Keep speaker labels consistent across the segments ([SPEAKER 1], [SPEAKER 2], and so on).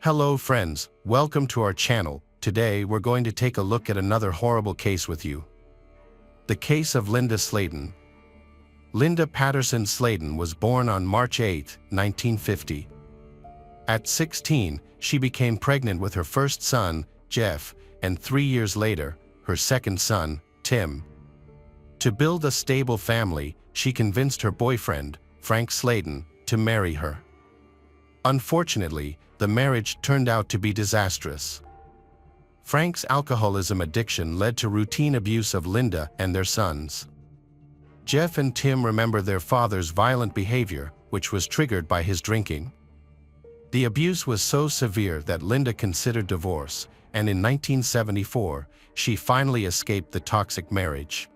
[SPEAKER 1] Hello friends, welcome to our channel. Today we're going to take a look at another horrible case with you. The case of Linda Slaten. Linda Patterson Slaten was born on March 8, 1950. At 16, she became pregnant with her first son, Jeff, and 3 years later, her second son, Tim. To build a stable family, she convinced her boyfriend, Frank Slaten, to marry her. Unfortunately, the marriage turned out to be disastrous. Frank's alcoholism addiction led to routine abuse of Linda and their sons. Jeff and Tim remember their father's violent behavior, which was triggered by his drinking. The abuse was so severe that Linda considered divorce, and in 1974, she finally escaped the toxic marriage.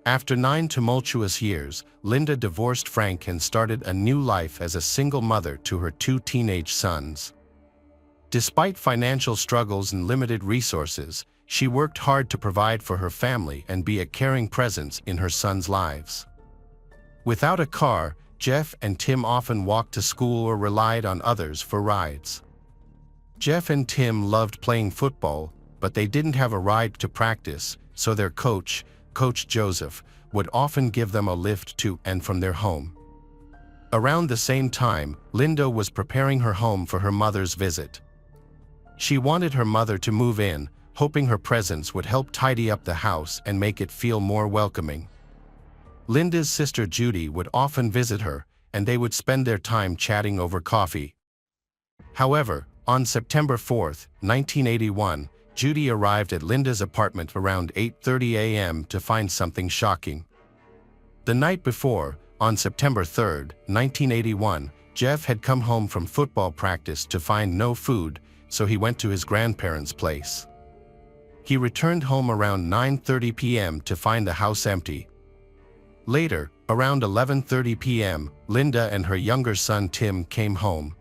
[SPEAKER 1] After 9 tumultuous years, Linda divorced Frank and started a new life as a single mother to her 2 teenage sons. Despite financial struggles and limited resources, she worked hard to provide for her family and be a caring presence in her sons' lives. Without a car, Jeff and Tim often walked to school or relied on others for rides. Jeff and Tim loved playing football, but they didn't have a ride to practice, so their Coach Joseph, would often give them a lift to and from their home. Around the same time, Linda was preparing her home for her mother's visit. She wanted her mother to move in, hoping her presence would help tidy up the house and make it feel more welcoming. Linda's sister Judy would often visit her, and they would spend their time chatting over coffee. However, on September 4, 1981, Judy arrived at Linda's apartment around 8:30 a.m. to find something shocking. The night before, on September 3, 1981, Jeff had come home from football practice to find no food, so he went to his grandparents' place. He returned home around 9:30 p.m. to find the house empty. Later, around 11:30 p.m., Linda and her younger son Tim came home.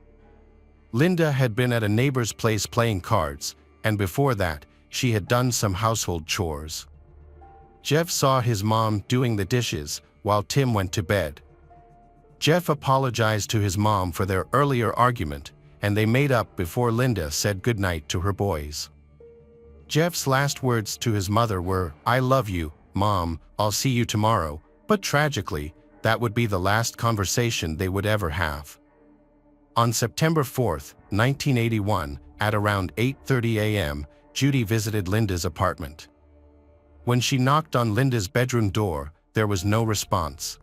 [SPEAKER 1] Linda had been at a neighbor's place playing cards, and before that, she had done some household chores. Jeff saw his mom doing the dishes while Tim went to bed. Jeff apologized to his mom for their earlier argument, and they made up before Linda said goodnight to her boys. Jeff's last words to his mother were, "I love you, Mom, I'll see you tomorrow," but tragically, that would be the last conversation they would ever have. On September 4, 1981, at around 8:30 a.m., Judy visited Linda's apartment. When she knocked on Linda's bedroom door, there was no response.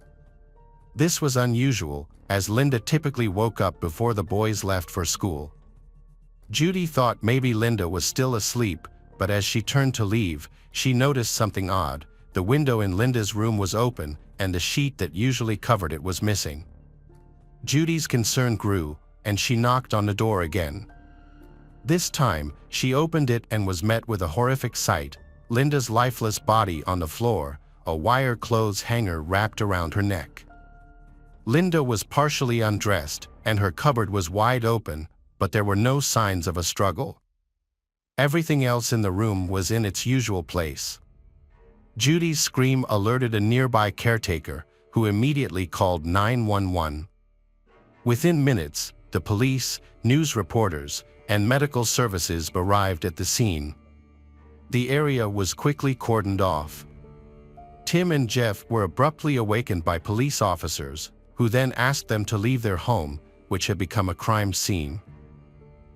[SPEAKER 1] This was unusual, as Linda typically woke up before the boys left for school. Judy thought maybe Linda was still asleep, but as she turned to leave, she noticed something odd. The window in Linda's room was open, and the sheet that usually covered it was missing. Judy's concern grew, and she knocked on the door again. This time, she opened it and was met with a horrific sight: Linda's lifeless body on the floor, a wire clothes hanger wrapped around her neck. Linda was partially undressed, and her cupboard was wide open, but there were no signs of a struggle. Everything else in the room was in its usual place. Judy's scream alerted a nearby caretaker, who immediately called 911. Within minutes, the police, news reporters, and medical services arrived at the scene. The area was quickly cordoned off. Tim and Jeff were abruptly awakened by police officers, who then asked them to leave their home, which had become a crime scene.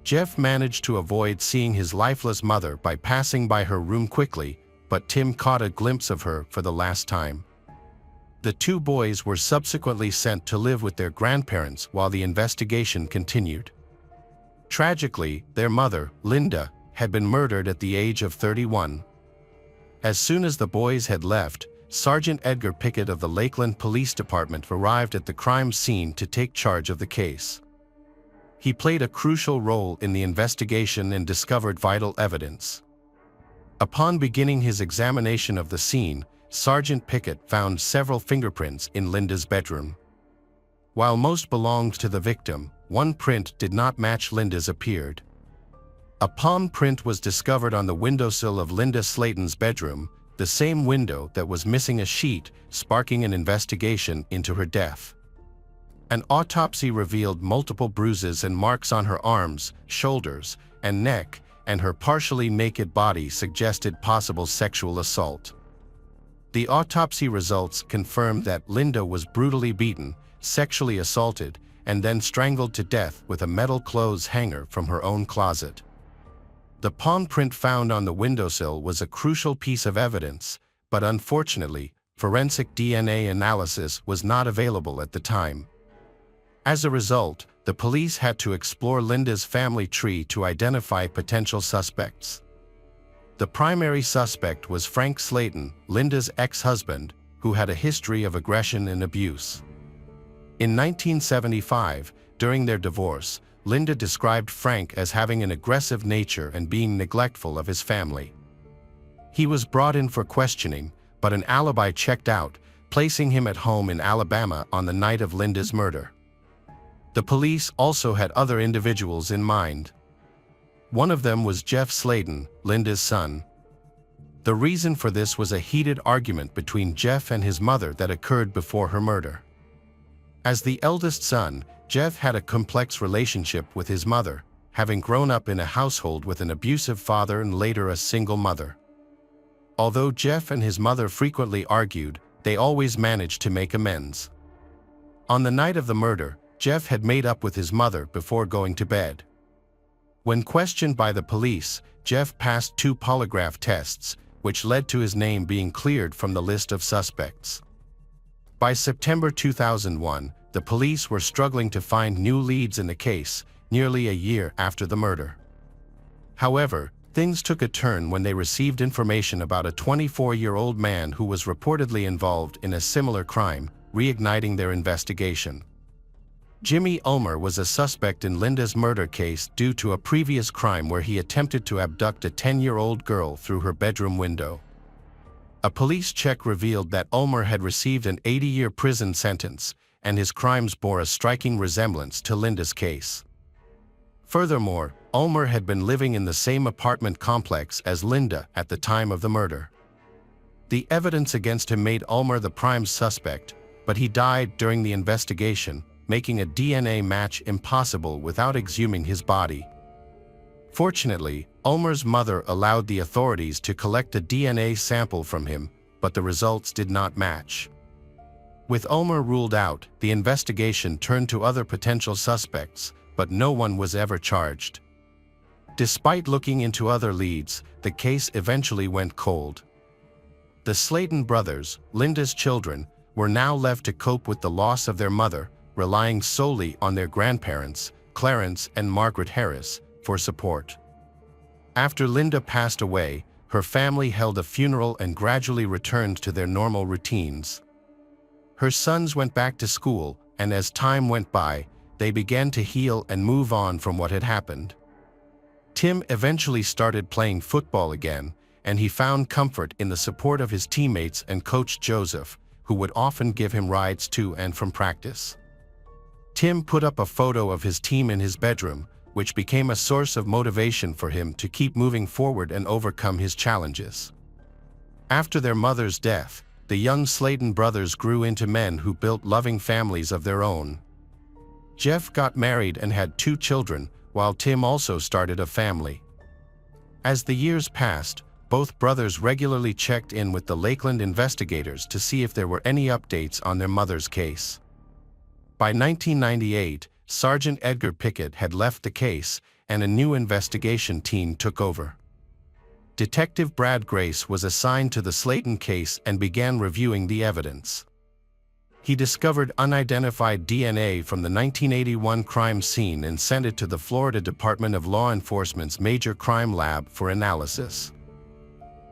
[SPEAKER 1] Jeff managed to avoid seeing his lifeless mother by passing by her room quickly, but Tim caught a glimpse of her for the last time. The 2 boys were subsequently sent to live with their grandparents while the investigation continued. Tragically, their mother, Linda, had been murdered at the age of 31. As soon as the boys had left, Sergeant Edgar Pickett of the Lakeland Police Department arrived at the crime scene to take charge of the case. He played a crucial role in the investigation and discovered vital evidence. Upon beginning his examination of the scene, Sergeant Pickett found several fingerprints in Linda's bedroom. While most belonged to the victim, one print did not match Linda's appeared. A palm print was discovered on the windowsill of Linda Slaten's bedroom, the same window that was missing a sheet, sparking an investigation into her death. An autopsy revealed multiple bruises and marks on her arms, shoulders, and neck, and her partially naked body suggested possible sexual assault. The autopsy results confirmed that Linda was brutally beaten, sexually assaulted, and then strangled to death with a metal clothes hanger from her own closet. The palm print found on the windowsill was a crucial piece of evidence, but unfortunately, forensic DNA analysis was not available at the time. As a result, the police had to explore Linda's family tree to identify potential suspects. The primary suspect was Frank Slaten, Linda's ex-husband, who had a history of aggression and abuse. In 1975, during their divorce, Linda described Frank as having an aggressive nature and being neglectful of his family. He was brought in for questioning, but an alibi checked out, placing him at home in Alabama on the night of Linda's murder. The police also had other individuals in mind. One of them was Jeff Slaten, Linda's son. The reason for this was a heated argument between Jeff and his mother that occurred before her murder. As the eldest son, Jeff had a complex relationship with his mother, having grown up in a household with an abusive father and later a single mother. Although Jeff and his mother frequently argued, they always managed to make amends. On the night of the murder, Jeff had made up with his mother before going to bed. When questioned by the police, Jeff passed 2 polygraph tests, which led to his name being cleared from the list of suspects. By September 2001, the police were struggling to find new leads in the case, nearly a year after the murder. However, things took a turn when they received information about a 24-year-old man who was reportedly involved in a similar crime, reigniting their investigation. Jimmy Ulmer was a suspect in Linda's murder case due to a previous crime where he attempted to abduct a 10-year-old girl through her bedroom window. A police check revealed that Ulmer had received an 80-year prison sentence, and his crimes bore a striking resemblance to Linda's case. Furthermore, Ulmer had been living in the same apartment complex as Linda at the time of the murder. The evidence against him made Ulmer the prime suspect, but he died during the investigation, making a DNA match impossible without exhuming his body. Fortunately, Ulmer's mother allowed the authorities to collect a DNA sample from him, but the results did not match. With Ulmer ruled out, the investigation turned to other potential suspects, but no one was ever charged. Despite looking into other leads, the case eventually went cold. The Slaten brothers, Linda's children, were now left to cope with the loss of their mother, relying solely on their grandparents, Clarence and Margaret Harris, for support. After Linda passed away, her family held a funeral and gradually returned to their normal routines. Her sons went back to school, and as time went by, they began to heal and move on from what had happened. Tim eventually started playing football again, and he found comfort in the support of his teammates and coach Joseph, who would often give him rides to and from practice. Tim put up a photo of his team in his bedroom, which became a source of motivation for him to keep moving forward and overcome his challenges. After their mother's death, the young Slaten brothers grew into men who built loving families of their own. Jeff got married and had 2 children, while Tim also started a family. As the years passed, both brothers regularly checked in with the Lakeland investigators to see if there were any updates on their mother's case. By 1998, Sergeant Edgar Pickett had left the case, and a new investigation team took over. Detective Brad Grace was assigned to the Slaten case and began reviewing the evidence. He discovered unidentified DNA from the 1981 crime scene and sent it to the Florida Department of Law Enforcement's Major Crime Lab for analysis.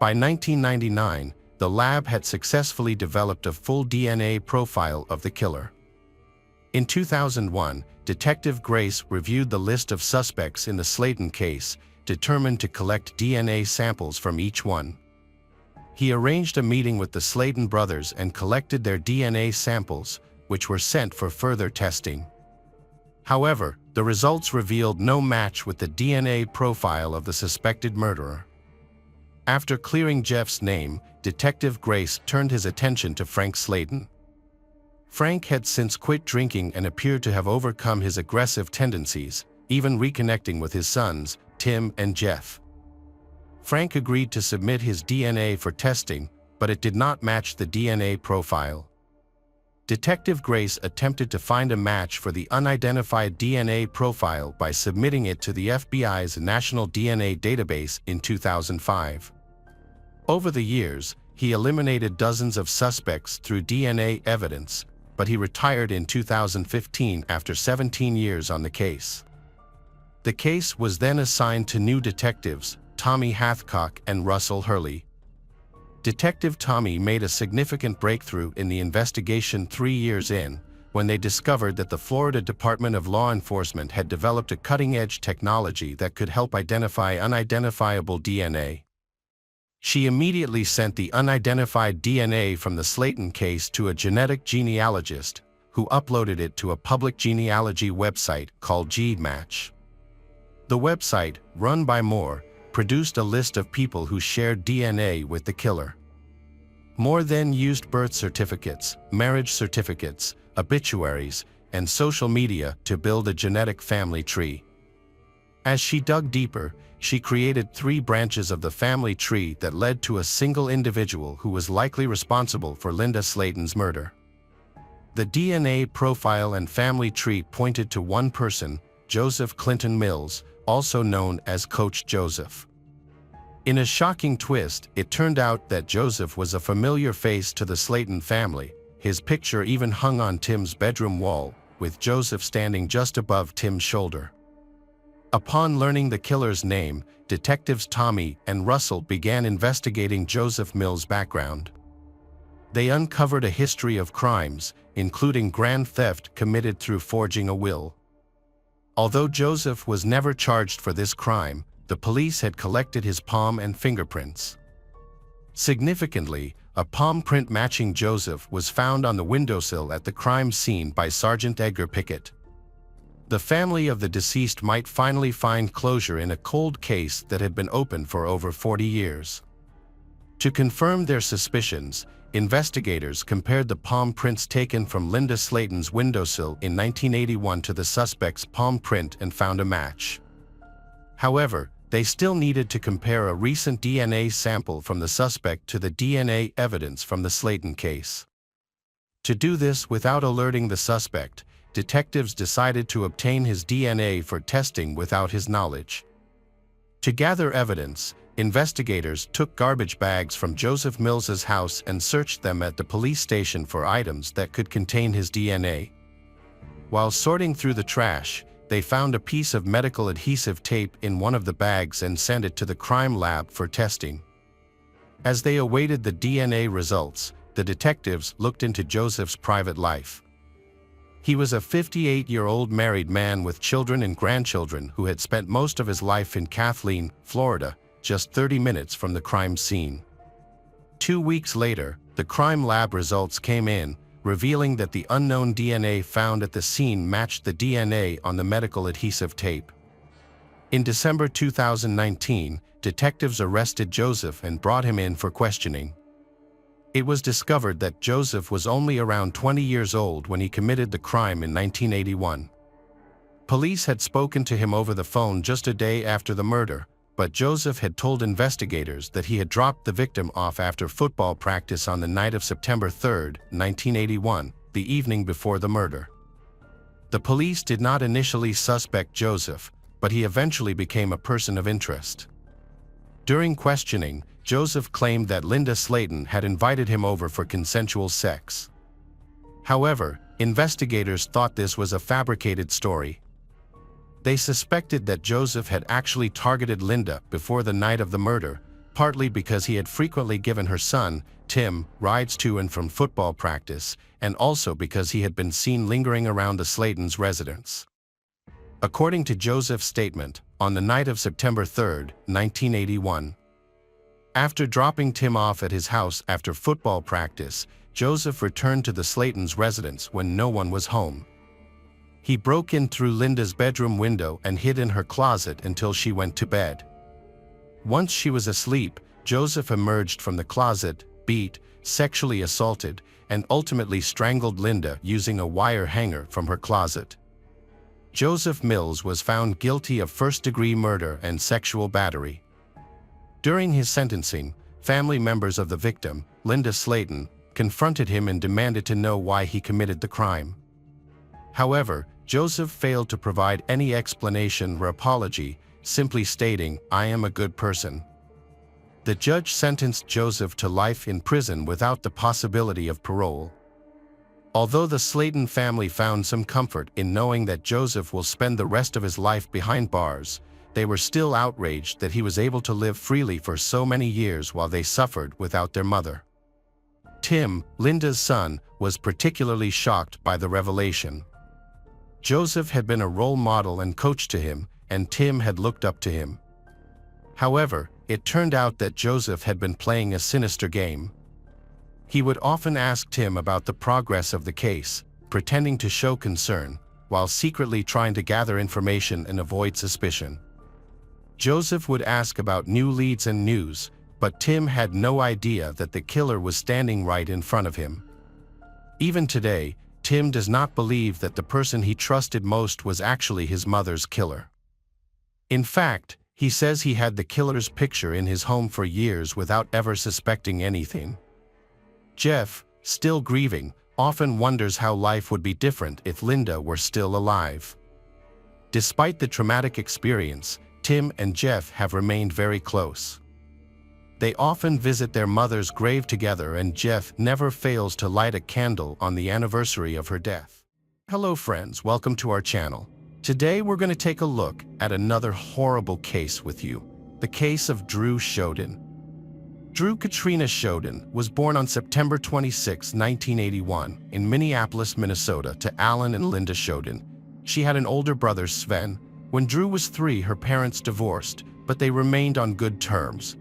[SPEAKER 1] By 1999, the lab had successfully developed a full DNA profile of the killer. In 2001, Detective Grace reviewed the list of suspects in the Slaten case, determined to collect DNA samples from each one. He arranged a meeting with the Slaten brothers and collected their DNA samples, which were sent for further testing. However, the results revealed no match with the DNA profile of the suspected murderer. After clearing Jeff's name, Detective Grace turned his attention to Frank Slaten. Frank had since quit drinking and appeared to have overcome his aggressive tendencies, even reconnecting with his sons, Tim and Jeff. Frank agreed to submit his DNA for testing, but it did not match the DNA profile. Detective Grace attempted to find a match for the unidentified DNA profile by submitting it to the FBI's National DNA Database in 2005. Over the years, he eliminated dozens of suspects through DNA evidence, but he retired in 2015 after 17 years on the case. The case was then assigned to new detectives, Tommy Hathcock and Russell Hurley. Detective Tommy made a significant breakthrough in the investigation 3 years in, when they discovered that the Florida Department of Law Enforcement had developed a cutting-edge technology that could help identify unidentifiable DNA. She immediately sent the unidentified DNA from the Slaten case to a genetic genealogist, who uploaded it to a public genealogy website called GeneMatch. The website, run by Moore, produced a list of people who shared DNA with the killer. Moore then used birth certificates, marriage certificates, obituaries, and social media to build a genetic family tree. As she dug deeper, she created 3 branches of the family tree that led to a single individual who was likely responsible for Linda Slaten's murder. The DNA profile and family tree pointed to one person, Joseph Clinton Mills, also known as Coach Joseph. In a shocking twist, it turned out that Joseph was a familiar face to the Slaten family. His picture even hung on Tim's bedroom wall, with Joseph standing just above Tim's shoulder. Upon learning the killer's name, detectives Tommy and Russell began investigating Joseph Mills' background. They uncovered a history of crimes, including grand theft committed through forging a will. Although Joseph was never charged for this crime, the police had collected his palm and fingerprints. Significantly, a palm print matching Joseph was found on the windowsill at the crime scene by Sergeant Edgar Pickett. The family of the deceased might finally find closure in a cold case that had been open for over 40 years. To confirm their suspicions, investigators compared the palm prints taken from Linda Slaten's windowsill in 1981 to the suspect's palm print and found a match. However, they still needed to compare a recent DNA sample from the suspect to the DNA evidence from the Slaten case. To do this without alerting the suspect, detectives decided to obtain his DNA for testing without his knowledge. To gather evidence, investigators took garbage bags from Joseph Mills's house and searched them at the police station for items that could contain his DNA. While sorting through the trash, they found a piece of medical adhesive tape in one of the bags and sent it to the crime lab for testing. As they awaited the DNA results, the detectives looked into Joseph's private life. He was a 58-year-old married man with children and grandchildren who had spent most of his life in Kathleen, Florida, just 30 minutes from the crime scene. 2 weeks later, the crime lab results came in, revealing that the unknown DNA found at the scene matched the DNA on the medical adhesive tape. In December 2019, detectives arrested Joseph and brought him in for questioning. It was discovered that Joseph was only around 20 years old when he committed the crime in 1981. Police had spoken to him over the phone just a day after the murder, but Joseph had told investigators that he had dropped the victim off after football practice on the night of September 3, 1981, the evening before the murder. The police did not initially suspect Joseph, but he eventually became a person of interest. During questioning, Joseph claimed that Linda Slaten had invited him over for consensual sex. However, investigators thought this was a fabricated story. They suspected that Joseph had actually targeted Linda before the night of the murder, partly because he had frequently given her son, Tim, rides to and from football practice, and also because he had been seen lingering around the Slatens' residence. According to Joseph's statement, on the night of September 3, 1981, after dropping Tim off at his house after football practice, Joseph returned to the Slatens' residence when no one was home. He broke in through Linda's bedroom window and hid in her closet until she went to bed. Once she was asleep, Joseph emerged from the closet, beat, sexually assaulted, and ultimately strangled Linda using a wire hanger from her closet. Joseph Mills was found guilty of first-degree murder and sexual battery. During his sentencing, family members of the victim, Linda Slaten, confronted him and demanded to know why he committed the crime. However, Joseph failed to provide any explanation or apology, simply stating, "I am a good person." The judge sentenced Joseph to life in prison without the possibility of parole. Although the Slaten family found some comfort in knowing that Joseph will spend the rest of his life behind bars, they were still outraged that he was able to live freely for so many years while they suffered without their mother. Tim, Linda's son, was particularly shocked by the revelation. Joseph had been a role model and coach to him, and Tim had looked up to him. However, it turned out that Joseph had been playing a sinister game. He would often ask Tim about the progress of the case, pretending to show concern, while secretly trying to gather information and avoid suspicion. Joseph would ask about new leads and news, but Tim had no idea that the killer was standing right in front of him. Even today, Tim does not believe that the person he trusted most was actually his mother's killer. In fact, he says he had the killer's picture in his home for years without ever suspecting anything. Jeff, still grieving, often wonders how life would be different if Linda were still alive. Despite the traumatic experience, Tim and Jeff have remained very close. They often visit their mother's grave together, and Jeff never fails to light a candle on the anniversary of her death. Hello friends, welcome to our channel. Today we're going to take a look at another horrible case with you, the case of Drew Shoden. Drew Katrina Shoden was born on September 26, 1981, in Minneapolis, Minnesota, to Alan and Linda Shoden. She had an older brother, Sven. When Drew was 3, her parents divorced, but they remained on good terms.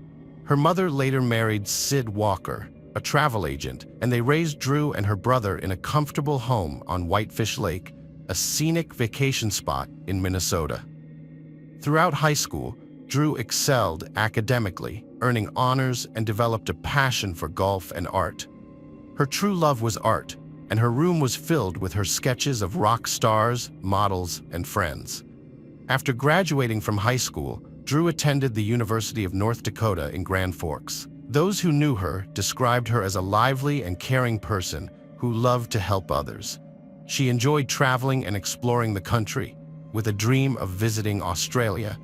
[SPEAKER 1] Her mother later married Sid Walker, a travel agent, and they raised Drew and her brother in a comfortable home on Whitefish Lake, a scenic vacation spot in Minnesota. Throughout high school, Drew excelled academically, earning honors, and developed a passion for golf and art. Her true love was art, and her room was filled with her sketches of rock stars, models, and friends. After graduating from high school, Drew attended the University of North Dakota in Grand Forks. Those who knew her described her as a lively and caring person who loved to help others. She enjoyed traveling and exploring the country, with a dream of visiting Australia.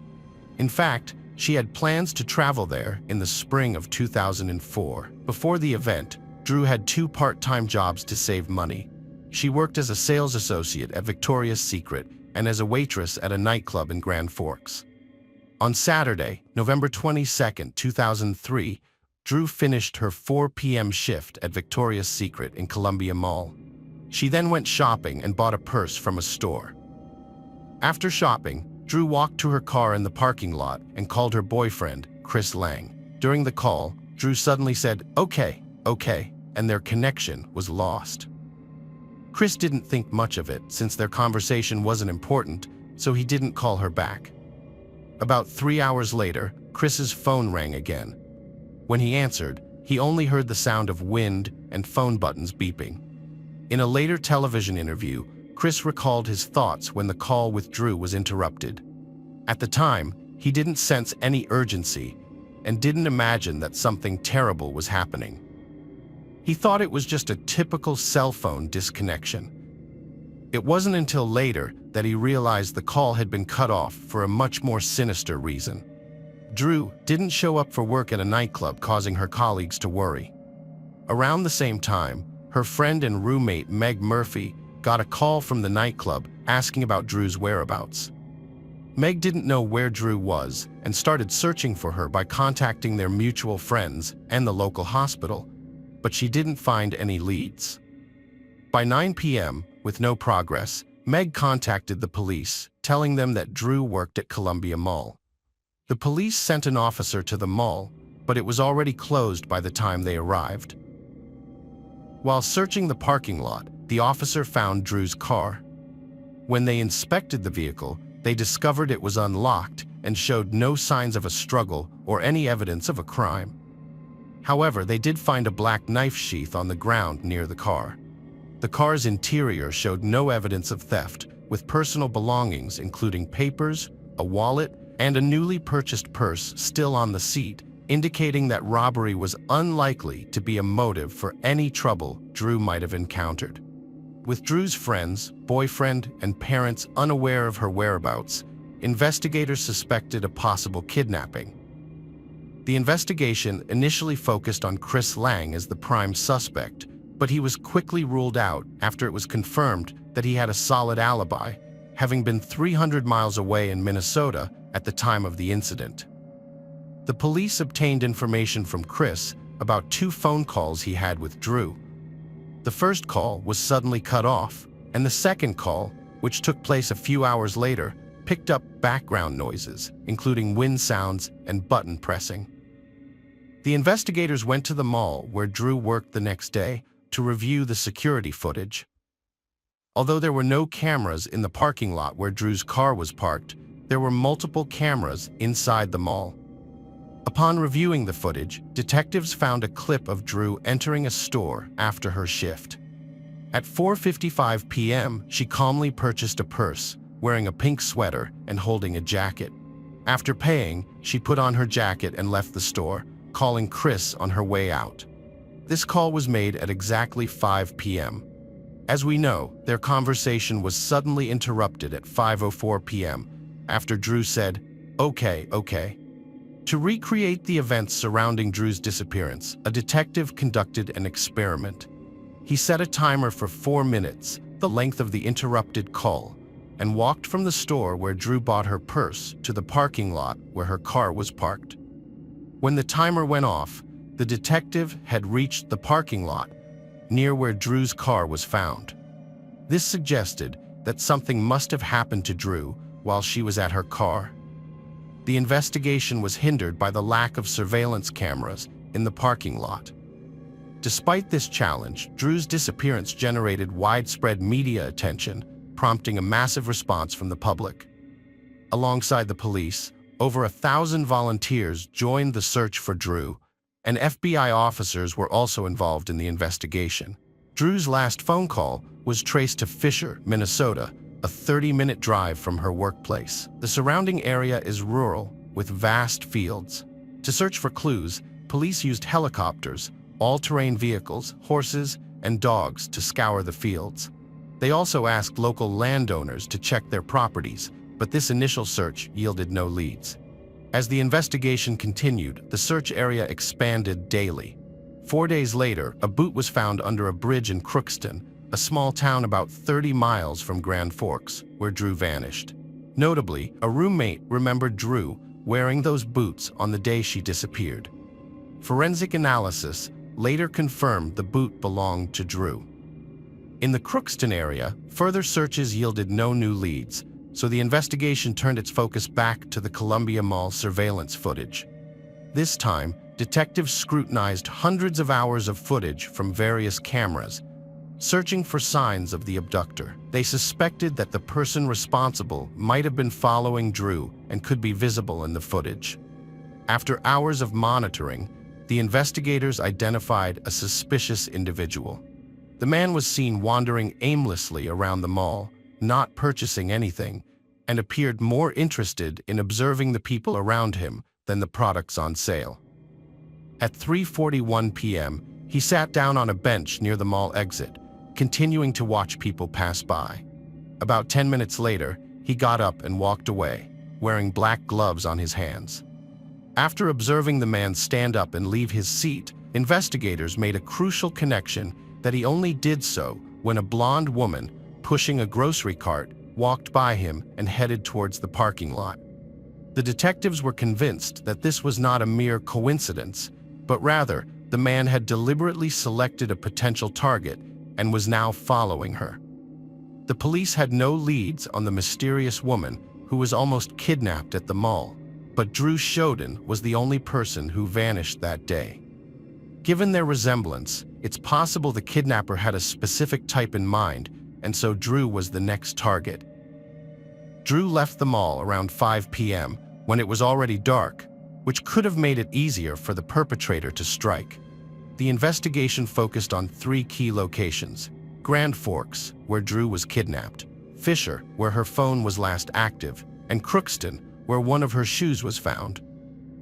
[SPEAKER 1] In fact, she had plans to travel there in the spring of 2004. Before the event, Drew had 2 part-time jobs to save money. She worked as a sales associate at Victoria's Secret and as a waitress at a nightclub in Grand Forks. On Saturday, November 22, 2003, Drew finished her 4 p.m. shift at Victoria's Secret in Columbia Mall. She then went shopping and bought a purse from a store. After shopping, Drew walked to her car in the parking lot and called her boyfriend, Chris Lang. During the call, Drew suddenly said, "Okay, okay," and their connection was lost. Chris didn't think much of it since their conversation wasn't important, so he didn't call her back. About 3 hours later, Chris's phone rang again. When he answered, he only heard the sound of wind and phone buttons beeping. In a later television interview, Chris recalled his thoughts when the call with Drew was interrupted. At the time, he didn't sense any urgency and didn't imagine that something terrible was happening. He thought it was just a typical cell phone disconnection. It wasn't until later that he realized the call had been cut off for a much more sinister reason. Drew didn't show up for work at a nightclub, causing her colleagues to worry. Around the same time, her friend and roommate Meg Murphy got a call from the nightclub asking about Drew's whereabouts. Meg didn't know where Drew was and started searching for her by contacting their mutual friends and the local hospital, but she didn't find any leads. By 9 p.m., with no progress, Meg contacted the police, telling them that Drew worked at Columbia Mall. The police sent an officer to the mall, but it was already closed by the time they arrived. While searching the parking lot, the officer found Drew's car. When they inspected the vehicle, they discovered it was unlocked and showed no signs of a struggle or any evidence of a crime. However, they did find a black knife sheath on the ground near the car. The car's interior showed no evidence of theft, with personal belongings including papers, a wallet, and a newly purchased purse still on the seat, indicating that robbery was unlikely to be a motive for any trouble Drew might have encountered. With Drew's friends, boyfriend, and parents unaware of her whereabouts, investigators suspected a possible kidnapping. The investigation initially focused on Chris Lang as the prime suspect, but he was quickly ruled out after it was confirmed that he had a solid alibi, having been 300 miles away in Minnesota at the time of the incident. The police obtained information from Chris about 2 phone calls he had with Drew. The first call was suddenly cut off, and the second call, which took place a few hours later, picked up background noises, including wind sounds and button pressing. The investigators went to the mall where Drew worked the next day to review the security footage. Although there were no cameras in the parking lot where Drew's car was parked, there were multiple cameras inside the mall. Upon reviewing the footage, detectives found a clip of Drew entering a store after her shift. At 4:55 p.m., she calmly purchased a purse, wearing a pink sweater and holding a jacket. After paying, she put on her jacket and left the store, calling Chris on her way out. This call was made at exactly 5 p.m. As we know, their conversation was suddenly interrupted at 5:04 p.m. after Drew said, "Okay." To recreate the events surrounding Drew's disappearance, a detective conducted an experiment. He set a timer for 4 minutes, the length of the interrupted call, and walked from the store where Drew bought her purse to the parking lot where her car was parked. When the timer went off, the detective had reached the parking lot near where Drew's car was found. This suggested that something must have happened to Drew while she was at her car. The investigation was hindered by the lack of surveillance cameras in the parking lot. Despite this challenge, Drew's disappearance generated widespread media attention, prompting a massive response from the public. Alongside the police, over 1,000 volunteers joined the search for Drew, and FBI officers were also involved in the investigation. Drew's last phone call was traced to Fisher, Minnesota, a 30-minute drive from her workplace. The surrounding area is rural, with vast fields. To search for clues, police used helicopters, all-terrain vehicles, horses, and dogs to scour the fields. They also asked local landowners to check their properties, but this initial search yielded no leads. As the investigation continued, the search area expanded daily. 4 days later, a boot was found under a bridge in Crookston, a small town about 30 miles from Grand Forks, where Drew vanished. Notably, a roommate remembered Drew wearing those boots on the day she disappeared. Forensic analysis later confirmed the boot belonged to Drew. In the Crookston area, further searches yielded no new leads, so the investigation turned its focus back to the Columbia Mall surveillance footage. This time, detectives scrutinized hundreds of hours of footage from various cameras, searching for signs of the abductor. They suspected that the person responsible might have been following Drew and could be visible in the footage. After hours of monitoring, the investigators identified a suspicious individual. The man was seen wandering aimlessly around the mall, not purchasing anything, and appeared more interested in observing the people around him than the products on sale. At 3:41 p.m., he sat down on a bench near the mall exit, continuing to watch people pass by. About 10 minutes later, he got up and walked away, wearing black gloves on his hands. After observing the man stand up and leave his seat, investigators made a crucial connection that he only did so when a blonde woman, pushing a grocery cart, walked by him and headed towards the parking lot. The detectives were convinced that this was not a mere coincidence, but rather the man had deliberately selected a potential target and was now following her. The police had no leads on the mysterious woman who was almost kidnapped at the mall, but Drew Shoden was the only person who vanished that day. Given their resemblance, it's possible the kidnapper had a specific type in mind, and so Drew was the next target. Drew left the mall around 5 p.m. when it was already dark, which could have made it easier for the perpetrator to strike. The investigation focused on 3 key locations: Grand Forks, where Drew was kidnapped; Fisher, where her phone was last active; and Crookston, where one of her shoes was found.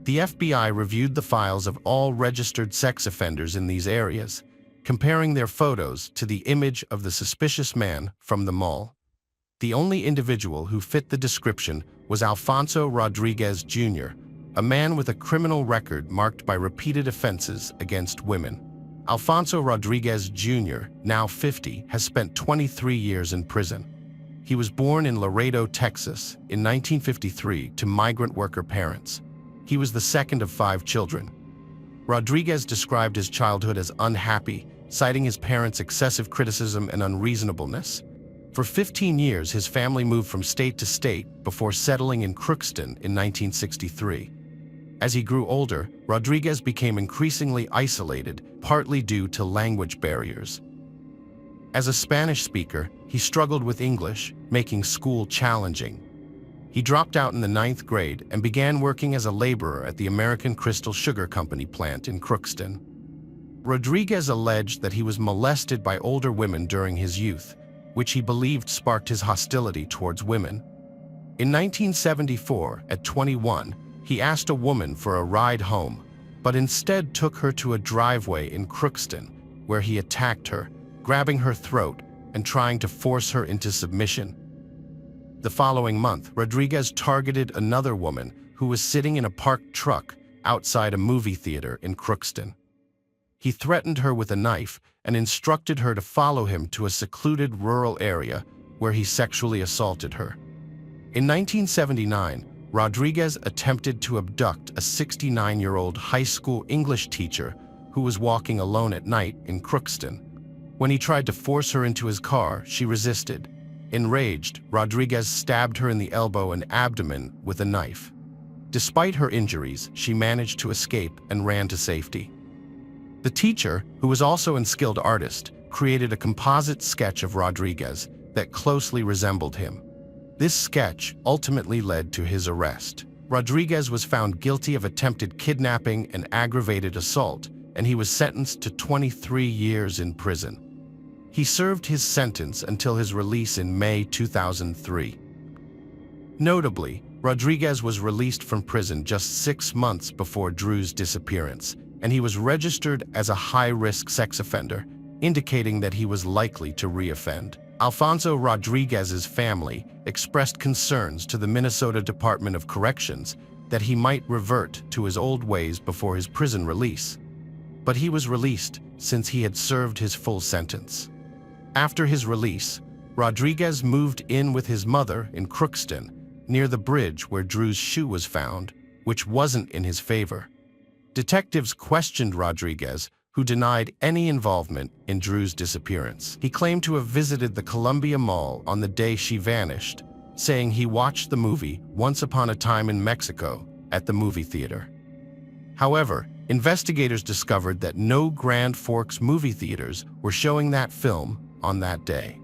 [SPEAKER 1] The FBI reviewed the files of all registered sex offenders in these areas, comparing their photos to the image of the suspicious man from the mall. The only individual who fit the description was Alfonso Rodriguez Jr., a man with a criminal record marked by repeated offenses against women. Alfonso Rodriguez Jr., now 50, has spent 23 years in prison. He was born in Laredo, Texas, in 1953 to migrant worker parents. He was the second of 5 children. Rodriguez described his childhood as unhappy, citing his parents' excessive criticism and unreasonableness. For 15 years, his family moved from state to state before settling in Crookston in 1963. As he grew older, Rodriguez became increasingly isolated, partly due to language barriers. As a Spanish speaker, he struggled with English, making school challenging. He dropped out in the 9th grade and began working as a laborer at the American Crystal Sugar Company plant in Crookston. Rodriguez alleged that he was molested by older women during his youth, which he believed sparked his hostility towards women. In 1974, at 21, he asked a woman for a ride home, but instead took her to a driveway in Crookston, where he attacked her, grabbing her throat and trying to force her into submission. The following month, Rodriguez targeted another woman who was sitting in a parked truck outside a movie theater in Crookston. He threatened her with a knife and instructed her to follow him to a secluded rural area where he sexually assaulted her. In 1979, Rodriguez attempted to abduct a 69-year-old high school English teacher who was walking alone at night in Crookston. When he tried to force her into his car, she resisted. Enraged, Rodriguez stabbed her in the elbow and abdomen with a knife. Despite her injuries, she managed to escape and ran to safety. The teacher, who was also a skilled artist, created a composite sketch of Rodriguez that closely resembled him. This sketch ultimately led to his arrest. Rodriguez was found guilty of attempted kidnapping and aggravated assault, and he was sentenced to 23 years in prison. He served his sentence until his release in May 2003. Notably, Rodriguez was released from prison just 6 months before Drew's disappearance, and he was registered as a high-risk sex offender, indicating that he was likely to reoffend. Alfonso Rodriguez's family expressed concerns to the Minnesota Department of Corrections that he might revert to his old ways before his prison release. But he was released since he had served his full sentence. After his release, Rodriguez moved in with his mother in Crookston, near the bridge where Drew's shoe was found, which wasn't in his favor. Detectives questioned Rodriguez, who denied any involvement in Drew's disappearance. He claimed to have visited the Columbia Mall on the day she vanished, saying he watched the movie Once Upon a Time in Mexico at the movie theater. However, investigators discovered that no Grand Forks movie theaters were showing that film on that day.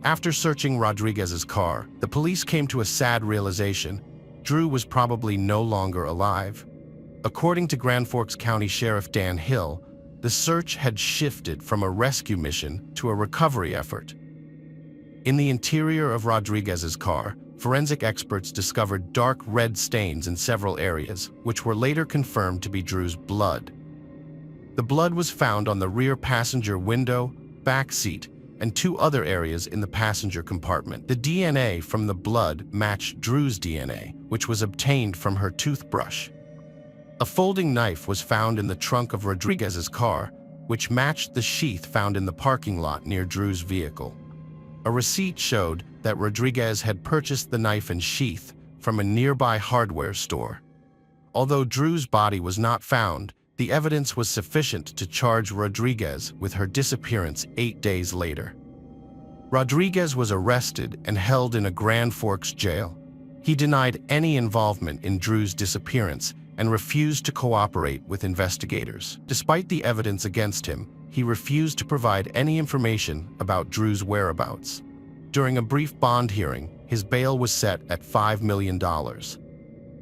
[SPEAKER 1] After searching Rodriguez's car, the police came to a sad realization: Drew was probably no longer alive. According to Grand Forks County Sheriff Dan Hill, the search had shifted from a rescue mission to a recovery effort. In the interior of Rodriguez's car, forensic experts discovered dark red stains in several areas, which were later confirmed to be Drew's blood. The blood was found on the rear passenger window, back seat, and 2 other areas in the passenger compartment. The DNA from the blood matched Drew's DNA, which was obtained from her toothbrush. A folding knife was found in the trunk of Rodriguez's car, which matched the sheath found in the parking lot near Drew's vehicle. A receipt showed that Rodriguez had purchased the knife and sheath from a nearby hardware store. Although Drew's body was not found, the evidence was sufficient to charge Rodriguez with her disappearance 8 days later. Rodriguez was arrested and held in a Grand Forks jail. He denied any involvement in Drew's disappearance and refused to cooperate with investigators. Despite the evidence against him, he refused to provide any information about Drew's whereabouts. During a brief bond hearing, his bail was set at $5 million.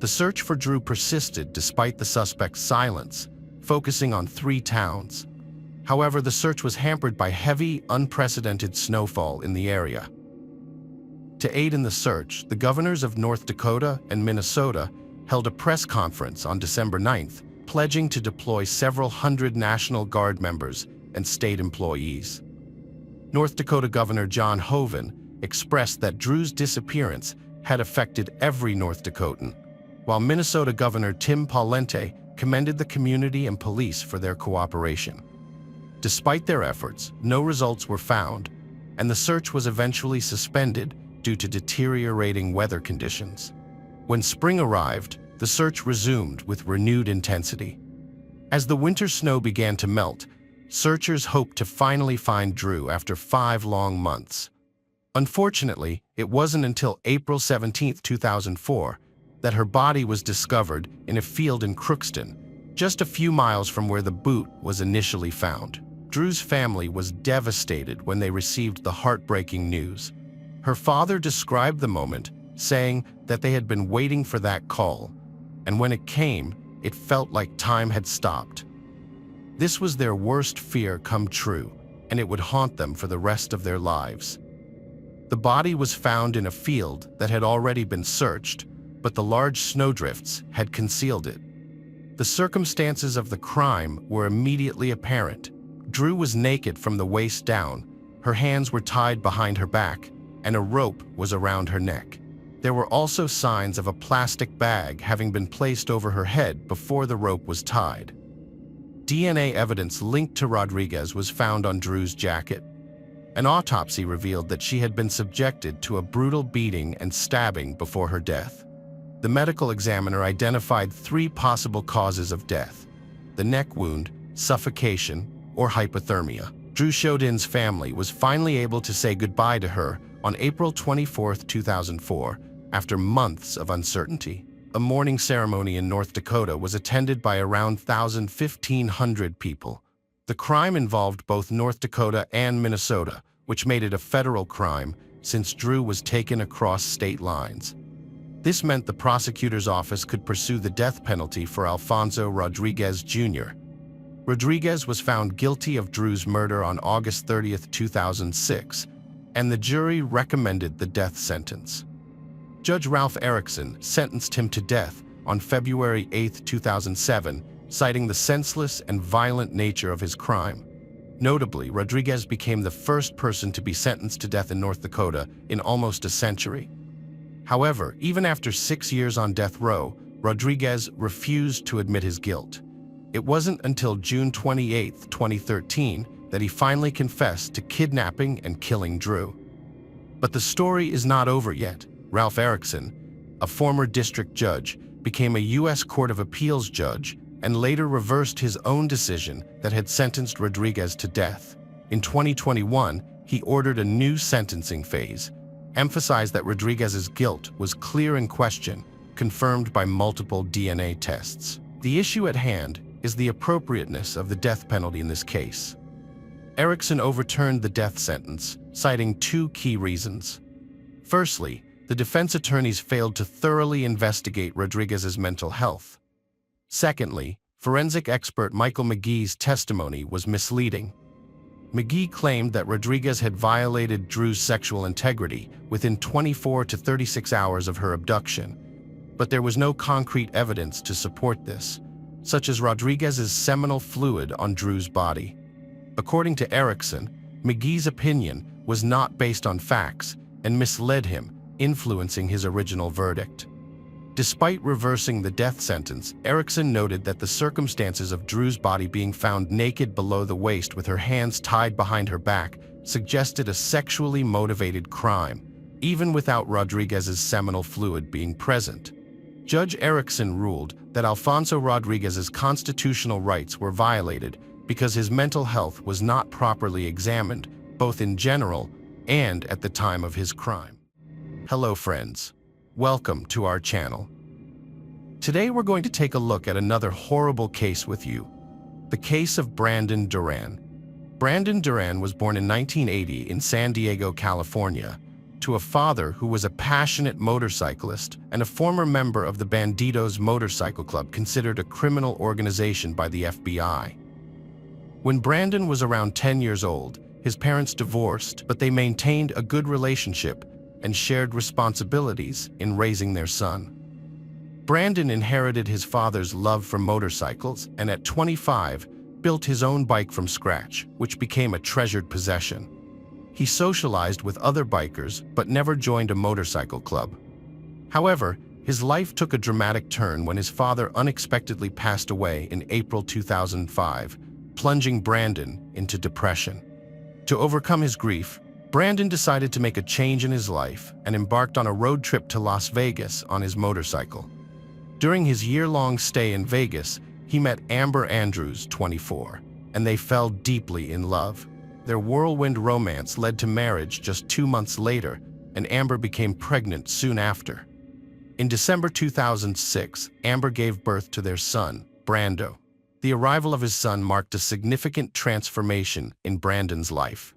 [SPEAKER 1] The search for Drew persisted despite the suspect's silence, focusing on 3 towns. However, the search was hampered by heavy, unprecedented snowfall in the area. To aid in the search, the governors of North Dakota and Minnesota held a press conference on December 9th, pledging to deploy several hundred National Guard members and state employees. North Dakota Governor John Hoeven expressed that Drew's disappearance had affected every North Dakotan, while Minnesota Governor Tim Pawlenty commended the community and police for their cooperation. Despite their efforts, no results were found, and the search was eventually suspended due to deteriorating weather conditions. When spring arrived, the search resumed with renewed intensity. As the winter snow began to melt, searchers hoped to finally find Drew after 5 long months. Unfortunately, it wasn't until April 17, 2004, that her body was discovered in a field in Crookston, just a few miles from where the boot was initially found. Drew's family was devastated when they received the heartbreaking news. Her father described the moment, saying that they had been waiting for that call, and when it came, it felt like time had stopped. This was their worst fear come true, and it would haunt them for the rest of their lives. The body was found in a field that had already been searched, but the large snowdrifts had concealed it. The circumstances of the crime were immediately apparent. Drew was naked from the waist down, her hands were tied behind her back, and a rope was around her neck. There were also signs of a plastic bag having been placed over her head before the rope was tied. DNA evidence linked to Rodriguez was found on Drew's jacket. An autopsy revealed that she had been subjected to a brutal beating and stabbing before her death. The medical examiner identified 3 possible causes of death: the neck wound, suffocation, or hypothermia. Drew Chaudin's family was finally able to say goodbye to her on April 24, 2004, after months of uncertainty. A mourning ceremony in North Dakota was attended by around 1,500 people. The crime involved both North Dakota and Minnesota, which made it a federal crime since Drew was taken across state lines. This meant the prosecutor's office could pursue the death penalty for Alfonso Rodriguez Jr. Rodriguez was found guilty of Drew's murder on August 30, 2006, and the jury recommended the death sentence. Judge Ralph Erickson sentenced him to death on February 8, 2007, citing the senseless and violent nature of his crime. Notably, Rodriguez became the first person to be sentenced to death in North Dakota in almost a century. However, even after 6 years on death row, Rodriguez refused to admit his guilt. It wasn't until June 28, 2013, that he finally confessed to kidnapping and killing Drew. But the story is not over yet. Ralph Erickson, a former district judge, became a U.S. Court of Appeals judge and later reversed his own decision that had sentenced Rodriguez to death. In 2021, he ordered a new sentencing phase, emphasized that Rodriguez's guilt was clear and question, confirmed by multiple DNA tests. The issue at hand is the appropriateness of the death penalty in this case. Erickson overturned the death sentence, citing 2 key reasons. Firstly, the defense attorneys failed to thoroughly investigate Rodriguez's mental health. Secondly, forensic expert Michael McGee's testimony was misleading. McGee claimed that Rodriguez had violated Drew's sexual integrity within 24 to 36 hours of her abduction, but there was no concrete evidence to support this, such as Rodriguez's seminal fluid on Drew's body. According to Erickson, McGee's opinion was not based on facts and misled him, influencing his original verdict. Despite reversing the death sentence, Erickson noted that the circumstances of Drew's body being found naked below the waist with her hands tied behind her back suggested a sexually motivated crime, even without Rodriguez's seminal fluid being present. Judge Erickson ruled that Alfonso Rodriguez's constitutional rights were violated because his mental health was not properly examined, both in general and at the time of his crime. Hello friends, welcome to our channel. Today we're going to take a look at another horrible case with you, the case of Brandon Duran. Brandon Duran was born in 1980 in San Diego, California. to a father who was a passionate motorcyclist and a former member of the Bandidos Motorcycle Club, considered a criminal organization by the FBI. When Brandon was around 10 years old, his parents divorced, but they maintained a good relationship and shared responsibilities in raising their son. Brandon inherited his father's love for motorcycles and at 25 built his own bike from scratch, which became a treasured possession. He socialized with other bikers but never joined a motorcycle club. However, his life took a dramatic turn when his father unexpectedly passed away in April 2005, plunging Brandon into depression. To overcome his grief, Brandon decided to make a change in his life and embarked on a road trip to Las Vegas on his motorcycle. During his year-long stay in Vegas, he met Amber Andrews, 24, and they fell deeply in love. Their whirlwind romance led to marriage just 2 months later, and Amber became pregnant soon after. In December 2006, Amber gave birth to their son, Brando. The arrival of his son marked a significant transformation in Brandon's life.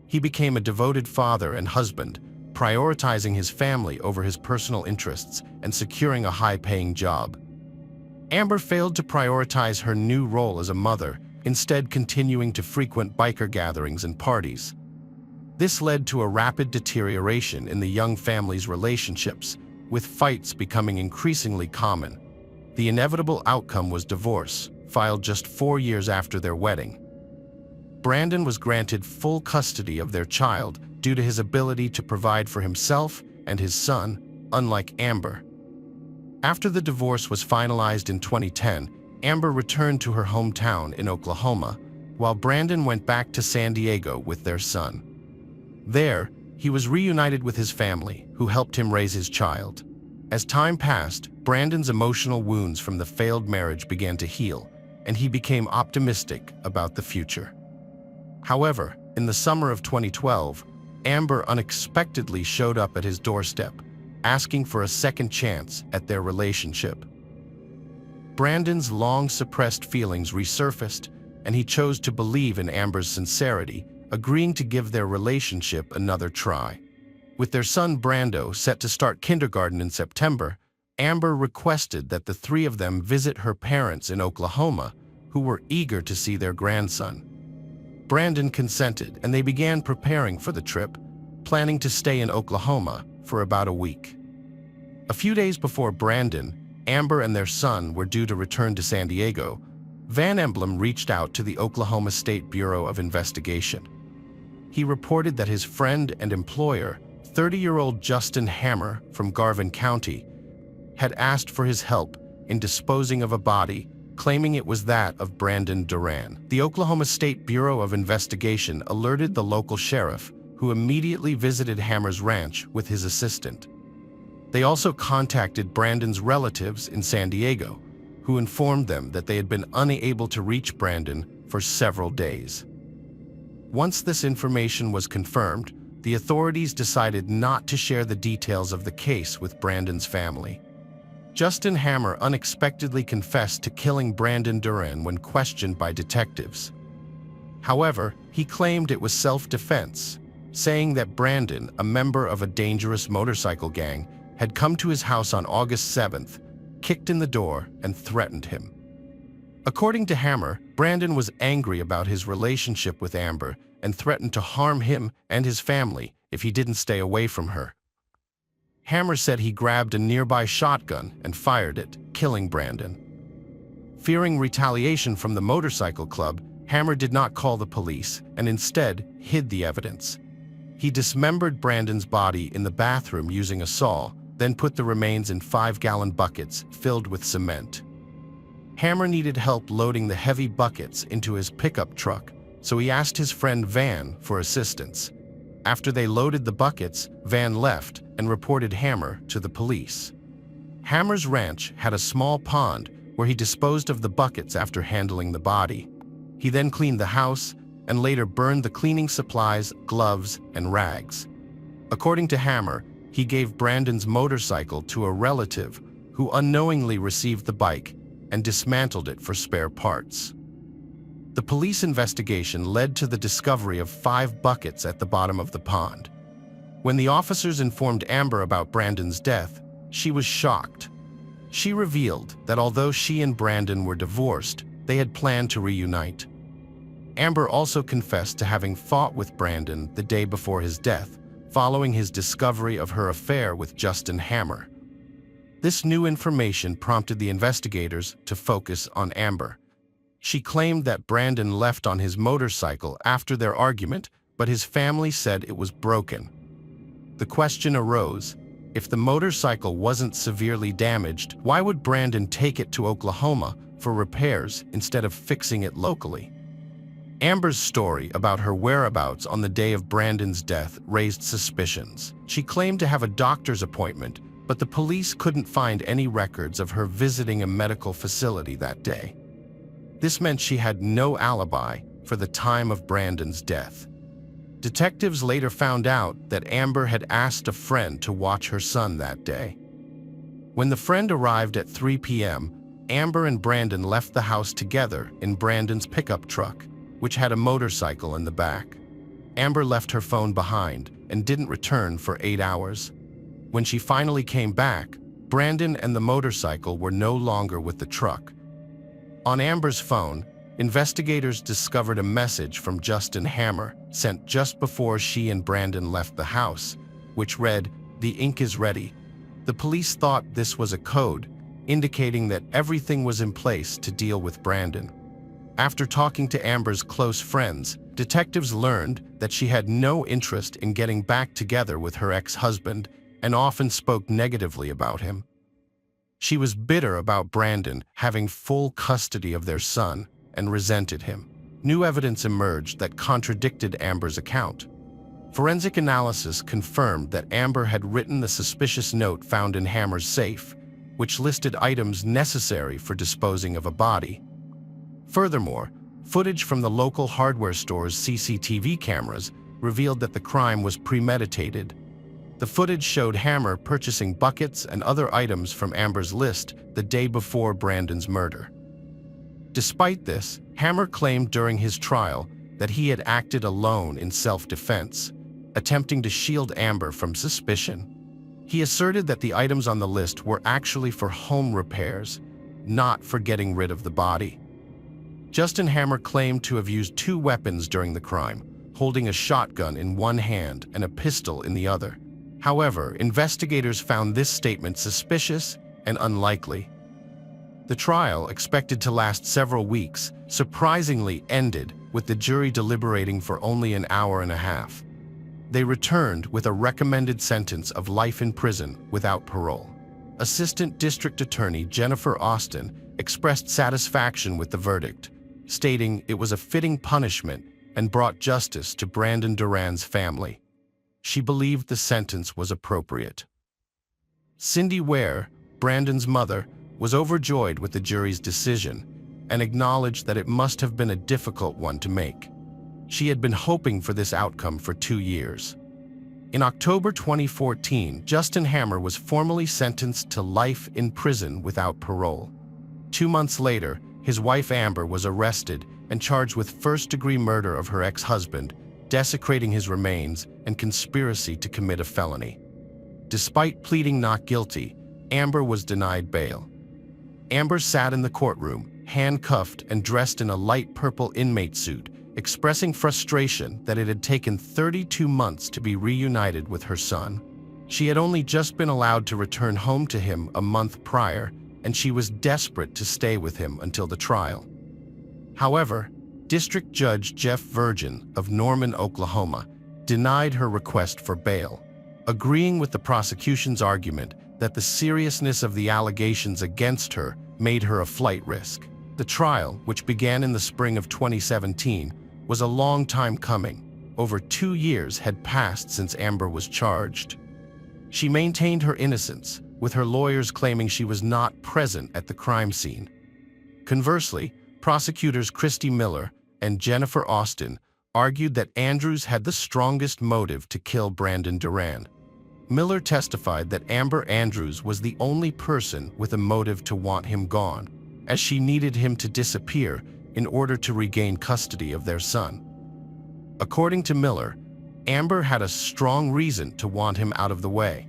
[SPEAKER 1] He became a devoted father and husband, prioritizing his family over his personal interests and securing a high-paying job. Amber failed to prioritize her new role as a mother, instead continuing to frequent biker gatherings and parties. This led to a rapid deterioration in the young family's relationships, with fights becoming increasingly common. The inevitable outcome was divorce, filed just 4 years after their wedding. Brandon was granted full custody of their child due to his ability to provide for himself and his son, unlike Amber. After the divorce was finalized in 2010, Amber returned to her hometown in Oklahoma, while Brandon went back to San Diego with their son. There, he was reunited with his family, who helped him raise his child. As time passed, Brandon's emotional wounds from the failed marriage began to heal, and he became optimistic about the future. However, in the summer of 2012, Amber unexpectedly showed up at his doorstep, asking for a second chance at their relationship. Brandon's long-suppressed feelings resurfaced, and he chose to believe in Amber's sincerity, agreeing to give their relationship another try. With their son Brando set to start kindergarten in September, Amber requested that the three of them visit her parents in Oklahoma, who were eager to see their grandson. Brandon consented, and they began preparing for the trip, planning to stay in Oklahoma for about a week. A few days before Brandon, Amber and their son were due to return to San Diego, Van Emblem reached out to the Oklahoma State Bureau of Investigation. He reported that his friend and employer, 30-year-old Justin Hammer from Garvin County, had asked for his help in disposing of a body, claiming it was that of Brandon Duran. The Oklahoma State Bureau of Investigation alerted the local sheriff, who immediately visited Hammer's ranch with his assistant. They also contacted Brandon's relatives in San Diego, who informed them that they had been unable to reach Brandon for several days. Once this information was confirmed, the authorities decided not to share the details of the case with Brandon's family. Justin Hammer unexpectedly confessed to killing Brandon Duran when questioned by detectives. However, he claimed it was self-defense, saying that Brandon, a member of a dangerous motorcycle gang, had come to his house on August 7th, kicked in the door, and threatened him. According to Hammer, Brandon was angry about his relationship with Amber and threatened to harm him and his family if he didn't stay away from her. Hammer said he grabbed a nearby shotgun and fired it, killing Brandon. Fearing retaliation from the motorcycle club, Hammer did not call the police and instead hid the evidence. He dismembered Brandon's body in the bathroom using a saw, then put the remains in 5-gallon buckets filled with cement. Hammer needed help loading the heavy buckets into his pickup truck, so he asked his friend Van for assistance. After they loaded the buckets, Van left and reported Hammer to the police. Hammer's ranch had a small pond where he disposed of the buckets after handling the body. He then cleaned the house and later burned the cleaning supplies, gloves, and rags. According to Hammer, he gave Brandon's motorcycle to a relative who unknowingly received the bike and dismantled it for spare parts. The police investigation led to the discovery of 5 buckets at the bottom of the pond. When the officers informed Amber about Brandon's death, she was shocked. She revealed that although she and Brandon were divorced, they had planned to reunite. Amber also confessed to having fought with Brandon the day before his death, following his discovery of her affair with Justin Hammer. This new information prompted the investigators to focus on Amber. She claimed that Brandon left on his motorcycle after their argument, but his family said it was broken. The question arose, if the motorcycle wasn't severely damaged, why would Brandon take it to Oklahoma for repairs instead of fixing it locally? Amber's story about her whereabouts on the day of Brandon's death raised suspicions. She claimed to have a doctor's appointment, but the police couldn't find any records of her visiting a medical facility that day. This meant she had no alibi for the time of Brandon's death. Detectives later found out that Amber had asked a friend to watch her son that day. When the friend arrived at 3 p.m., Amber and Brandon left the house together in Brandon's pickup truck, which had a motorcycle in the back. Amber left her phone behind and didn't return for 8 hours. When she finally came back, Brandon and the motorcycle were no longer with the truck. On Amber's phone, investigators discovered a message from Justin Hammer sent just before she and Brandon left the house, which read, "The ink is ready." The police thought this was a code, indicating that everything was in place to deal with Brandon. After talking to Amber's close friends, detectives learned that she had no interest in getting back together with her ex-husband and often spoke negatively about him. She was bitter about Brandon having full custody of their son and resented him. New evidence emerged that contradicted Amber's account. Forensic analysis confirmed that Amber had written the suspicious note found in Hammer's safe, which listed items necessary for disposing of a body. Furthermore, footage from the local hardware store's CCTV cameras revealed that the crime was premeditated. The footage showed Hammer purchasing buckets and other items from Amber's list the day before Brandon's murder. Despite this, Hammer claimed during his trial that he had acted alone in self-defense, attempting to shield Amber from suspicion. He asserted that the items on the list were actually for home repairs, not for getting rid of the body. Justin Hammer claimed to have used 2 weapons during the crime, holding a shotgun in one hand and a pistol in the other. However, investigators found this statement suspicious and unlikely. The trial, expected to last several weeks, surprisingly ended with the jury deliberating for only an hour and a half. They returned with a recommended sentence of life in prison without parole. Assistant District Attorney Jennifer Austin expressed satisfaction with the verdict, stating it was a fitting punishment and brought justice to Brandon Duran's family. She believed the sentence was appropriate. Cindy Ware, Brandon's mother, was overjoyed with the jury's decision and acknowledged that it must have been a difficult one to make. She had been hoping for this outcome for 2 years. In October 2014, Justin Hammer was formally sentenced to life in prison without parole. 2 months later, his wife Amber was arrested and charged with first-degree murder of her ex-husband, desecrating his remains, and conspiracy to commit a felony. Despite pleading not guilty, Amber was denied bail. Amber sat in the courtroom, handcuffed and dressed in a light purple inmate suit, expressing frustration that it had taken 32 months to be reunited with her son. She had only just been allowed to return home to him a month prior, and she was desperate to stay with him until the trial. However, District Judge Jeff Virgin of Norman, Oklahoma, denied her request for bail, agreeing with the prosecution's argument that the seriousness of the allegations against her made her a flight risk. The trial, which began in the spring of 2017, was a long time coming. Over 2 years had passed since Amber was charged. She maintained her innocence, with her lawyers claiming she was not present at the crime scene. Conversely, prosecutors Christy Miller and Jennifer Austin argued that Andrews had the strongest motive to kill Brandon Duran. Miller testified that Amber Andrews was the only person with a motive to want him gone, as she needed him to disappear in order to regain custody of their son. According to Miller, Amber had a strong reason to want him out of the way,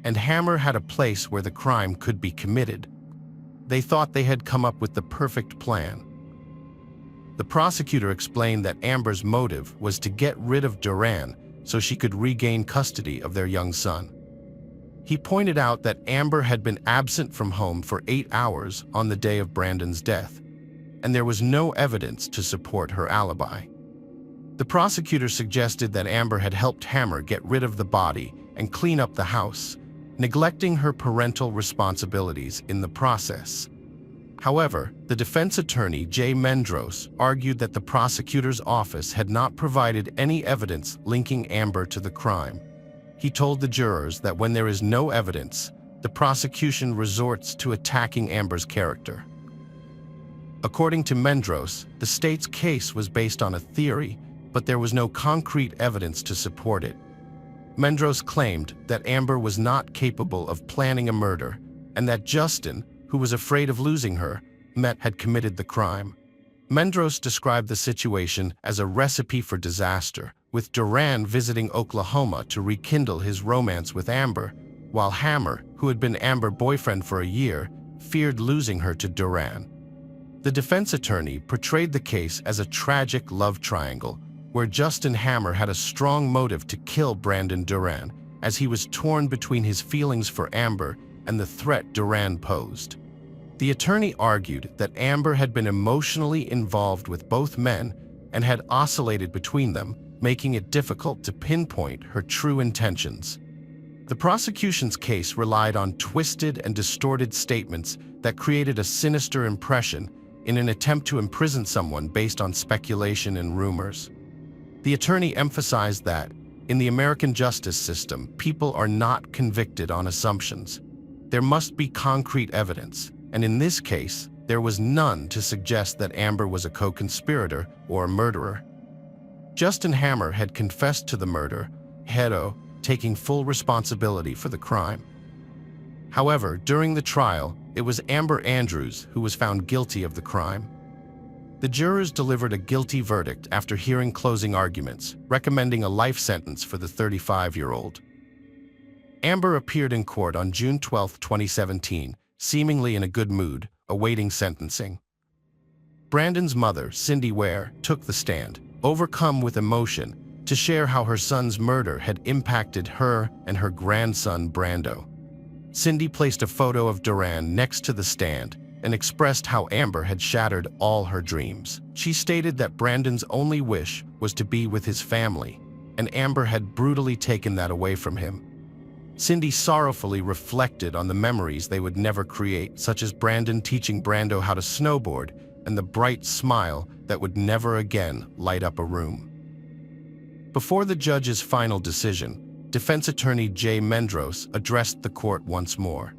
[SPEAKER 1] and Hammer had a place where the crime could be committed. They thought they had come up with the perfect plan. The prosecutor explained that Amber's motive was to get rid of Duran so she could regain custody of their young son. He pointed out that Amber had been absent from home for 8 hours on the day of Brandon's death, and there was no evidence to support her alibi. The prosecutor suggested that Amber had helped Hammer get rid of the body and clean up the house, neglecting her parental responsibilities in the process. However, the defense attorney, Jay Mendros, argued that the prosecutor's office had not provided any evidence linking Amber to the crime. He told the jurors that when there is no evidence, the prosecution resorts to attacking Amber's character. According to Mendros, the state's case was based on a theory, but there was no concrete evidence to support it. Mendros claimed that Amber was not capable of planning a murder, and that Justin, who was afraid of losing her, had committed the crime. Mendros described the situation as a recipe for disaster, with Duran visiting Oklahoma to rekindle his romance with Amber, while Hammer, who had been Amber's boyfriend for a year, feared losing her to Duran. The defense attorney portrayed the case as a tragic love triangle, where Justin Hammer had a strong motive to kill Brandon Duran, as he was torn between his feelings for Amber and the threat Duran posed. The attorney argued that Amber had been emotionally involved with both men and had oscillated between them, making it difficult to pinpoint her true intentions. The prosecution's case relied on twisted and distorted statements that created a sinister impression in an attempt to imprison someone based on speculation and rumors. The attorney emphasized that, in the American justice system, people are not convicted on assumptions. There must be concrete evidence, and in this case, there was none to suggest that Amber was a co-conspirator or a murderer. Justin Hammer had confessed to the murder, taking full responsibility for the crime. However, during the trial, it was Amber Andrews who was found guilty of the crime. The jurors delivered a guilty verdict after hearing closing arguments, recommending a life sentence for the 35-year-old. Amber appeared in court on June 12, 2017, seemingly in a good mood, awaiting sentencing. Brandon's mother, Cindy Ware, took the stand, overcome with emotion, to share how her son's murder had impacted her and her grandson, Brando. Cindy placed a photo of Duran next to the stand and expressed how Amber had shattered all her dreams. She stated that Brandon's only wish was to be with his family, and Amber had brutally taken that away from him. Cindy sorrowfully reflected on the memories they would never create, such as Brandon teaching Brando how to snowboard and the bright smile that would never again light up a room. Before the judge's final decision, defense attorney Jay Mendros addressed the court once more.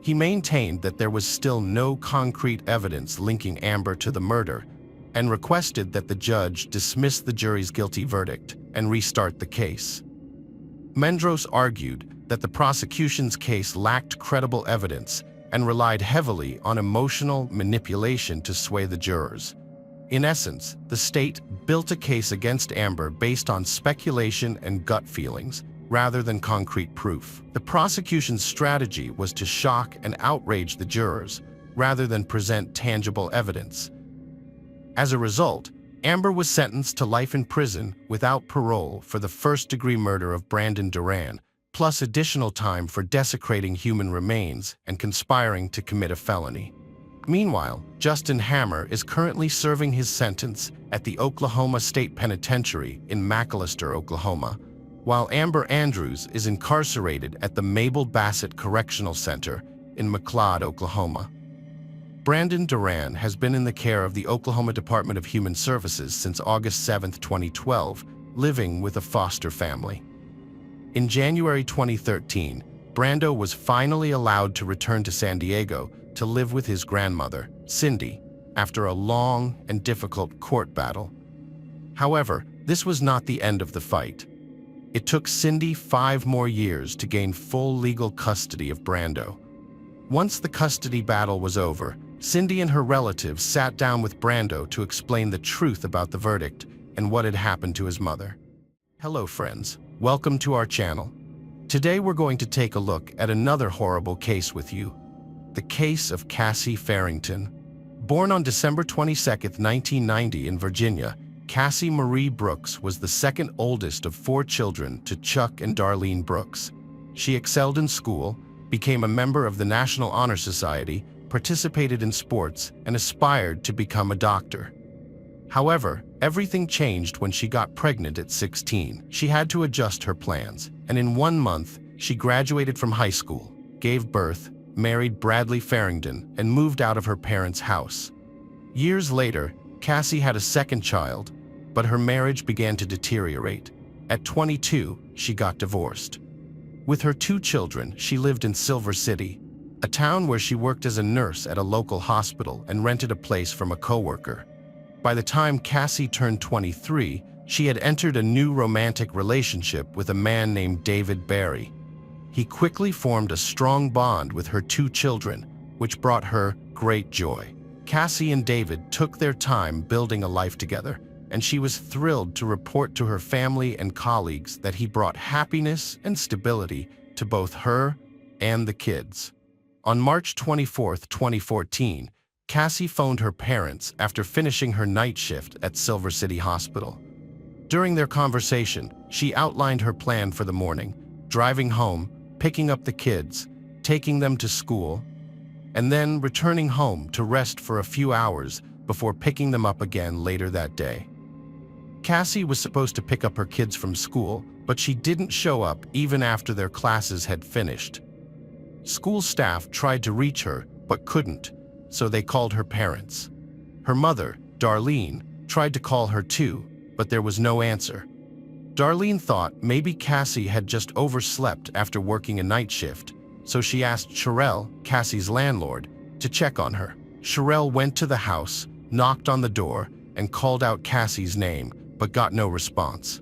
[SPEAKER 1] He maintained that there was still no concrete evidence linking Amber to the murder and requested that the judge dismiss the jury's guilty verdict and restart the case. Mendros argued that the prosecution's case lacked credible evidence and relied heavily on emotional manipulation to sway the jurors. In essence, the state built a case against Amber based on speculation and gut feelings, rather than concrete proof. The prosecution's strategy was to shock and outrage the jurors, rather than present tangible evidence. As a result, Amber was sentenced to life in prison without parole for the first-degree murder of Brandon Duran, plus additional time for desecrating human remains and conspiring to commit a felony. Meanwhile, Justin Hammer is currently serving his sentence at the Oklahoma State Penitentiary in McAlester, Oklahoma, while Amber Andrews is incarcerated at the Mabel Bassett Correctional Center in McLeod, Oklahoma. Brandon Duran has been in the care of the Oklahoma Department of Human Services since August 7, 2012, living with a foster family. In January 2013, Brando was finally allowed to return to San Diego to live with his grandmother, Cindy, after a long and difficult court battle. However, this was not the end of the fight. It took Cindy 5 more years to gain full legal custody of Brando. Once the custody battle was over, Cindy and her relatives sat down with Brando to explain the truth about the verdict and what had happened to his mother. Hello friends, welcome to our channel. Today we're going to take a look at another horrible case with you. The case of Cassie Farrington. Born on December 22, 1990 in Virginia, Cassie Marie Brooks was the second oldest of 4 children to Chuck and Darlene Brooks. She excelled in school, became a member of the National Honor Society, participated in sports, and aspired to become a doctor. However, everything changed when she got pregnant at 16. She had to adjust her plans, and in 1 month, she graduated from high school, gave birth, married Bradley Farrington, and moved out of her parents' house. Years later, Cassie had a second child, but her marriage began to deteriorate. At 22, she got divorced. With her 2 children, she lived in Silver City, a town where she worked as a nurse at a local hospital and rented a place from a coworker. By the time Cassie turned 23, she had entered a new romantic relationship with a man named David Barry. He quickly formed a strong bond with her 2 children, which brought her great joy. Cassie and David took their time building a life together, and she was thrilled to report to her family and colleagues that he brought happiness and stability to both her and the kids. On March 24, 2014, Cassie phoned her parents after finishing her night shift at Silver City Hospital. During their conversation, she outlined her plan for the morning, driving home, picking up the kids, taking them to school, and then returning home to rest for a few hours before picking them up again later that day. Cassie was supposed to pick up her kids from school, but she didn't show up even after their classes had finished. School staff tried to reach her, but couldn't, so they called her parents. Her mother, Darlene, tried to call her too, but there was no answer. Darlene thought maybe Cassie had just overslept after working a night shift, so she asked Sherelle, Cassie's landlord, to check on her. Sherelle went to the house, knocked on the door, and called out Cassie's name, but got no response.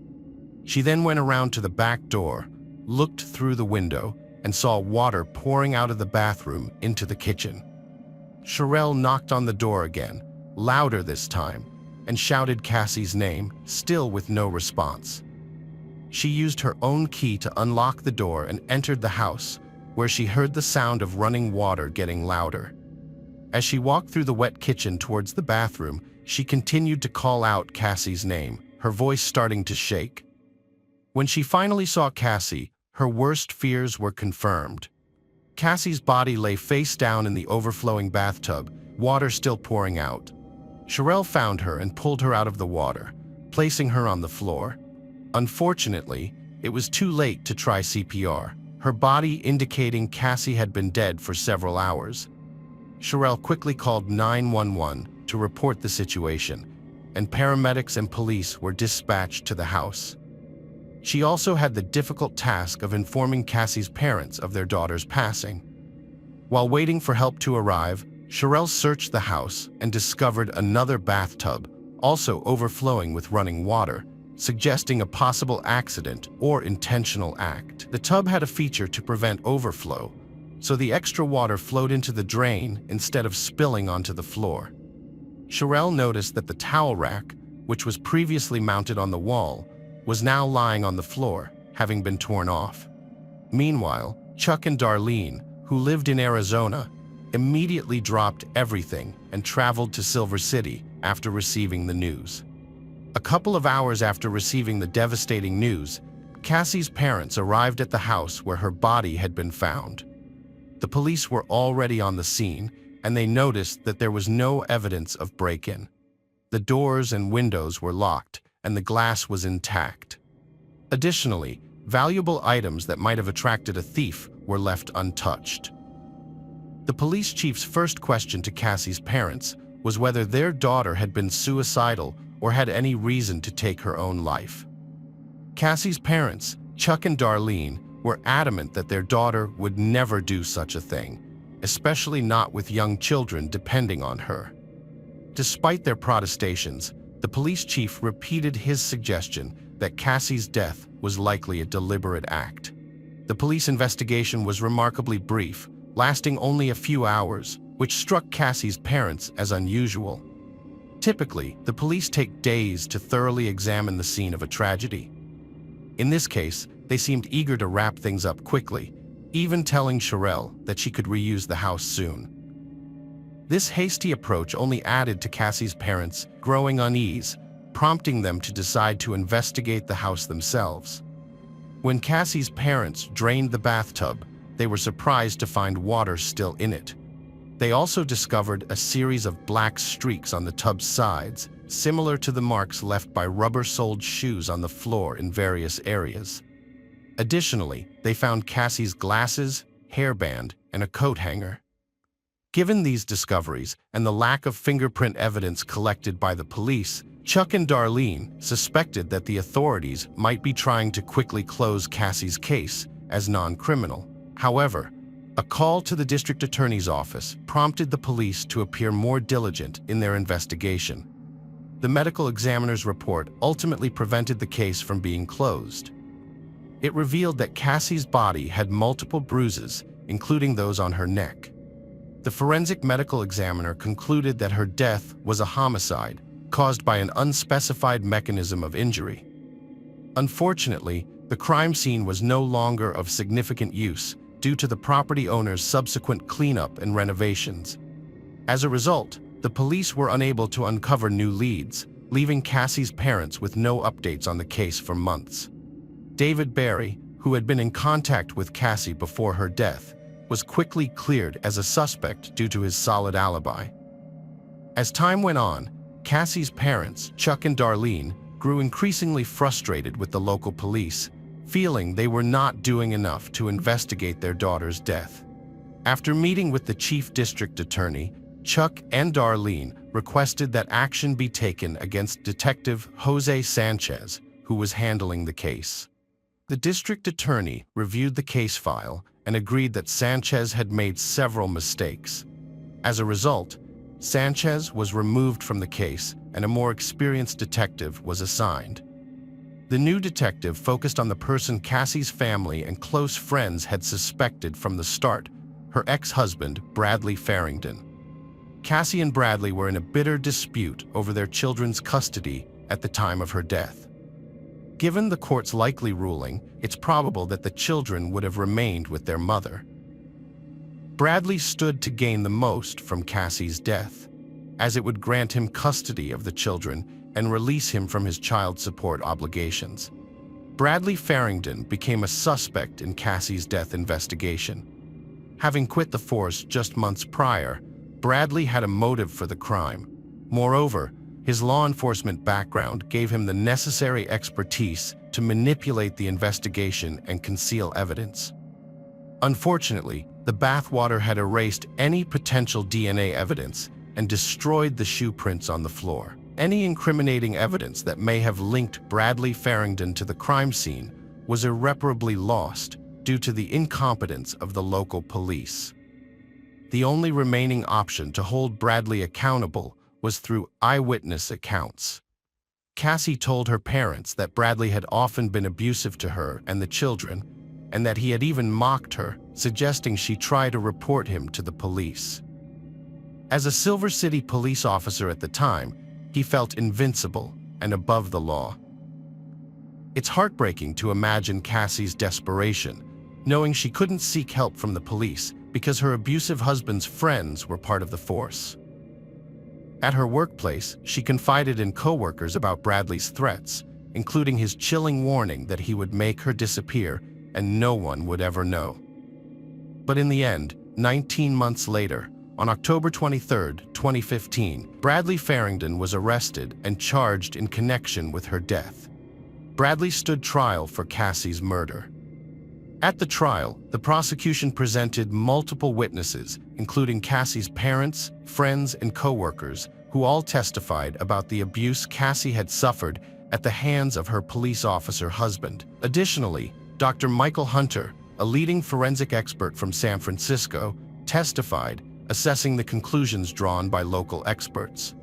[SPEAKER 1] She then went around to the back door, looked through the window, and saw water pouring out of the bathroom into the kitchen. Sherelle knocked on the door again, louder this time, and shouted Cassie's name, still with no response. She used her own key to unlock the door and entered the house, where she heard the sound of running water getting louder. As she walked through the wet kitchen towards the bathroom, she continued to call out Cassie's name, her voice starting to shake. When she finally saw Cassie, her worst fears were confirmed. Cassie's body lay face down in the overflowing bathtub, water still pouring out. Sherelle found her and pulled her out of the water, placing her on the floor. Unfortunately, it was too late to try CPR, her body indicating Cassie had been dead for several hours. Sherelle quickly called 911 to report the situation, and paramedics and police were dispatched to the house. She also had the difficult task of informing Cassie's parents of their daughter's passing. While waiting for help to arrive, Sherelle searched the house and discovered another bathtub, also overflowing with running water, suggesting a possible accident or intentional act. The tub had a feature to prevent overflow, so the extra water flowed into the drain instead of spilling onto the floor. Sherelle noticed that the towel rack, which was previously mounted on the wall, was now lying on the floor, having been torn off. Meanwhile, Chuck and Darlene, who lived in Arizona, immediately dropped everything and traveled to Silver City after receiving the news. A couple of hours after receiving the devastating news, Cassie's parents arrived at the house where her body had been found. The police were already on the scene, and they noticed that there was no evidence of break-in. The doors and windows were locked, and the glass was intact. Additionally, valuable items that might have attracted a thief were left untouched. The police chief's first question to Cassie's parents was whether their daughter had been suicidal or had any reason to take her own life. Cassie's parents, Chuck and Darlene, were adamant that their daughter would never do such a thing, especially not with young children depending on her. Despite their protestations, the police chief repeated his suggestion that Cassie's death was likely a deliberate act. The police investigation was remarkably brief, lasting only a few hours, which struck Cassie's parents as unusual. Typically, the police take days to thoroughly examine the scene of a tragedy. In this case, they seemed eager to wrap things up quickly, even telling Sherelle that she could reuse the house soon. This hasty approach only added to Cassie's parents' growing unease, prompting them to decide to investigate the house themselves. When Cassie's parents drained the bathtub, they were surprised to find water still in it. They also discovered a series of black streaks on the tub's sides, similar to the marks left by rubber-soled shoes on the floor in various areas. Additionally, they found Cassie's glasses, hairband, and a coat hanger. Given these discoveries and the lack of fingerprint evidence collected by the police, Chuck and Darlene suspected that the authorities might be trying to quickly close Cassie's case as non-criminal. However, a call to the district attorney's office prompted the police to appear more diligent in their investigation. The medical examiner's report ultimately prevented the case from being closed. It revealed that Cassie's body had multiple bruises, including those on her neck. The forensic medical examiner concluded that her death was a homicide caused by an unspecified mechanism of injury. Unfortunately, the crime scene was no longer of significant use due to the property owner's subsequent cleanup and renovations. As a result, the police were unable to uncover new leads, leaving Cassie's parents with no updates on the case for months. David Barry, who had been in contact with Cassie before her death, was quickly cleared as a suspect due to his solid alibi. As time went on, Cassie's parents, Chuck and Darlene, grew increasingly frustrated with the local police, feeling they were not doing enough to investigate their daughter's death. After meeting with the chief district attorney, Chuck and Darlene requested that action be taken against Detective Jose Sanchez, who was handling the case. The district attorney reviewed the case file and agreed that Sanchez had made several mistakes. As a result, Sanchez was removed from the case and a more experienced detective was assigned. The new detective focused on the person Cassie's family and close friends had suspected from the start, her ex-husband, Bradley Farrington. Cassie and Bradley were in a bitter dispute over their children's custody at the time of her death. Given the court's likely ruling, it's probable that the children would have remained with their mother. Bradley stood to gain the most from Cassie's death, as it would grant him custody of the children and release him from his child support obligations. Bradley Farrington became a suspect in Cassie's death investigation. Having quit the force just months prior, Bradley had a motive for the crime. Moreover, his law enforcement background gave him the necessary expertise to manipulate the investigation and conceal evidence. Unfortunately, the bathwater had erased any potential DNA evidence and destroyed the shoe prints on the floor. Any incriminating evidence that may have linked Bradley Farrington to the crime scene was irreparably lost due to the incompetence of the local police. The only remaining option to hold Bradley accountable was through eyewitness accounts. Cassie told her parents that Bradley had often been abusive to her and the children, and that he had even mocked her, suggesting she try to report him to the police. As a Silver City police officer at the time, he felt invincible and above the law. It's heartbreaking to imagine Cassie's desperation, knowing she couldn't seek help from the police because her abusive husband's friends were part of the force. At her workplace, she confided in coworkers about Bradley's threats, including his chilling warning that he would make her disappear and no one would ever know. But in the end, 19 months later, on October 23, 2015, Bradley Farrington was arrested and charged in connection with her death. Bradley stood trial for Cassie's murder. At the trial, the prosecution presented multiple witnesses, including Cassie's parents, friends, and coworkers, who all testified about the abuse Cassie had suffered at the hands of her police officer husband. Additionally, Dr. Michael Hunter, a leading forensic expert from San Francisco, testified, assessing the conclusions drawn by local experts.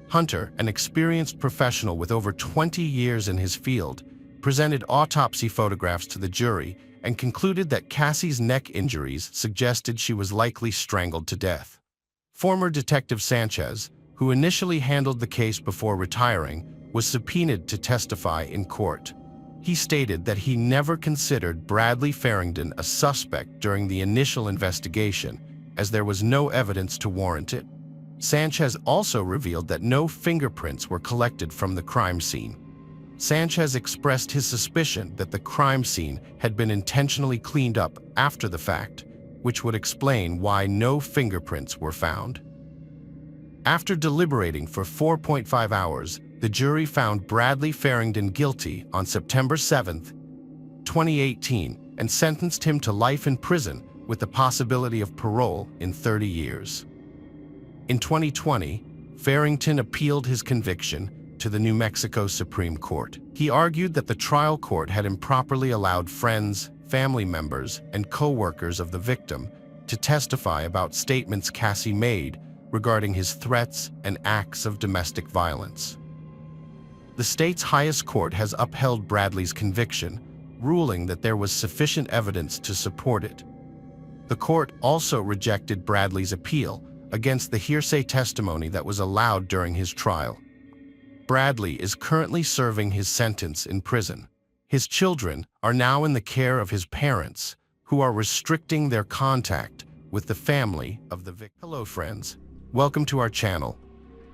[SPEAKER 1] Hunter, an experienced professional with over 20 years in his field, presented autopsy photographs to the jury and concluded that Cassie's neck injuries suggested she was likely strangled to death. Former Detective Sanchez, who initially handled the case before retiring, was subpoenaed to testify in court. He stated that he never considered Bradley Farrington a suspect during the initial investigation, as there was no evidence to warrant it. Sanchez also revealed that no fingerprints were collected from the crime scene. Sanchez expressed his suspicion that the crime scene had been intentionally cleaned up after the fact, which would explain why no fingerprints were found. After deliberating for 4.5 hours, the jury found Bradley Farrington guilty on September 7, 2018, and sentenced him to life in prison with the possibility of parole in 30 years. In 2020, Farrington appealed his conviction to the New Mexico Supreme Court. He argued that the trial court had improperly allowed friends, family members, and co-workers of the victim to testify about statements Cassie made regarding his threats and acts of domestic violence. The state's highest court has upheld Bradley's conviction, ruling that there was sufficient evidence to support it. The court also rejected Bradley's appeal against the hearsay testimony that was allowed during his trial. Bradley is currently serving his sentence in prison. His children are now in the care of his parents, who are restricting their contact with the family of the victim. Hello friends, welcome to our channel.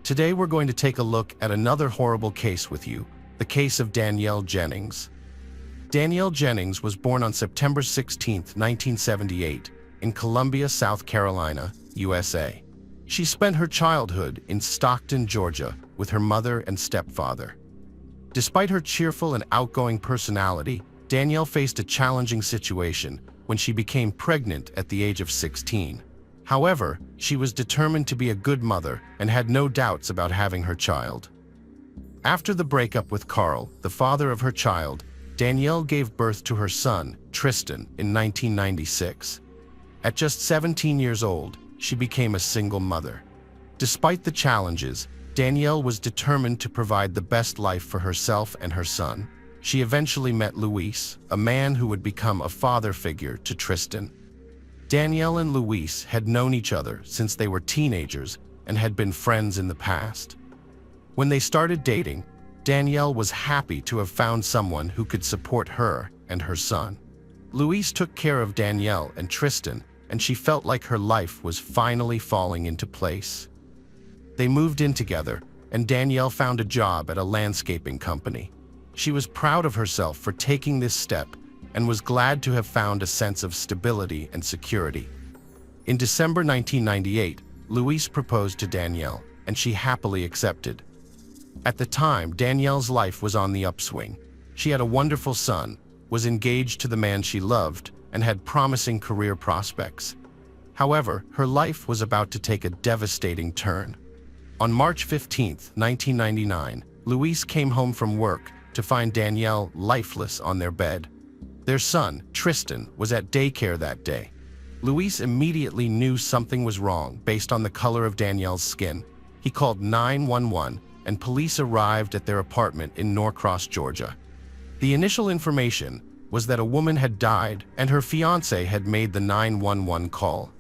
[SPEAKER 1] Today we're going to take a look at another horrible case with you, the case of Danielle Jennings. Danielle Jennings was born on September 16, 1978, in Columbia, South Carolina, USA. She spent her childhood in Stockton, Georgia, with her mother and stepfather. Despite her cheerful and outgoing personality, Danielle faced a challenging situation when she became pregnant at the age of 16. However, she was determined to be a good mother and had no doubts about having her child. After the breakup with Carl, the father of her child, Danielle gave birth to her son, Tristan, in 1996. At just 17 years old, she became a single mother. Despite the challenges, Danielle was determined to provide the best life for herself and her son. She eventually met Luis, a man who would become a father figure to Tristan. Danielle and Luis had known each other since they were teenagers and had been friends in the past. When they started dating, Danielle was happy to have found someone who could support her and her son. Luis took care of Danielle and Tristan, and she felt like her life was finally falling into place. They moved in together, and Danielle found a job at a landscaping company. She was proud of herself for taking this step and was glad to have found a sense of stability and security. In December 1998, Luis proposed to Danielle, and she happily accepted. At the time, Danielle's life was on the upswing. She had a wonderful son, was engaged to the man she loved, and had promising career prospects. However, her life was about to take a devastating turn. On March 15, 1999, Luis came home from work to find Danielle lifeless on their bed. Their son, Tristan, was at daycare that day. Luis immediately knew something was wrong based on the color of Danielle's skin. He called 911, and police arrived at their apartment in Norcross, Georgia. The initial information was that a woman had died and her fiancé had made the 911 call.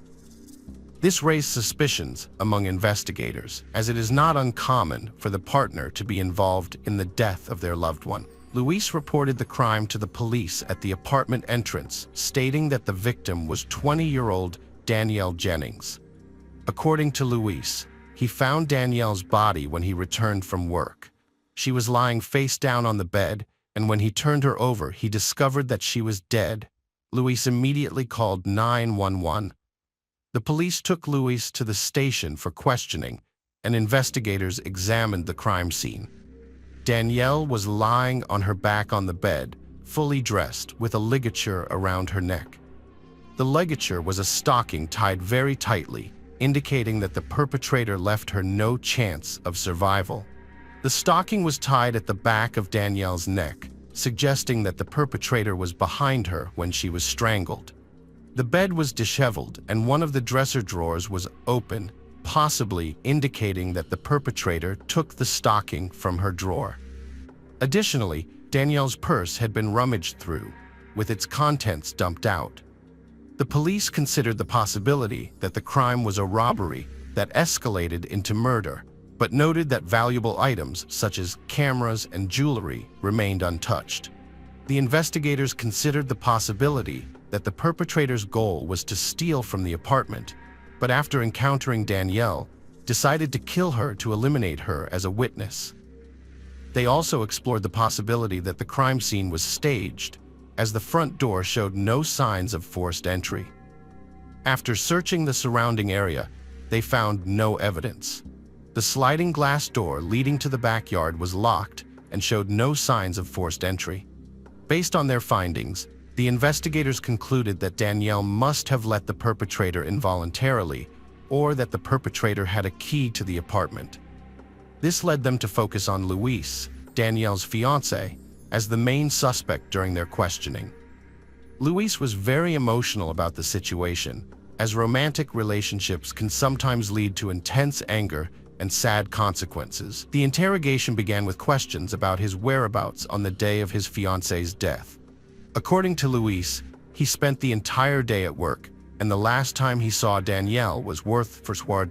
[SPEAKER 1] This raised suspicions among investigators, as it is not uncommon for the partner to be involved in the death of their loved one. Luis reported the crime to the police at the apartment entrance, stating that the victim was 20-year-old Danielle Jennings. According to Luis, he found Danielle's body when he returned from work. She was lying face down on the bed, and when he turned her over, he discovered that she was dead. Luis immediately called 911. The police took Luis to the station for questioning, and investigators examined the crime scene. Danielle was lying on her back on the bed, fully dressed, with a ligature around her neck. The ligature was a stocking tied very tightly, indicating that the perpetrator left her no chance of survival. The stocking was tied at the back of Danielle's neck, suggesting that the perpetrator was behind her when she was strangled. The bed was disheveled, and one of the dresser drawers was open, possibly indicating that the perpetrator took the stocking from her drawer. Additionally, Danielle's purse had been rummaged through, with its contents dumped out. The police considered the possibility that the crime was a robbery that escalated into murder, but noted that valuable items such as cameras and jewelry remained untouched. The investigators considered the possibility that the perpetrator's goal was to steal from the apartment, but after encountering Danielle, decided to kill her to eliminate her as a witness. They also explored the possibility that the crime scene was staged, as the front door showed no signs of forced entry. After searching the surrounding area, they found no evidence. The sliding glass door leading to the backyard was locked and showed no signs of forced entry. Based on their findings, the investigators concluded that Danielle must have let the perpetrator involuntarily, or that the perpetrator had a key to the apartment. This led them to focus on Luis, Danielle's fiancé, as the main suspect during their questioning. Luis was very emotional about the situation, as romantic relationships can sometimes lead to intense anger and sad consequences. The interrogation began with questions about his whereabouts on the day of his fiancé's death. According to Luis, he spent the entire day at work, and the last time he saw Danielle was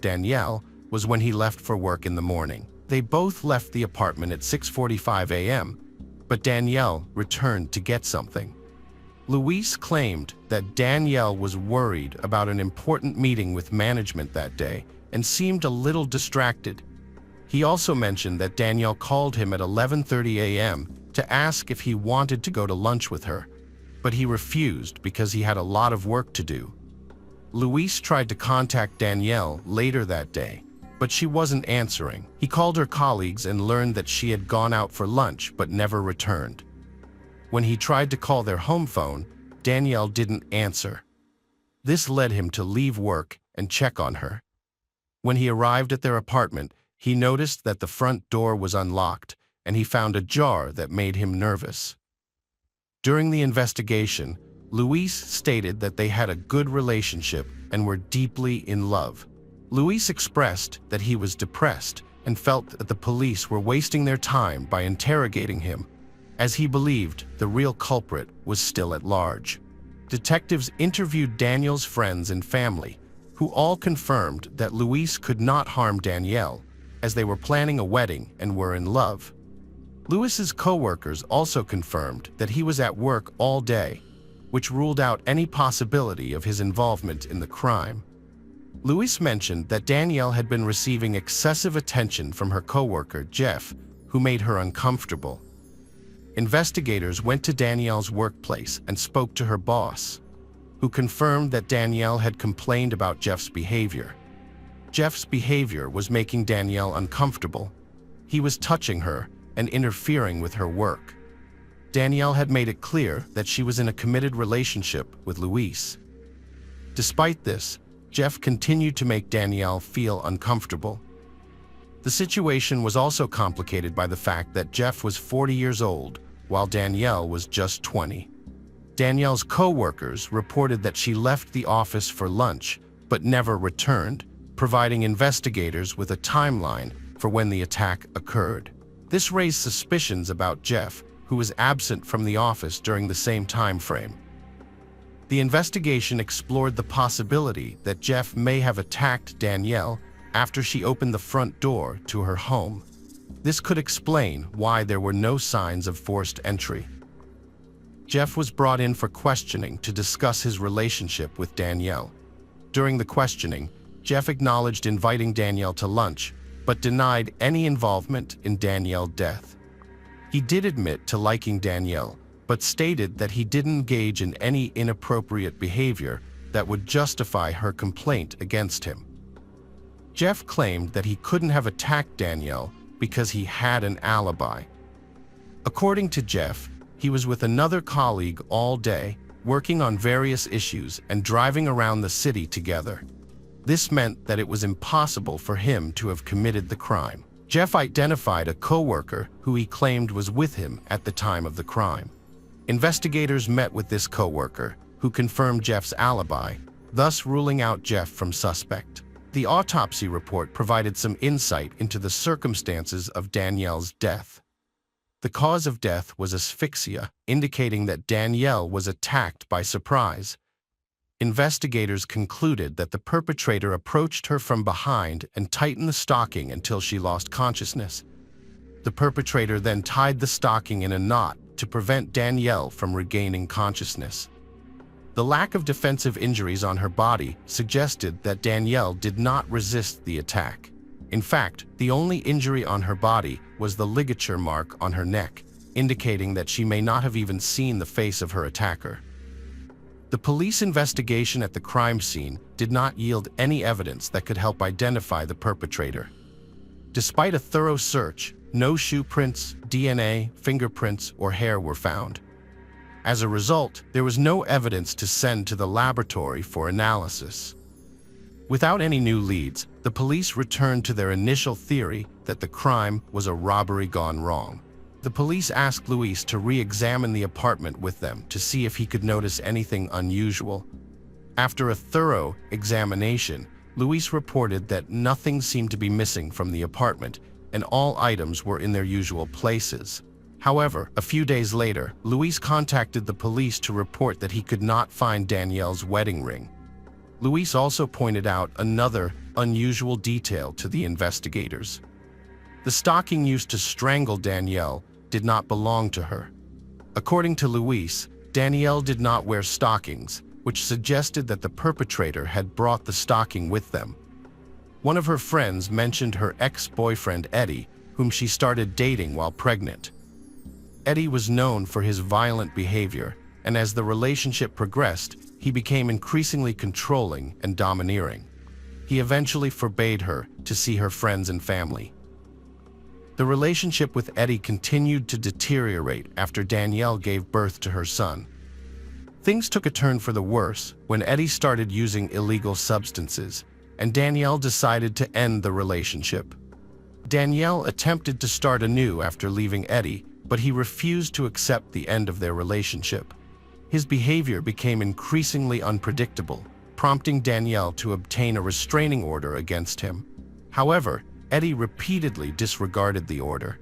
[SPEAKER 1] Danielle was when he left for work in the morning. They both left the apartment at 6:45 a.m., but Danielle returned to get something. Luis claimed that Danielle was worried about an important meeting with management that day and seemed a little distracted. He also mentioned that Danielle called him at 11:30 a.m. to ask if he wanted to go to lunch with her, but he refused because he had a lot of work to do. Luis tried to contact Danielle later that day, but she wasn't answering. He called her colleagues and learned that she had gone out for lunch but never returned. When he tried to call their home phone, Danielle didn't answer. This led him to leave work and check on her. When he arrived at their apartment, he noticed that the front door was unlocked, and he found a jar that made him nervous. During the investigation, Luis stated that they had a good relationship and were deeply in love. Luis expressed that he was depressed and felt that the police were wasting their time by interrogating him, as he believed the real culprit was still at large. Detectives interviewed Danielle's friends and family, who all confirmed that Luis could not harm Danielle, as they were planning a wedding and were in love. Luis's co-workers also confirmed that he was at work all day, which ruled out any possibility of his involvement in the crime. Luis mentioned that Danielle had been receiving excessive attention from her co-worker, Jeff, who made her uncomfortable. Investigators went to Danielle's workplace and spoke to her boss, who confirmed that Danielle had complained about Jeff's behavior. Jeff's behavior was making Danielle uncomfortable. He was touching her and interfering with her work. Danielle had made it clear that she was in a committed relationship with Luis. Despite this, Jeff continued to make Danielle feel uncomfortable. The situation was also complicated by the fact that Jeff was 40 years old, while Danielle was just 20. Danielle's co-workers reported that she left the office for lunch, but never returned, providing investigators with a timeline for when the attack occurred. This raised suspicions about Jeff, who was absent from the office during the same time frame. The investigation explored the possibility that Jeff may have attacked Danielle after she opened the front door to her home. This could explain why there were no signs of forced entry. Jeff was brought in for questioning to discuss his relationship with Danielle. During the questioning, Jeff acknowledged inviting Danielle to lunch, but denied any involvement in Danielle's death. He did admit to liking Danielle, but stated that he didn't engage in any inappropriate behavior that would justify her complaint against him. Jeff claimed that he couldn't have attacked Danielle because he had an alibi. According to Jeff, he was with another colleague all day, working on various issues and driving around the city together. This meant that it was impossible for him to have committed the crime. Jeff identified a co-worker who he claimed was with him at the time of the crime. Investigators met with this co-worker, who confirmed Jeff's alibi, thus ruling out Jeff from suspect. The autopsy report provided some insight into the circumstances of Danielle's death. The cause of death was asphyxia, indicating that Danielle was attacked by surprise. Investigators concluded that the perpetrator approached her from behind and tightened the stocking until she lost consciousness. The perpetrator then tied the stocking in a knot to prevent Danielle from regaining consciousness. The lack of defensive injuries on her body suggested that Danielle did not resist the attack. In fact, the only injury on her body was the ligature mark on her neck, indicating that she may not have even seen the face of her attacker. The police investigation at the crime scene did not yield any evidence that could help identify the perpetrator. Despite a thorough search, no shoe prints, DNA, fingerprints, or hair were found. As a result, there was no evidence to send to the laboratory for analysis. Without any new leads, the police returned to their initial theory that the crime was a robbery gone wrong. The police asked Luis to re-examine the apartment with them to see if he could notice anything unusual. After a thorough examination, Luis reported that nothing seemed to be missing from the apartment and all items were in their usual places. However, a few days later, Luis contacted the police to report that he could not find Danielle's wedding ring. Luis also pointed out another unusual detail to the investigators. The stocking used to strangle Danielle did not belong to her. According to Luis, Danielle did not wear stockings, which suggested that the perpetrator had brought the stocking with them. One of her friends mentioned her ex-boyfriend Eddie, whom she started dating while pregnant. Eddie was known for his violent behavior, and as the relationship progressed, he became increasingly controlling and domineering. He eventually forbade her to see her friends and family. The relationship with Eddie continued to deteriorate after Danielle gave birth to her son. Things took a turn for the worse when Eddie started using illegal substances, and Danielle decided to end the relationship. Danielle attempted to start anew after leaving Eddie, but he refused to accept the end of their relationship. His behavior became increasingly unpredictable, prompting Danielle to obtain a restraining order against him. However, Eddie repeatedly disregarded the order.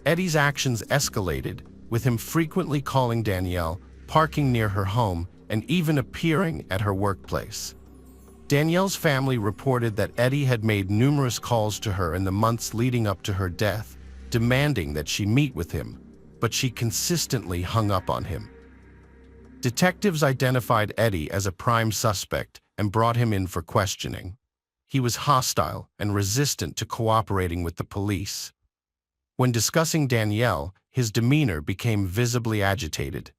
[SPEAKER 1] Eddie's actions escalated, with him frequently calling Danielle, parking near her home, and even appearing at her workplace. Danielle's family reported that Eddie had made numerous calls to her in the months leading up to her death, demanding that she meet with him, but she consistently hung up on him. Detectives identified Eddie as a prime suspect and brought him in for questioning. He was hostile and resistant to cooperating with the police. When discussing Danielle, his demeanor became visibly agitated.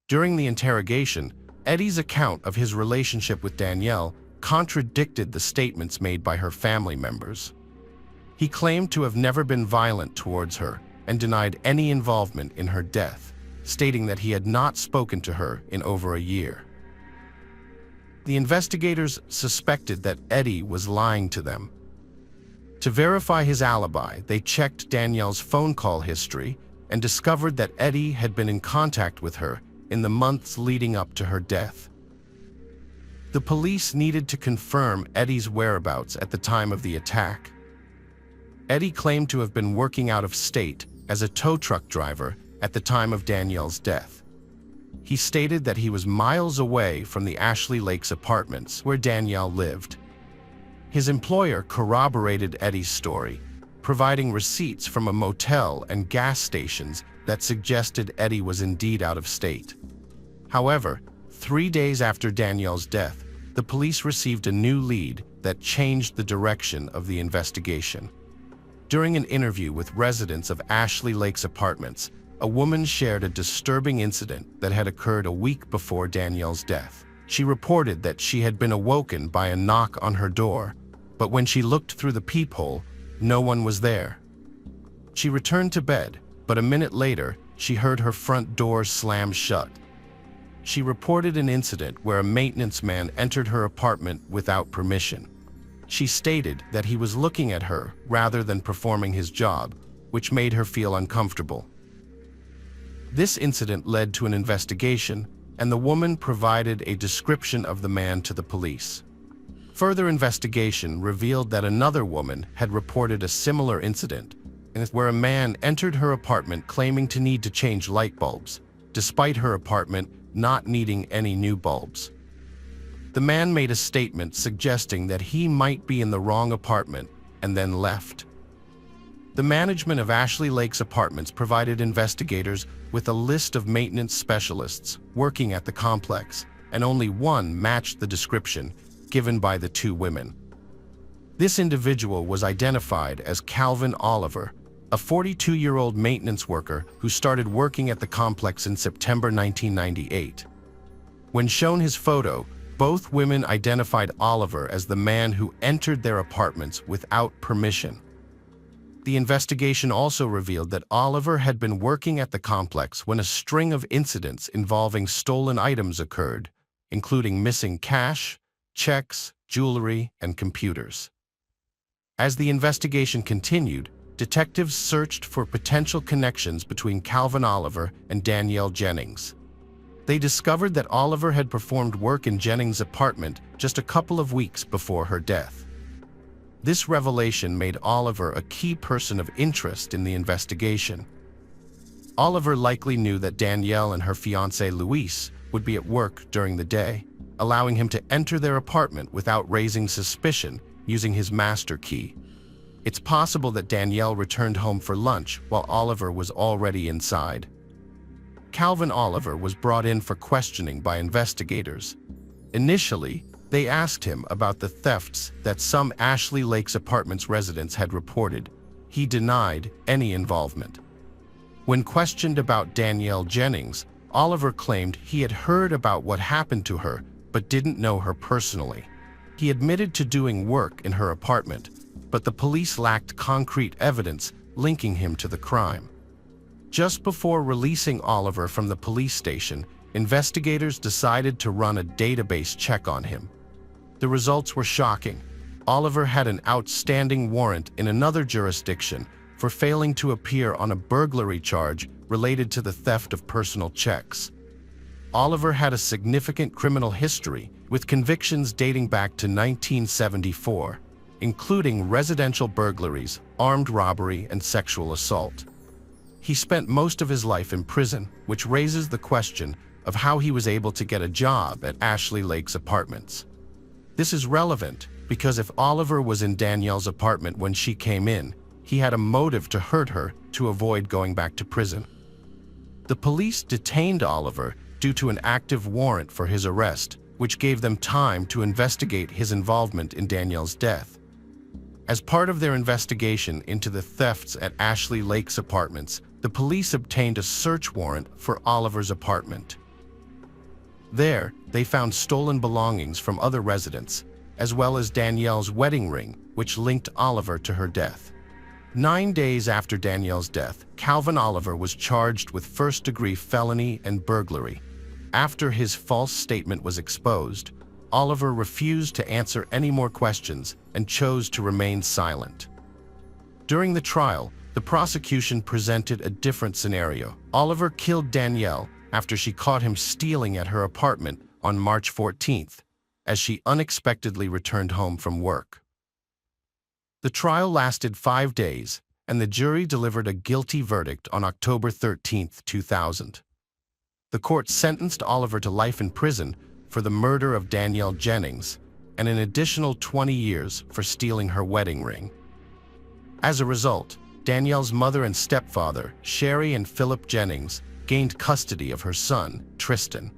[SPEAKER 1] During the interrogation, Eddie's account of his relationship with Danielle contradicted the statements made by her family members. He claimed to have never been violent towards her and denied any involvement in her death, stating that he had not spoken to her in over a year. The investigators suspected that Eddie was lying to them. To verify his alibi, they checked Danielle's phone call history and discovered that Eddie had been in contact with her in the months leading up to her death. The police needed to confirm Eddie's whereabouts at the time of the attack. Eddie claimed to have been working out of state as a tow truck driver at the time of Danielle's death. He stated that he was miles away from the Ashley Lakes apartments where Danielle lived. His employer corroborated Eddie's story, providing receipts from a motel and gas stations that suggested Eddie was indeed out of state. However, 3 days after Danielle's death, the police received a new lead that changed the direction of the investigation. During an interview with residents of Ashley Lakes apartments, a woman shared a disturbing incident that had occurred a week before Danielle's death. She reported that she had been awoken by a knock on her door, but when she looked through the peephole, no one was there. She returned to bed, but a minute later, she heard her front door slam shut. She reported an incident where a maintenance man entered her apartment without permission. She stated that he was looking at her rather than performing his job, which made her feel uncomfortable. This incident led to an investigation, and the woman provided a description of the man to the police. Further investigation revealed that another woman had reported a similar incident, where a man entered her apartment claiming to need to change light bulbs, despite her apartment not needing any new bulbs. The man made a statement suggesting that he might be in the wrong apartment and then left. The management of Ashley Lake's apartments provided investigators with a list of maintenance specialists working at the complex, and only one matched the description given by the two women. This individual was identified as Calvin Oliver, a 42-year-old maintenance worker who started working at the complex in September 1998. When shown his photo, both women identified Oliver as the man who entered their apartments without permission. The investigation also revealed that Oliver had been working at the complex when a string of incidents involving stolen items occurred, including missing cash, checks, jewelry, and computers. As the investigation continued, detectives searched for potential connections between Calvin Oliver and Danielle Jennings. They discovered that Oliver had performed work in Jennings' apartment just a couple of weeks before her death. This revelation made Oliver a key person of interest in the investigation. Oliver likely knew that Danielle and her fiancé Luis would be at work during the day, allowing him to enter their apartment without raising suspicion using his master key. It's possible that Danielle returned home for lunch while Oliver was already inside. Calvin Oliver was brought in for questioning by investigators. Initially, they asked him about the thefts that some Ashley Lake's apartments residents had reported. He denied any involvement. When questioned about Danielle Jennings, Oliver claimed he had heard about what happened to her but didn't know her personally. He admitted to doing work in her apartment, but the police lacked concrete evidence linking him to the crime. Just before releasing Oliver from the police station, investigators decided to run a database check on him. The results were shocking. Oliver had an outstanding warrant in another jurisdiction for failing to appear on a burglary charge related to the theft of personal checks. Oliver had a significant criminal history, with convictions dating back to 1974, including residential burglaries, armed robbery, and sexual assault. He spent most of his life in prison, which raises the question of how he was able to get a job at Ashley Lake's apartments. This is relevant because if Oliver was in Danielle's apartment when she came in, he had a motive to hurt her to avoid going back to prison. The police detained Oliver due to an active warrant for his arrest, which gave them time to investigate his involvement in Danielle's death. As part of their investigation into the thefts at Ashley Lake's apartments, the police obtained a search warrant for Oliver's apartment. There, they found stolen belongings from other residents, as well as Danielle's wedding ring, which linked Oliver to her death. 9 days after Danielle's death, Calvin Oliver was charged with first-degree felony and burglary. After his false statement was exposed, Oliver refused to answer any more questions and chose to remain silent. During the trial, the prosecution presented a different scenario. Oliver killed Danielle after she caught him stealing at her apartment on March 14th, as she unexpectedly returned home from work. The trial lasted 5 days, and the jury delivered a guilty verdict on October 13, 2000. The court sentenced Oliver to life in prison for the murder of Danielle Jennings and an additional 20 years for stealing her wedding ring. As a result, Danielle's mother and stepfather, Sherry and Philip Jennings, gained custody of her son, Tristan.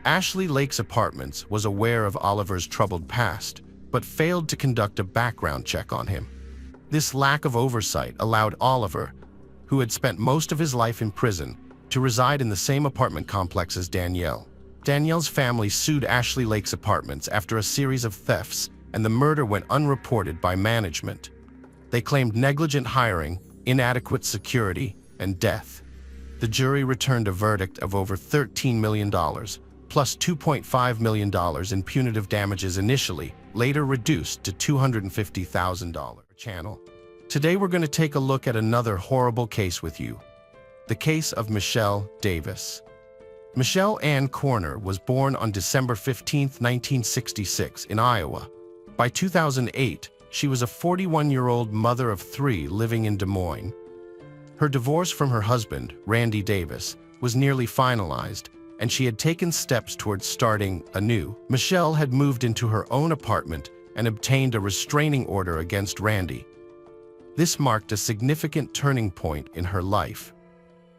[SPEAKER 1] Ashley Lake's apartments was aware of Oliver's troubled past, but failed to conduct a background check on him. This lack of oversight allowed Oliver, who had spent most of his life in prison, to reside in the same apartment complex as Danielle. Danielle's family sued Ashley Lake's apartments after a series of thefts, and the murder went unreported by management. They claimed negligent hiring, inadequate security, and death. The jury returned a verdict of over $13 million, plus $2.5 million in punitive damages initially, later reduced to $250,000. Today we're going to take a look at another horrible case with you. The case of Michelle Davis. Michelle Ann Corner was born on December 15, 1966 in Iowa. By 2008, she was a 41-year-old mother of 3 living in Des Moines. Her divorce from her husband, Randy Davis, was nearly finalized, and she had taken steps towards starting anew. Michelle had moved into her own apartment and obtained a restraining order against Randy. This marked a significant turning point in her life.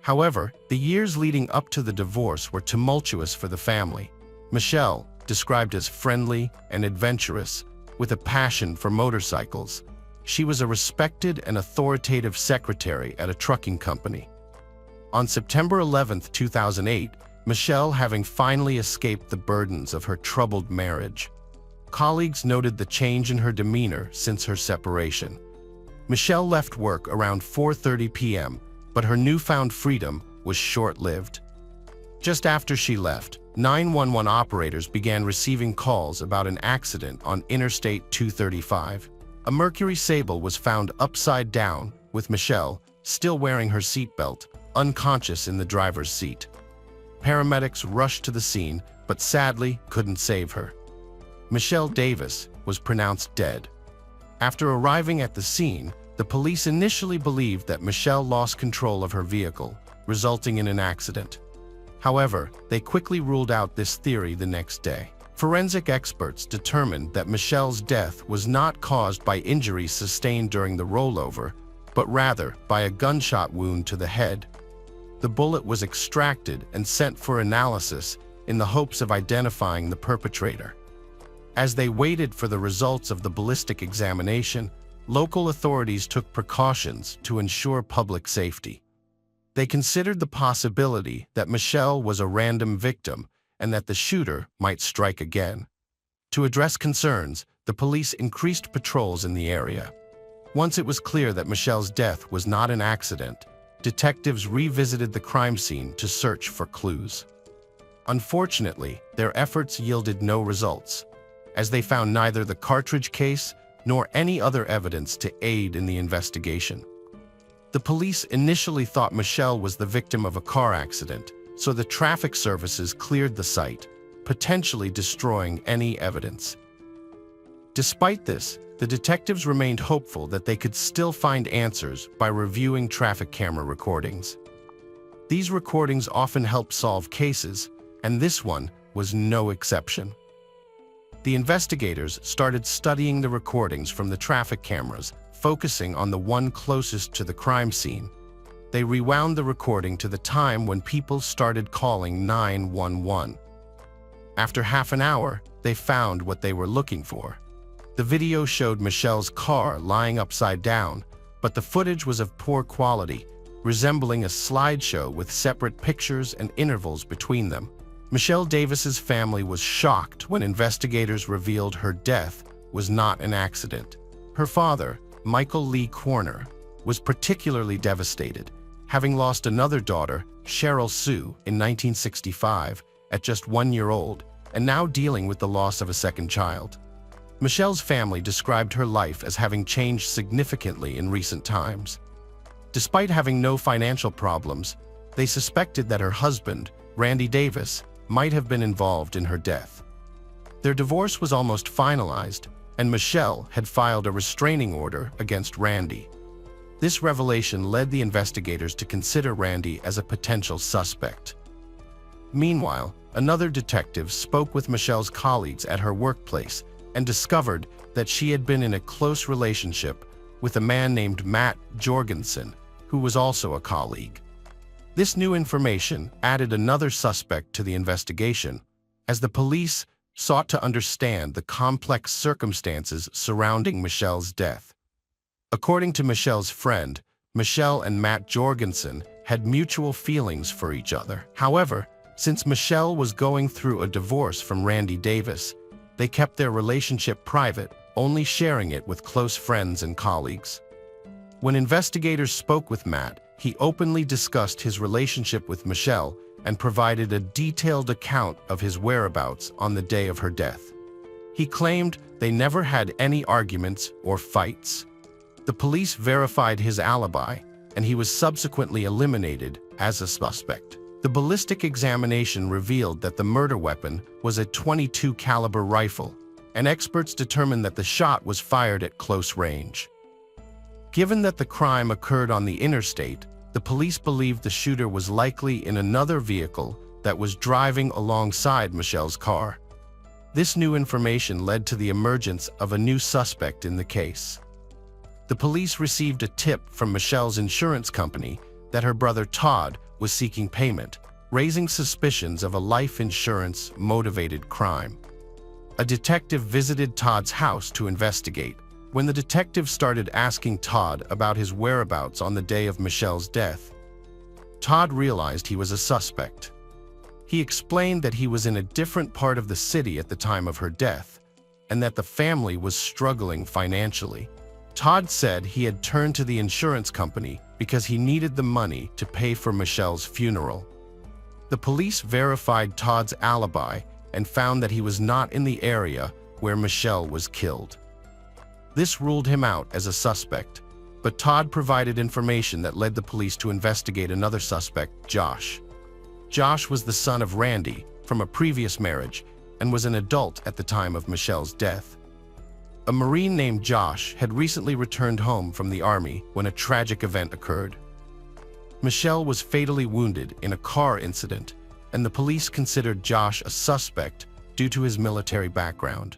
[SPEAKER 1] However, the years leading up to the divorce were tumultuous for the family. Michelle, described as friendly and adventurous, with a passion for motorcycles, she was a respected and authoritative secretary at a trucking company. On September 11, 2008, Michelle having finally escaped the burdens of her troubled marriage. Colleagues noted the change in her demeanor since her separation. Michelle left work around 4:30 p.m., but her newfound freedom was short-lived. Just after she left, 911 operators began receiving calls about an accident on Interstate 235. A Mercury Sable was found upside down, with Michelle still wearing her seatbelt, unconscious in the driver's seat. Paramedics rushed to the scene, but sadly couldn't save her. Michelle Davis was pronounced dead. After arriving at the scene, the police initially believed that Michelle lost control of her vehicle, resulting in an accident. However, they quickly ruled out this theory the next day. Forensic experts determined that Michelle's death was not caused by injuries sustained during the rollover, but rather by a gunshot wound to the head. The bullet was extracted and sent for analysis in the hopes of identifying the perpetrator. As they waited for the results of the ballistic examination, local authorities took precautions to ensure public safety. They considered the possibility that Michelle was a random victim and that the shooter might strike again. To address concerns, the police increased patrols in the area. Once it was clear that Michelle's death was not an accident, detectives revisited the crime scene to search for clues. Unfortunately, their efforts yielded no results, as they found neither the cartridge case nor any other evidence to aid in the investigation. The police initially thought Michelle was the victim of a car accident, so the traffic services cleared the site, potentially destroying any evidence. Despite this, the detectives remained hopeful that they could still find answers by reviewing traffic camera recordings. These recordings often help solve cases, and this one was no exception. The investigators started studying the recordings from the traffic cameras, focusing on the one closest to the crime scene. They rewound the recording to the time when people started calling 911. After half an hour, they found what they were looking for. The video showed Michelle's car lying upside down, but the footage was of poor quality, resembling a slideshow with separate pictures and intervals between them. Michelle Davis's family was shocked when investigators revealed her death was not an accident. Her father, Michael Lee Corner, was particularly devastated, having lost another daughter, Cheryl Sue, in 1965, at just 1 year old, and now dealing with the loss of a second child. Michelle's family described her life as having changed significantly in recent times. Despite having no financial problems, they suspected that her husband, Randy Davis, might have been involved in her death. Their divorce was almost finalized, and Michelle had filed a restraining order against Randy. This revelation led the investigators to consider Randy as a potential suspect. Meanwhile, another detective spoke with Michelle's colleagues at her workplace and discovered that she had been in a close relationship with a man named Matt Jorgensen, who was also a colleague. This new information added another suspect to the investigation, as the police sought to understand the complex circumstances surrounding Michelle's death. According to Michelle's friend, Michelle and Matt Jorgensen had mutual feelings for each other. However, since Michelle was going through a divorce from Randy Davis, they kept their relationship private, only sharing it with close friends and colleagues. When investigators spoke with Matt, he openly discussed his relationship with Michelle and provided a detailed account of his whereabouts on the day of her death. He claimed they never had any arguments or fights. The police verified his alibi, and he was subsequently eliminated as a suspect. The ballistic examination revealed that the murder weapon was a .22 caliber rifle, and experts determined that the shot was fired at close range. Given that the crime occurred on the interstate, the police believed the shooter was likely in another vehicle that was driving alongside Michelle's car. This new information led to the emergence of a new suspect in the case. The police received a tip from Michelle's insurance company that her brother Todd was seeking payment, raising suspicions of a life insurance-motivated crime. A detective visited Todd's house to investigate. When the detective started asking Todd about his whereabouts on the day of Michelle's death, Todd realized he was a suspect. He explained that he was in a different part of the city at the time of her death, and that the family was struggling financially. Todd said he had turned to the insurance company because he needed the money to pay for Michelle's funeral. The police verified Todd's alibi and found that he was not in the area where Michelle was killed. This ruled him out as a suspect, but Todd provided information that led the police to investigate another suspect, Josh. Josh was the son of Randy from a previous marriage and was an adult at the time of Michelle's death. A Marine named Josh had recently returned home from the Army when a tragic event occurred. Michelle was fatally wounded in a car incident, and the police considered Josh a suspect due to his military background.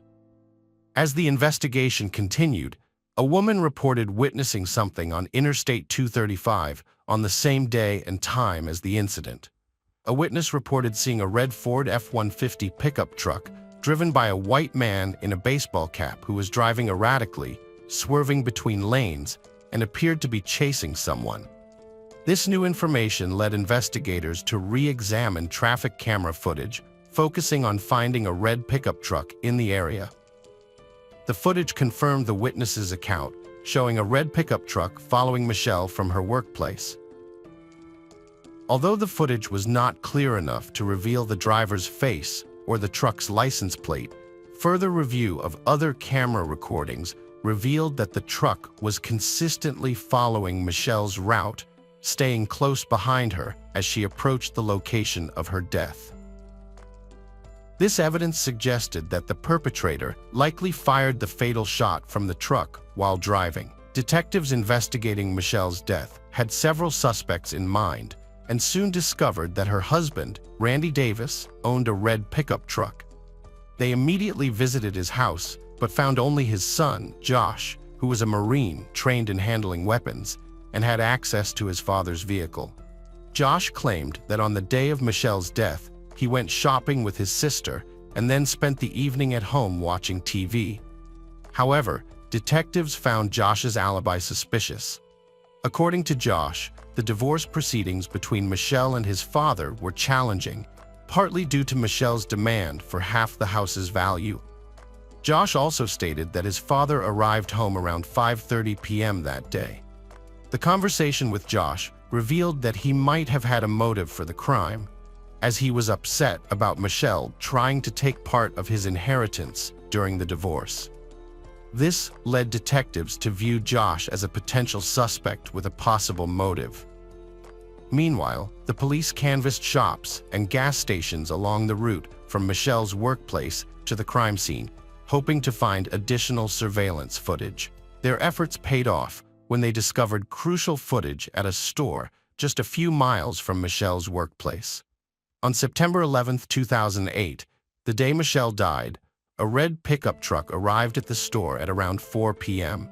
[SPEAKER 1] As the investigation continued, a woman reported witnessing something on Interstate 235 on the same day and time as the incident. A witness reported seeing a red Ford F-150 pickup truck driven by a white man in a baseball cap who was driving erratically, swerving between lanes, and appeared to be chasing someone. This new information led investigators to re-examine traffic camera footage, focusing on finding a red pickup truck in the area. The footage confirmed the witness's account, showing a red pickup truck following Michelle from her workplace. Although the footage was not clear enough to reveal the driver's face or the truck's license plate, further review of other camera recordings revealed that the truck was consistently following Michelle's route, staying close behind her as she approached the location of her death. This evidence suggested that the perpetrator likely fired the fatal shot from the truck while driving. Detectives investigating Michelle's death had several suspects in mind and soon discovered that her husband, Randy Davis, owned a red pickup truck. They immediately visited his house, but found only his son, Josh, who was a Marine trained in handling weapons and had access to his father's vehicle. Josh claimed that on the day of Michelle's death, he went shopping with his sister and then spent the evening at home watching TV. However, detectives found Josh's alibi suspicious. According to Josh, the divorce proceedings between Michelle and his father were challenging, partly due to Michelle's demand for half the house's value. Josh also stated that his father arrived home around 5:30 p.m. that day. The conversation with Josh revealed that he might have had a motive for the crime, as he was upset about Michelle trying to take part of his inheritance during the divorce. This led detectives to view Josh as a potential suspect with a possible motive. Meanwhile, the police canvassed shops and gas stations along the route from Michelle's workplace to the crime scene, hoping to find additional surveillance footage. Their efforts paid off when they discovered crucial footage at a store just a few miles from Michelle's workplace. On September 11, 2008, the day Michelle died, a red pickup truck arrived at the store at around 4 p.m.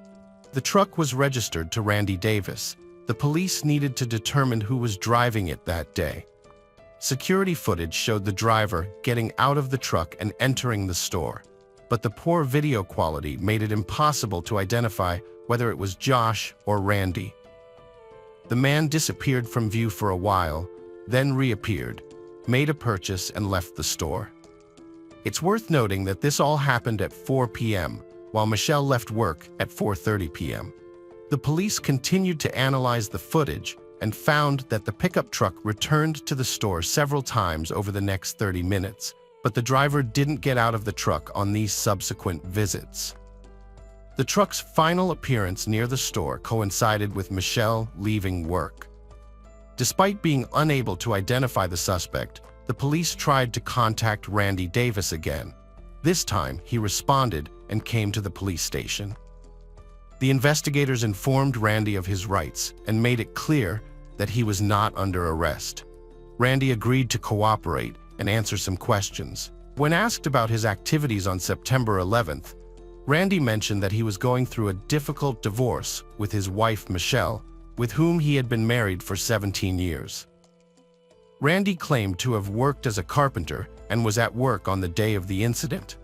[SPEAKER 1] The truck was registered to Randy Davis. The police needed to determine who was driving it that day. Security footage showed the driver getting out of the truck and entering the store, but the poor video quality made it impossible to identify whether it was Josh or Randy. The man disappeared from view for a while, then reappeared, made a purchase, and left the store. It's worth noting that this all happened at 4 p.m., while Michelle left work at 4:30 p.m. The police continued to analyze the footage and found that the pickup truck returned to the store several times over the next 30 minutes, but the driver didn't get out of the truck on these subsequent visits. The truck's final appearance near the store coincided with Michelle leaving work. Despite being unable to identify the suspect, the police tried to contact Randy Davis again. This time, he responded and came to the police station. The investigators informed Randy of his rights and made it clear that he was not under arrest. Randy agreed to cooperate and answer some questions. When asked about his activities on September 11th, Randy mentioned that he was going through a difficult divorce with his wife Michelle, with whom he had been married for 17 years. Randy claimed to have worked as a carpenter and was at work on the day of the incident.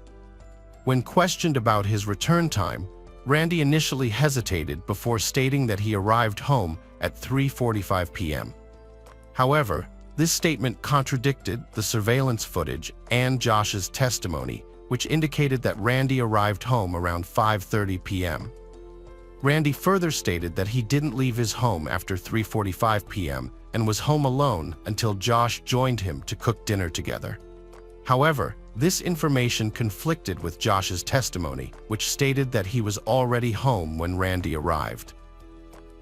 [SPEAKER 1] When questioned about his return time, Randy initially hesitated before stating that he arrived home at 3:45 p.m. However, this statement contradicted the surveillance footage and Josh's testimony, which indicated that Randy arrived home around 5:30 p.m. Randy further stated that he didn't leave his home after 3:45 p.m. and was home alone until Josh joined him to cook dinner together. However, this information conflicted with Josh's testimony, which stated that he was already home when Randy arrived.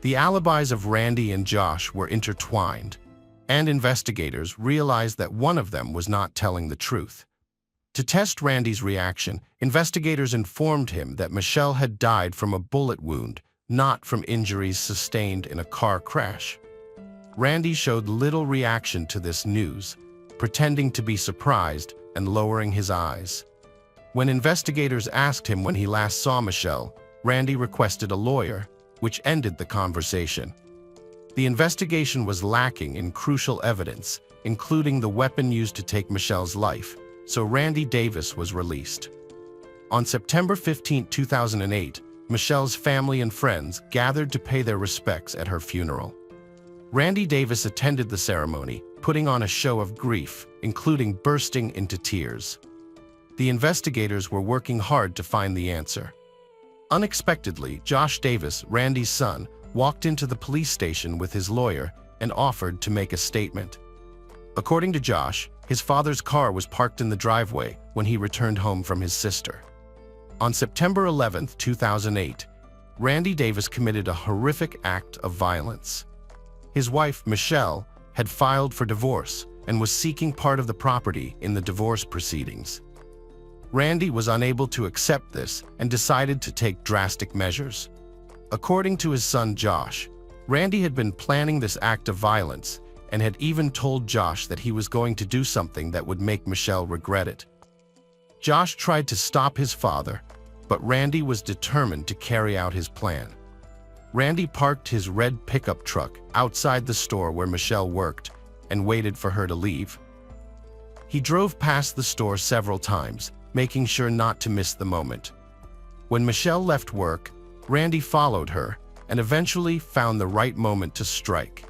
[SPEAKER 1] The alibis of Randy and Josh were intertwined, and investigators realized that one of them was not telling the truth. To test Randy's reaction, investigators informed him that Michelle had died from a bullet wound, not from injuries sustained in a car crash. Randy showed little reaction to this news, pretending to be surprised and lowering his eyes. When investigators asked him when he last saw Michelle, Randy requested a lawyer, which ended the conversation. The investigation was lacking in crucial evidence, including the weapon used to take Michelle's life, so Randy Davis was released. On September 15, 2008, Michelle's family and friends gathered to pay their respects at her funeral. Randy Davis attended the ceremony, putting on a show of grief, including bursting into tears. The investigators were working hard to find the answer. Unexpectedly, Josh Davis, Randy's son, walked into the police station with his lawyer and offered to make a statement. According to Josh, his father's car was parked in the driveway when he returned home from his sister. On September 11, 2008, Randy Davis committed a horrific act of violence. His wife, Michelle, had filed for divorce and was seeking part of the property in the divorce proceedings. Randy was unable to accept this and decided to take drastic measures. According to his son Josh, Randy had been planning this act of violence and had even told Josh that he was going to do something that would make Michelle regret it. Josh tried to stop his father, but Randy was determined to carry out his plan. Randy parked his red pickup truck outside the store where Michelle worked and waited for her to leave. He drove past the store several times, making sure not to miss the moment. When Michelle left work, Randy followed her and eventually found the right moment to strike.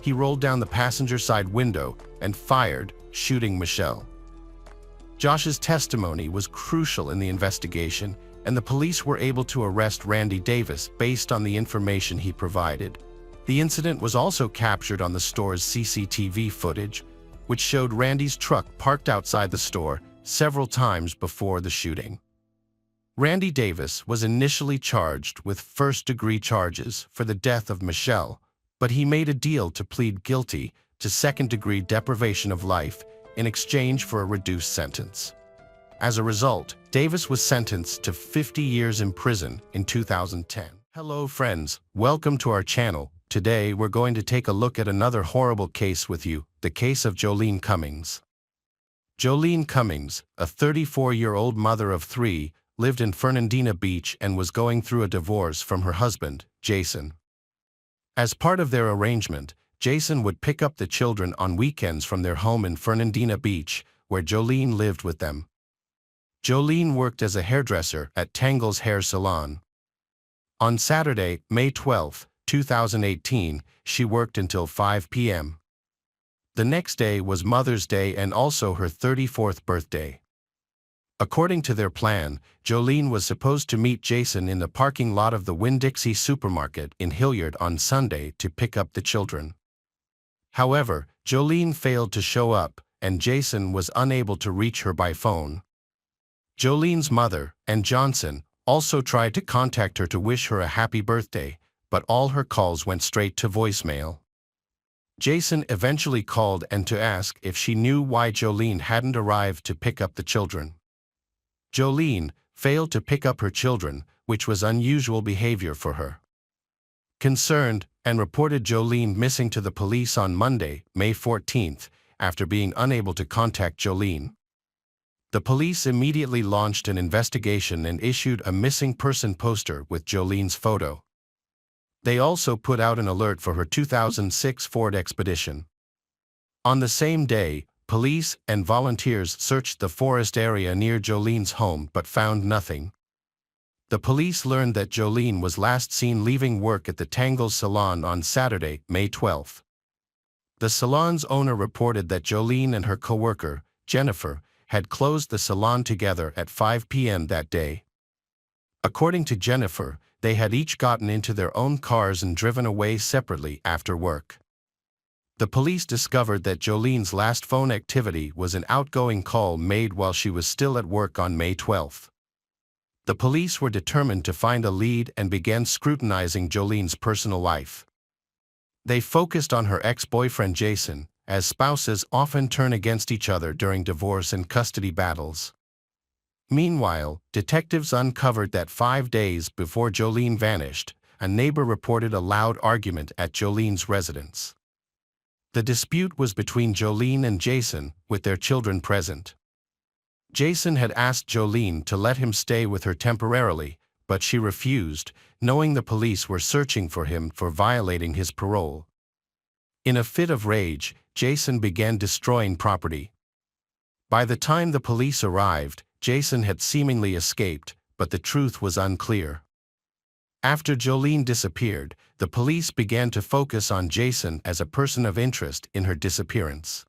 [SPEAKER 1] He rolled down the passenger side window and fired, shooting Michelle. Josh's testimony was crucial in the investigation, and the police were able to arrest Randy Davis based on the information he provided. The incident was also captured on the store's CCTV footage, which showed Randy's truck parked outside the store several times before the shooting. Randy Davis was initially charged with first-degree charges for the death of Michelle, but he made a deal to plead guilty to second-degree deprivation of life in exchange for a reduced sentence. As a result, Davis was sentenced to 50 years in prison in 2010. Hello friends, welcome to our channel. Today we're going to take a look at another horrible case with you, the case of Jolene Cummings. Jolene Cummings, a 34-year-old mother of three, lived in Fernandina Beach and was going through a divorce from her husband, Jason. As part of their arrangement, Jason would pick up the children on weekends from their home in Fernandina Beach, where Jolene lived with them. Jolene worked as a hairdresser at Tangle's Hair Salon. On Saturday, May 12, 2018, she worked until 5 p.m. The next day was Mother's Day and also her 34th birthday. According to their plan, Jolene was supposed to meet Jason in the parking lot of the Winn-Dixie supermarket in Hilliard on Sunday to pick up the children. However, Jolene failed to show up, and Jason was unable to reach her by phone. Jolene's mother, Ann Johnson, also tried to contact her to wish her a happy birthday, but all her calls went straight to voicemail. Jason eventually called and to ask if she knew why Jolene hadn't arrived to pick up the children. Jolene failed to pick up her children, which was unusual behavior for her. Concerned, Ann reported Jolene missing to the police on Monday, May 14th, after being unable to contact Jolene. The police immediately launched an investigation and issued a missing person poster with Jolene's photo. They also put out an alert for her 2006 Ford Expedition. On the same day, police and volunteers searched the forest area near Jolene's home but found nothing. The police learned that Jolene was last seen leaving work at the Tangles Salon on Saturday, May 12. The salon's owner reported that Jolene and her coworker, Jennifer, had closed the salon together at 5 p.m. that day. According to Jennifer, they had each gotten into their own cars and driven away separately after work. The police discovered that Jolene's last phone activity was an outgoing call made while she was still at work on May 12. The police were determined to find a lead and began scrutinizing Jolene's personal life. They focused on her ex-boyfriend Jason, as spouses often turn against each other during divorce and custody battles. Meanwhile, detectives uncovered that 5 days before Jolene vanished, a neighbor reported a loud argument at Jolene's residence. The dispute was between Jolene and Jason, with their children present. Jason had asked Jolene to let him stay with her temporarily, but she refused, knowing the police were searching for him for violating his parole. In a fit of rage, Jason began destroying property. By the time the police arrived, Jason had seemingly escaped, but the truth was unclear. After Jolene disappeared, the police began to focus on Jason as a person of interest in her disappearance.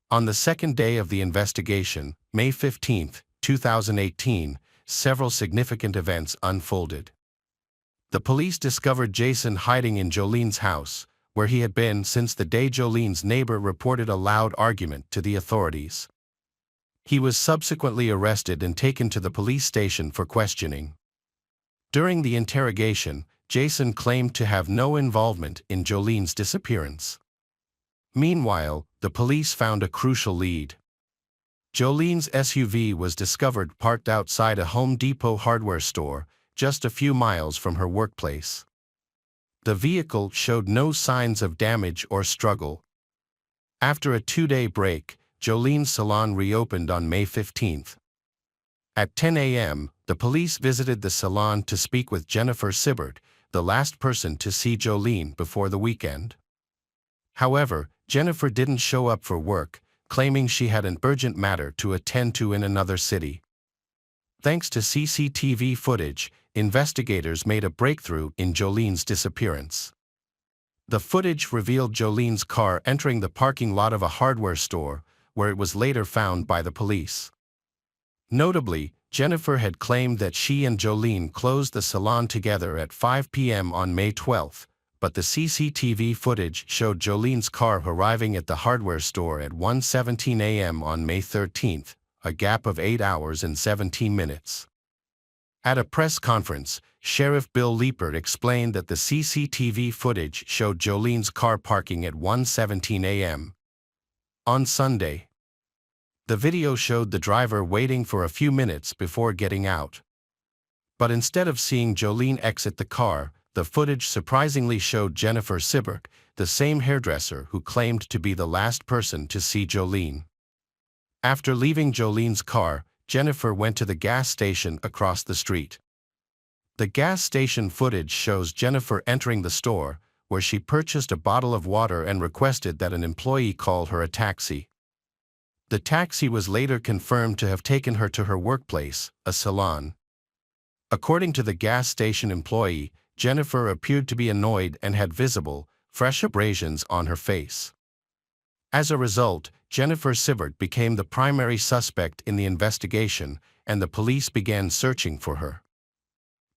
[SPEAKER 1] On the second day of the investigation, May 15, 2018, several significant events unfolded. The police discovered Jason hiding in Jolene's house, where he had been since the day Jolene's neighbor reported a loud argument to the authorities. He was subsequently arrested and taken to the police station for questioning. During the interrogation, Jason claimed to have no involvement in Jolene's disappearance. Meanwhile, the police found a crucial lead. Jolene's SUV was discovered parked outside a Home Depot hardware store, just a few miles from her workplace. The vehicle showed no signs of damage or struggle. After a 2-day break, Jolene's salon reopened on May 15. At 10 a.m., the police visited the salon to speak with Jennifer Sibbert, the last person to see Jolene before the weekend. However, Jennifer didn't show up for work, claiming she had an urgent matter to attend to in another city. Thanks to CCTV footage, investigators made a breakthrough in Jolene's disappearance. The footage revealed Jolene's car entering the parking lot of a hardware store, where it was later found by the police. Notably, Jennifer had claimed that she and Jolene closed the salon together at 5 p.m. on May 12, but the CCTV footage showed Jolene's car arriving at the hardware store at 1:17 a.m. on May 13, a gap of 8 hours and 17 minutes. At a press conference, Sheriff Bill Leepert explained that the CCTV footage showed Jolene's car parking at 1:17 a.m. on Sunday. The video showed the driver waiting for a few minutes before getting out. But instead of seeing Jolene exit the car, the footage surprisingly showed Jennifer Sibbert, the same hairdresser who claimed to be the last person to see Jolene. After leaving Jolene's car, Jennifer went to the gas station across the street. The gas station footage shows Jennifer entering the store, where she purchased a bottle of water and requested that an employee call her a taxi. The taxi was later confirmed to have taken her to her workplace, a salon. According to the gas station employee, Jennifer appeared to be annoyed and had visible, fresh abrasions on her face. As a result, Jennifer Sibbert became the primary suspect in the investigation, and the police began searching for her.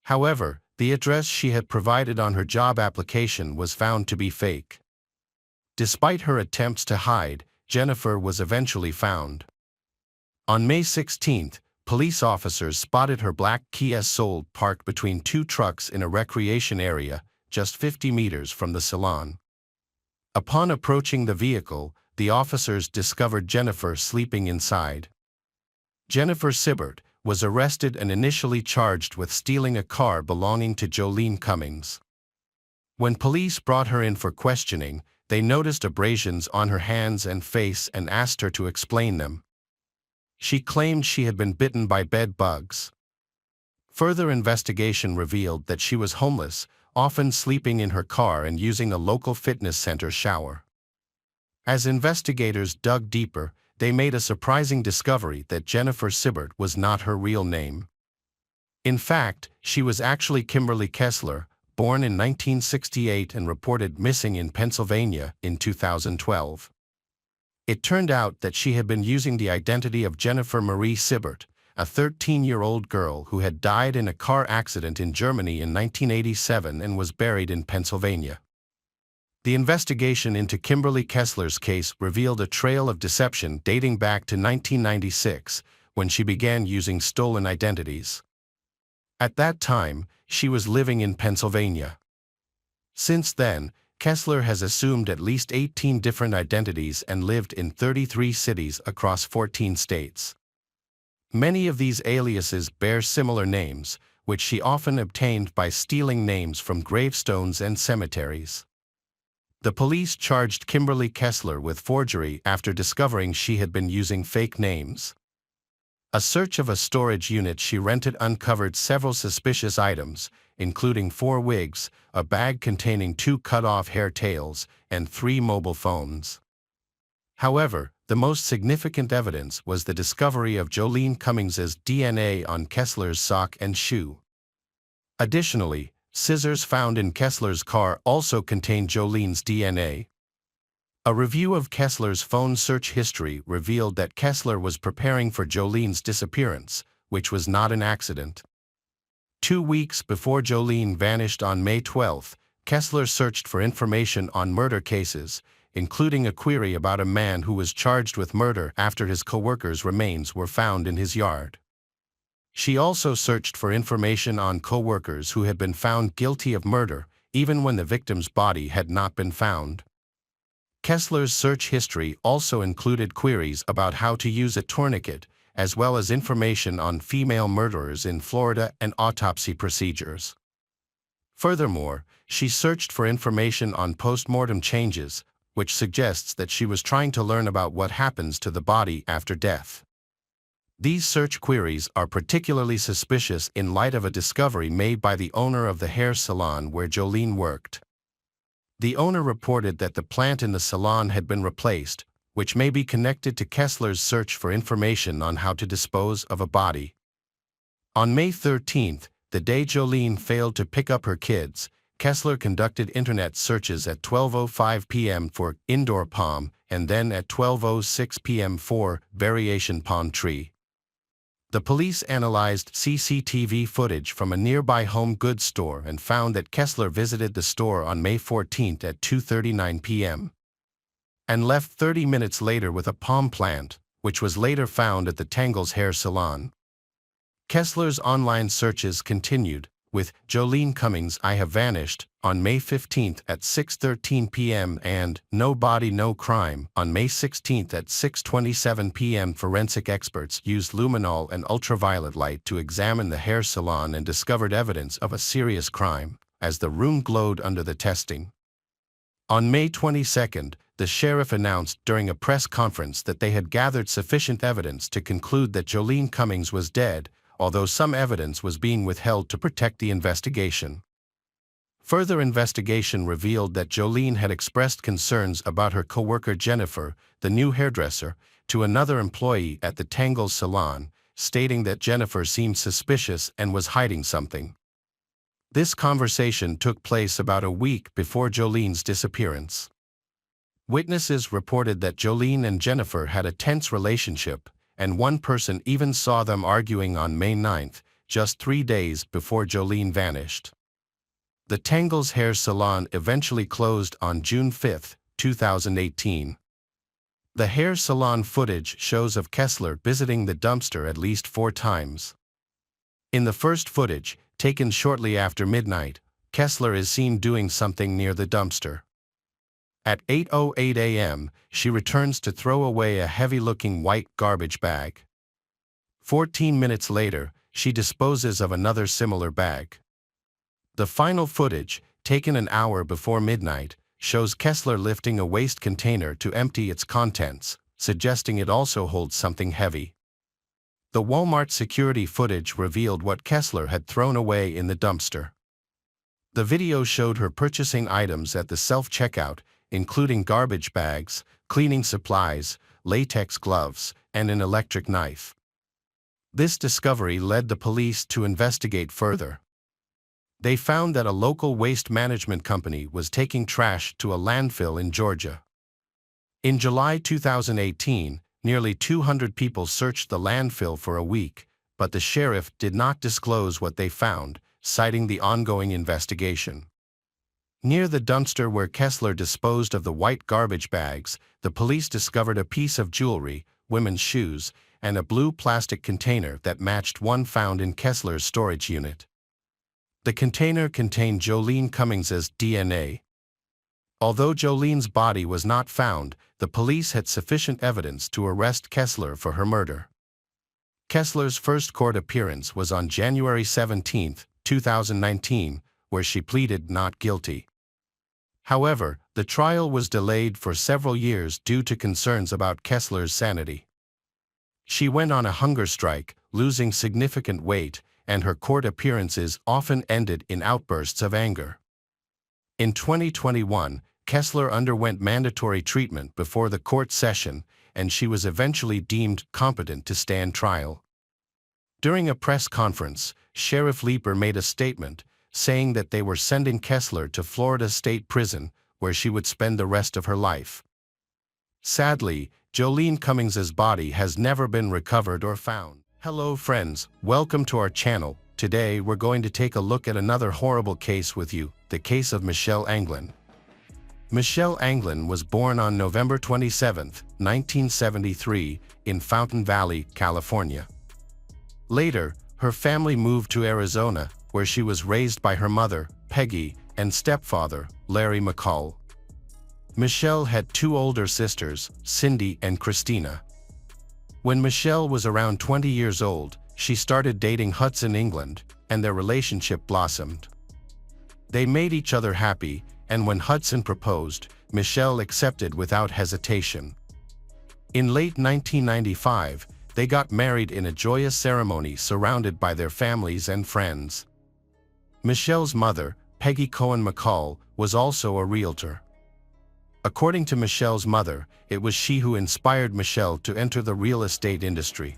[SPEAKER 1] However, the address she had provided on her job application was found to be fake. Despite her attempts to hide, Jennifer was eventually found. On May 16, police officers spotted her black Kia Soul parked between two trucks in a recreation area, just 50 meters from the salon. Upon approaching the vehicle, the officers discovered Jennifer sleeping inside. Jennifer Sibbert was arrested and initially charged with stealing a car belonging to Jolene Cummings. When police brought her in for questioning, they noticed abrasions on her hands and face and asked her to explain them. She claimed she had been bitten by bed bugs. Further investigation revealed that she was homeless, often sleeping in her car and using a local fitness center shower. As investigators dug deeper, they made a surprising discovery that Jennifer Sibbert was not her real name. In fact, she was actually Kimberly Kessler, born in 1968 and reported missing in Pennsylvania in 2012. It turned out that she had been using the identity of Jennifer Marie Sibbert, a 13-year-old girl who had died in a car accident in Germany in 1987 and was buried in Pennsylvania. The investigation into Kimberly Kessler's case revealed a trail of deception dating back to 1996, when she began using stolen identities. At that time, she was living in Pennsylvania. Since then, Kessler has assumed at least 18 different identities and lived in 33 cities across 14 states. Many of these aliases bear similar names, which she often obtained by stealing names from gravestones and cemeteries. The police charged Kimberly Kessler with forgery after discovering she had been using fake names. A search of a storage unit she rented uncovered several suspicious items, including 4 wigs, a bag containing 2 cut-off hair tails, and 3 mobile phones. However, the most significant evidence was the discovery of Jolene Cummings's DNA on Kessler's sock and shoe. Additionally, scissors found in Kessler's car also contained Jolene's DNA. A review of Kessler's phone search history revealed that Kessler was preparing for Jolene's disappearance, which was not an accident. 2 weeks before Jolene vanished on May 12, Kessler searched for information on murder cases, including a query about a man who was charged with murder after his co-worker's remains were found in his yard. She also searched for information on co-workers who had been found guilty of murder, even when the victim's body had not been found. Kessler's search history also included queries about how to use a tourniquet, as well as information on female murderers in Florida and autopsy procedures. Furthermore, she searched for information on post-mortem changes, which suggests that she was trying to learn about what happens to the body after death. These search queries are particularly suspicious in light of a discovery made by the owner of the hair salon where Jolene worked. The owner reported that the plant in the salon had been replaced, which may be connected to Kessler's search for information on how to dispose of a body. On May 13, the day Jolene failed to pick up her kids, Kessler conducted internet searches at 12:05 p.m. for indoor palm and then at 12:06 p.m. for variation palm tree. The police analyzed CCTV footage from a nearby home goods store and found that Kessler visited the store on May 14 at 2:39 p.m. and left 30 minutes later with a palm plant, which was later found at the Tangles Hair Salon. Kessler's online searches continued, with Jolene Cummings I Have Vanished on May 15 at 6:13 p.m. and No Body No Crime on May 16 at 6:27 p.m. Forensic experts used luminol and ultraviolet light to examine the hair salon and discovered evidence of a serious crime, as the room glowed under the testing. On May 22, the sheriff announced during a press conference that they had gathered sufficient evidence to conclude that Jolene Cummings was dead, although some evidence was being withheld to protect the investigation. Further investigation revealed that Jolene had expressed concerns about her co-worker Jennifer, the new hairdresser, to another employee at the Tangles salon, stating that Jennifer seemed suspicious and was hiding something. This conversation took place about a week before Jolene's disappearance. Witnesses reported that Jolene and Jennifer had a tense relationship, and one person even saw them arguing on May 9, just 3 days before Jolene vanished. The Tangles Hair Salon eventually closed on June 5, 2018. The hair salon footage shows of Kessler visiting the dumpster at least 4 times. In the first footage, taken shortly after midnight, Kessler is seen doing something near the dumpster. At 8:08 a.m., she returns to throw away a heavy-looking white garbage bag. 14 minutes later, she disposes of another similar bag. The final footage, taken an hour before midnight, shows Kessler lifting a waste container to empty its contents, suggesting it also holds something heavy. The Walmart security footage revealed what Kessler had thrown away in the dumpster. The video showed her purchasing items at the self-checkout, including garbage bags, cleaning supplies, latex gloves, and an electric knife. This discovery led the police to investigate further. They found that a local waste management company was taking trash to a landfill in Georgia. In July 2018, nearly 200 people searched the landfill for a week, but the sheriff did not disclose what they found, citing the ongoing investigation. Near the dumpster where Kessler disposed of the white garbage bags, the police discovered a piece of jewelry, women's shoes, and a blue plastic container that matched one found in Kessler's storage unit. The container contained Jolene Cummings's DNA. Although Jolene's body was not found, the police had sufficient evidence to arrest Kessler for her murder. Kessler's first court appearance was on January 17, 2019, where she pleaded not guilty. However, the trial was delayed for several years due to concerns about Kessler's sanity. She went on a hunger strike, losing significant weight, and her court appearances often ended in outbursts of anger. In 2021, Kessler underwent mandatory treatment before the court session, and she was eventually deemed competent to stand trial. During a press conference, Sheriff Leeper made a statement, saying that they were sending Kessler to Florida State Prison, where she would spend the rest of her life. Sadly, Jolene Cummings's body has never been recovered or found. Hello friends, welcome to our channel. Today we're going to take a look at another horrible case with you, the case of Michelle Anglin. Michelle Anglin was born on November 27, 1973, in Fountain Valley, California. Later, her family moved to Arizona, where she was raised by her mother, Peggy, and stepfather, Larry McCall. Michelle had two older sisters, Cindy and Christina. When Michelle was around 20 years old, she started dating Hudson England, and their relationship blossomed. They made each other happy, and when Hudson proposed, Michelle accepted without hesitation. In late 1995, they got married in a joyous ceremony surrounded by their families and friends. Michelle's mother, Peggy Cohen McCall, was also a realtor. According to Michelle's mother, it was she who inspired Michelle to enter the real estate industry.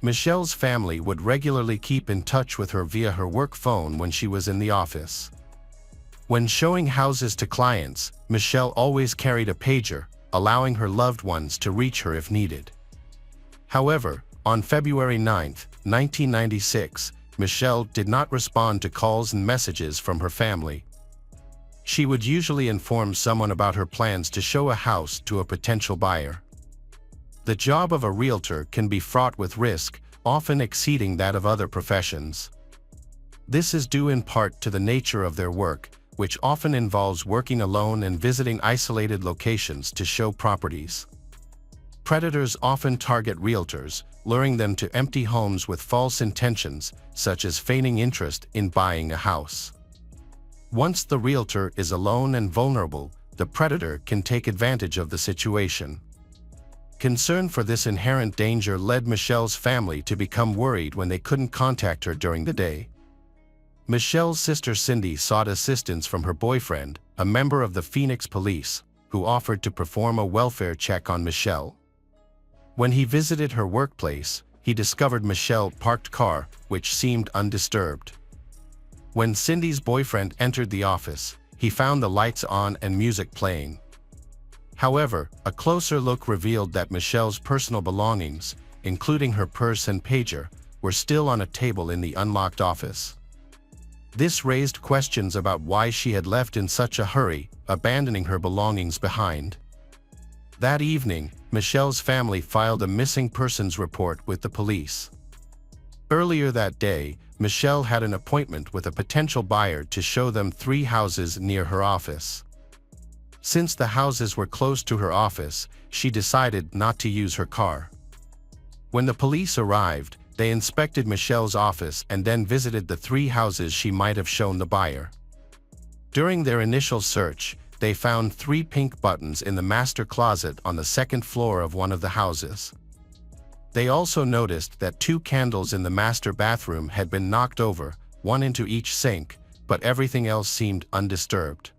[SPEAKER 1] Michelle's family would regularly keep in touch with her via her work phone when she was in the office. When showing houses to clients, Michelle always carried a pager, allowing her loved ones to reach her if needed. However, on February 9, 1996, Michelle did not respond to calls and messages from her family. She would usually inform someone about her plans to show a house to a potential buyer. The job of a realtor can be fraught with risk, often exceeding that of other professions. This is due in part to the nature of their work, which often involves working alone and visiting isolated locations to show properties. Predators often target realtors, luring them to empty homes with false intentions, such as feigning interest in buying a house. Once the realtor is alone and vulnerable, the predator can take advantage of the situation. Concern for this inherent danger led Michelle's family to become worried when they couldn't contact her during the day. Michelle's sister Cindy sought assistance from her boyfriend, a member of the Phoenix Police, who offered to perform a welfare check on Michelle. When he visited her workplace, he discovered Michelle's parked car, which seemed undisturbed. When Cindy's boyfriend entered the office, he found the lights on and music playing. However, a closer look revealed that Michelle's personal belongings, including her purse and pager, were still on a table in the unlocked office. This raised questions about why she had left in such a hurry, abandoning her belongings behind. That evening, Michelle's family filed a missing persons report with the police. Earlier that day, Michelle had an appointment with a potential buyer to show them 3 houses near her office. Since the houses were close to her office, she decided not to use her car. When the police arrived, they inspected Michelle's office and then visited the 3 houses she might have shown the buyer. During their initial search, they found 3 pink buttons in the master closet on the 2nd floor of one of the houses. They also noticed that 2 candles in the master bathroom had been knocked over, one into each sink, but everything else seemed undisturbed.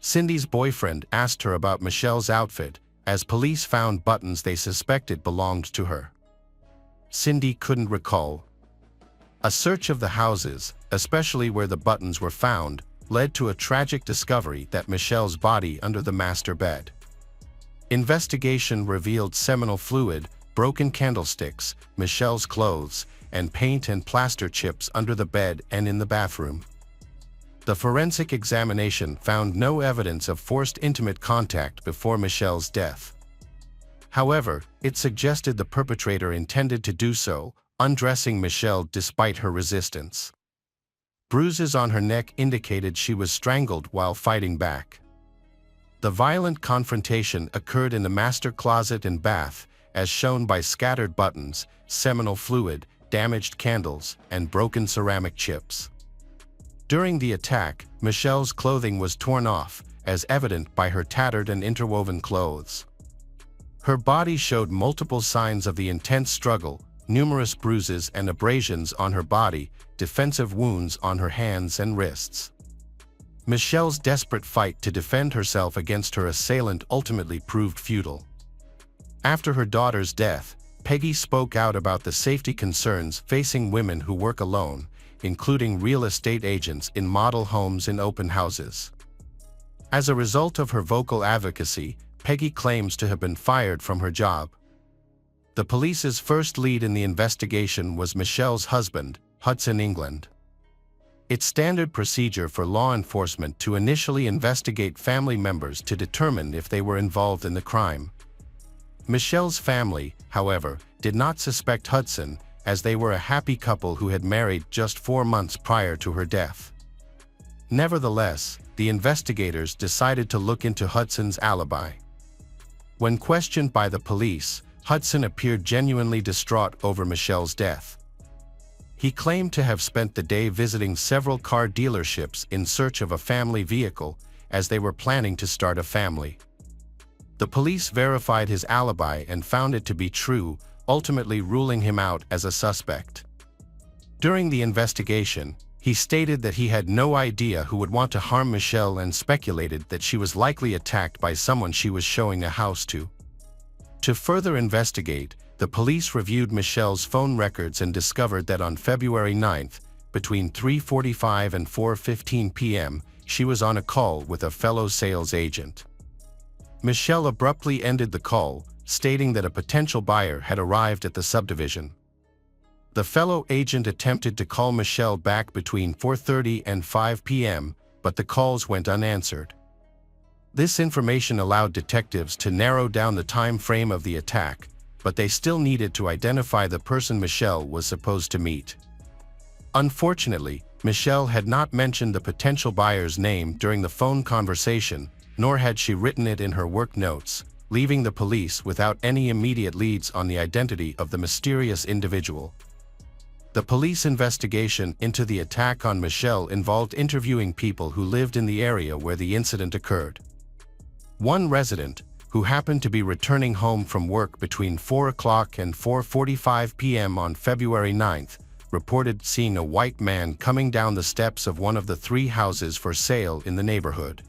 [SPEAKER 1] Cindy's boyfriend asked her about Michelle's outfit, as police found buttons they suspected belonged to her. Cindy couldn't recall. A search of the houses, especially where the buttons were found, led to a tragic discovery that Michelle's body under the master bed. Investigation revealed seminal fluid, broken candlesticks, Michelle's clothes, and paint and plaster chips under the bed and in the bathroom. The forensic examination found no evidence of forced intimate contact before Michelle's death. However, it suggested the perpetrator intended to do so, undressing Michelle despite her resistance. Bruises on her neck indicated she was strangled while fighting back. The violent confrontation occurred in the master closet and bath, as shown by scattered buttons, seminal fluid, damaged candles, and broken ceramic chips. During the attack, Michelle's clothing was torn off, as evident by her tattered and interwoven clothes. Her body showed multiple signs of the intense struggle, numerous bruises and abrasions on her body, defensive wounds on her hands and wrists. Michelle's desperate fight to defend herself against her assailant ultimately proved futile. After her daughter's death, Peggy spoke out about the safety concerns facing women who work alone, including real estate agents in model homes and open houses. As a result of her vocal advocacy, Peggy claims to have been fired from her job. The police's first lead in the investigation was Michelle's husband, Hudson England. It's standard procedure for law enforcement to initially investigate family members to determine if they were involved in the crime. Michelle's family, however, did not suspect Hudson, as they were a happy couple who had married just 4 months prior to her death. Nevertheless, the investigators decided to look into Hudson's alibi. When questioned by the police, Hudson appeared genuinely distraught over Michelle's death. He claimed to have spent the day visiting several car dealerships in search of a family vehicle, as they were planning to start a family. The police verified his alibi and found it to be true, ultimately ruling him out as a suspect. During the investigation, he stated that he had no idea who would want to harm Michelle and speculated that she was likely attacked by someone she was showing a house to. To further investigate, the police reviewed Michelle's phone records and discovered that on February 9th, between 3:45 and 4:15 p.m., she was on a call with a fellow sales agent. Michelle abruptly ended the call, stating that a potential buyer had arrived at the subdivision. The fellow agent attempted to call Michelle back between 4:30 and 5 p.m., but the calls went unanswered. This information allowed detectives to narrow down the time frame of the attack, but they still needed to identify the person Michelle was supposed to meet. Unfortunately, Michelle had not mentioned the potential buyer's name during the phone conversation, nor had she written it in her work notes, leaving the police without any immediate leads on the identity of the mysterious individual. The police investigation into the attack on Michelle involved interviewing people who lived in the area where the incident occurred. One resident, who happened to be returning home from work between 4 o'clock and 4:45 p.m. on February 9th, reported seeing a white man coming down the steps of one of the 3 houses for sale in the neighborhood.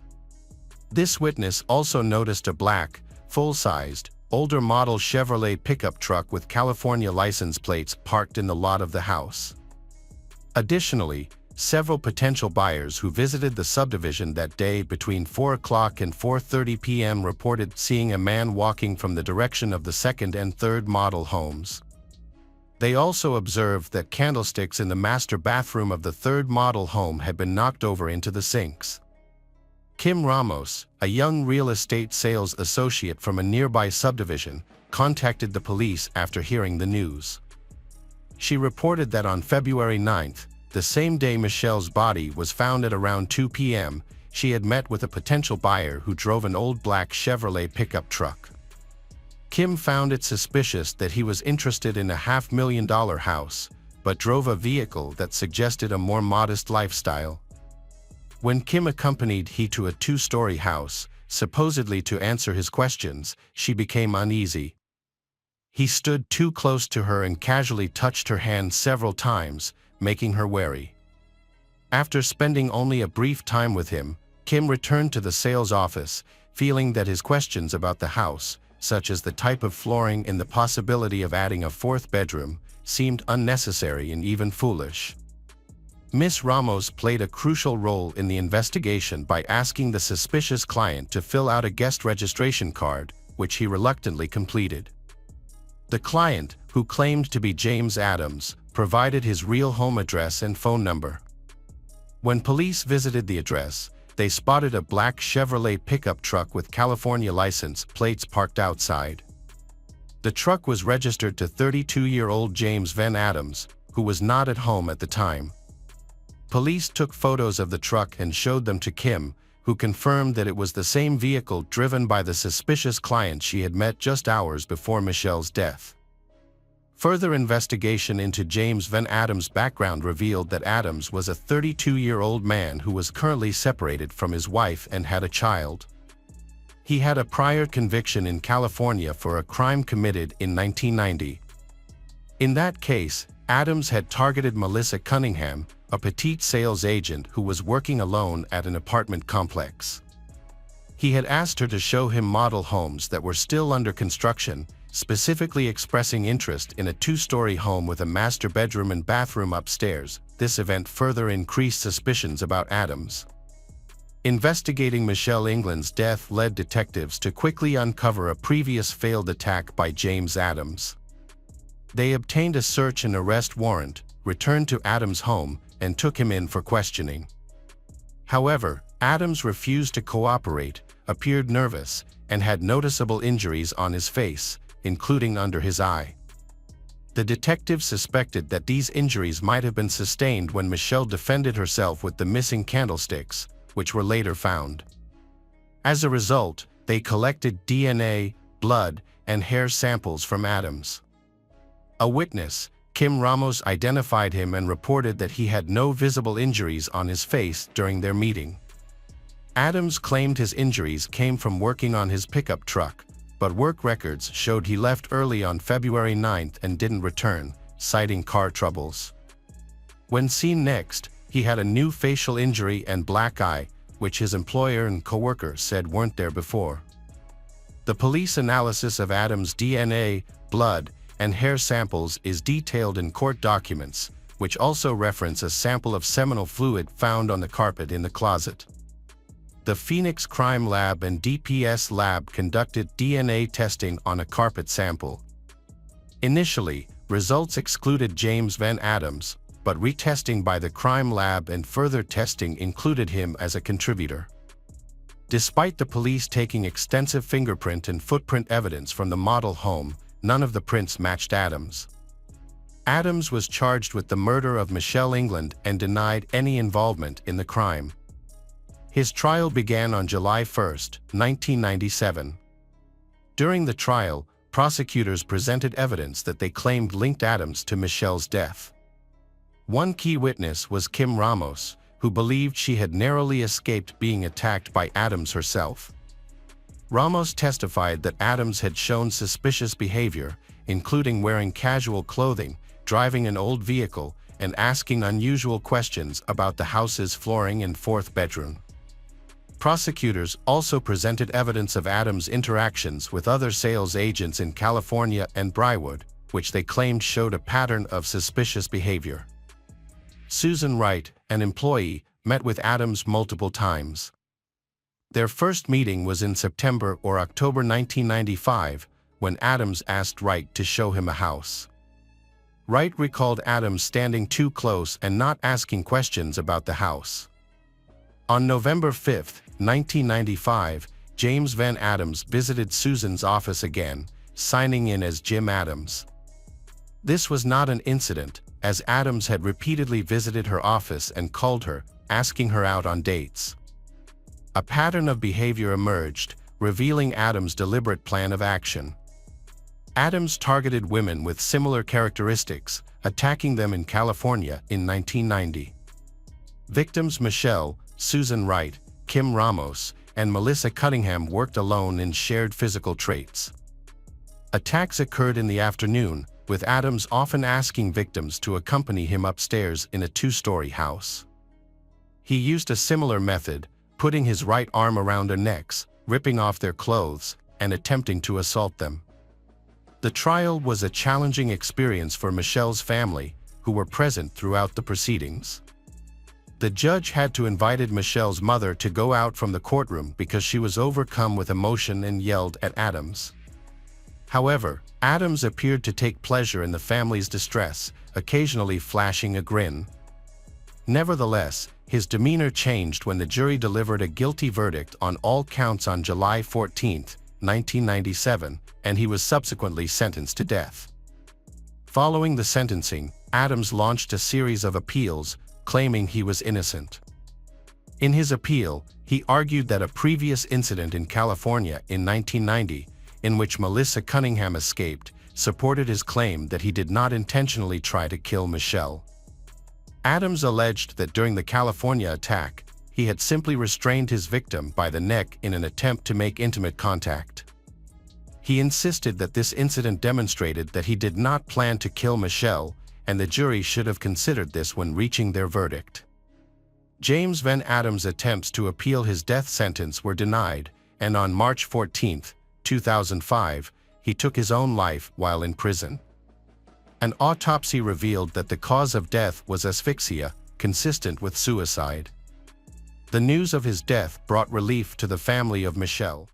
[SPEAKER 1] This witness also noticed a black, full-sized, older model Chevrolet pickup truck with California license plates parked in the lot of the house. Additionally, several potential buyers who visited the subdivision that day between 4 o'clock and 4:30 p.m. reported seeing a man walking from the direction of the second and third model homes. They also observed that candlesticks in the master bathroom of the third model home had been knocked over into the sinks. Kim Ramos, a young real estate sales associate from a nearby subdivision, contacted the police after hearing the news. She reported that on February 9th, the same day Michelle's body was found at around 2 p.m., she had met with a potential buyer who drove an old black Chevrolet pickup truck. Kim found it suspicious that he was interested in a $500,000 house, but drove a vehicle that suggested a more modest lifestyle. When Kim accompanied he to a 2-story house, supposedly to answer his questions, she became uneasy. He stood too close to her and casually touched her hand several times, making her wary. After spending only a brief time with him, Kim returned to the sales office, feeling that his questions about the house, such as the type of flooring and the possibility of adding a fourth bedroom, seemed unnecessary and even foolish. Miss Ramos played a crucial role in the investigation by asking the suspicious client to fill out a guest registration card, which he reluctantly completed. The client, who claimed to be James Adams, provided his real home address and phone number. When police visited the address, they spotted a black Chevrolet pickup truck with California license plates parked outside. The truck was registered to 32-year-old James Van Adams, who was not at home at the time. Police took photos of the truck and showed them to Kim, who confirmed that it was the same vehicle driven by the suspicious client she had met just hours before Michelle's death. Further investigation into James Van Adams' background revealed that Adams was a 32-year-old man who was currently separated from his wife and had a child. He had a prior conviction in California for a crime committed in 1990. In that case, Adams had targeted Melissa Cunningham, a petite sales agent who was working alone at an apartment complex. He had asked her to show him model homes that were still under construction, specifically expressing interest in a two-story home with a master bedroom and bathroom upstairs. This event further increased suspicions about Adams. Investigating Michelle England's death led detectives to quickly uncover a previous failed attack by James Adams. They obtained a search and arrest warrant, returned to Adams' home, and took him in for questioning. However, Adams refused to cooperate, appeared nervous, and had noticeable injuries on his face, including under his eye. The detectives suspected that these injuries might have been sustained when Michelle defended herself with the missing candlesticks, which were later found. As a result, they collected DNA, blood, and hair samples from Adams. A witness, Kim Ramos, identified him and reported that he had no visible injuries on his face during their meeting. Adams claimed his injuries came from working on his pickup truck, but work records showed he left early on February 9th and didn't return, citing car troubles. When seen next, he had a new facial injury and black eye, which his employer and coworker said weren't there before. The police analysis of Adams' DNA, blood, and hair samples is detailed in court documents, which also reference a sample of seminal fluid found on the carpet in the closet. The Phoenix Crime Lab and DPS Lab conducted DNA testing on a carpet sample. Initially, results excluded James Van Adams, but retesting by the crime lab and further testing included him as a contributor. Despite the police taking extensive fingerprint and footprint evidence from the model home, none of the prints matched Adams. Adams was charged with the murder of Michelle England and denied any involvement in the crime. His trial began on July 1, 1997. During the trial, prosecutors presented evidence that they claimed linked Adams to Michelle's death. One key witness was Kim Ramos, who believed she had narrowly escaped being attacked by Adams herself. Ramos testified that Adams had shown suspicious behavior, including wearing casual clothing, driving an old vehicle, and asking unusual questions about the house's flooring and fourth bedroom. Prosecutors also presented evidence of Adams' interactions with other sales agents in California and Briarwood, which they claimed showed a pattern of suspicious behavior. Susan Wright, an employee, met with Adams multiple times. Their first meeting was in September or October 1995, when Adams asked Wright to show him a house. Wright recalled Adams standing too close and not asking questions about the house. On November 5, 1995, James Van Adams visited Susan's office again, signing in as Jim Adams. This was not an incident, as Adams had repeatedly visited her office and called her, asking her out on dates. A pattern of behavior emerged, revealing Adams' deliberate plan of action. Adams targeted women with similar characteristics, attacking them in California in 1990. Victims Michelle, Susan Wright, Kim Ramos, and Melissa Cunningham worked alone and shared physical traits. Attacks occurred in the afternoon, with Adams often asking victims to accompany him upstairs in a two-story house. He used a similar method, putting his right arm around their necks, ripping off their clothes, and attempting to assault them. The trial was a challenging experience for Michelle's family, who were present throughout the proceedings. The judge had to invite Michelle's mother to go out from the courtroom because she was overcome with emotion and yelled at Adams. However, Adams appeared to take pleasure in the family's distress, occasionally flashing a grin. Nevertheless, his demeanor changed when the jury delivered a guilty verdict on all counts on July 14, 1997, and he was subsequently sentenced to death. Following the sentencing, Adams launched a series of appeals, claiming he was innocent. In his appeal, he argued that a previous incident in California in 1990, in which Melissa Cunningham escaped, supported his claim that he did not intentionally try to kill Michelle. Adams alleged that during the California attack, he had simply restrained his victim by the neck in an attempt to make intimate contact. He insisted that this incident demonstrated that he did not plan to kill Michelle, and the jury should have considered this when reaching their verdict. James Van Adams' attempts to appeal his death sentence were denied, and on March 14, 2005, he took his own life while in prison. An autopsy revealed that the cause of death was asphyxia, consistent with suicide. The news of his death brought relief to the family of Michelle.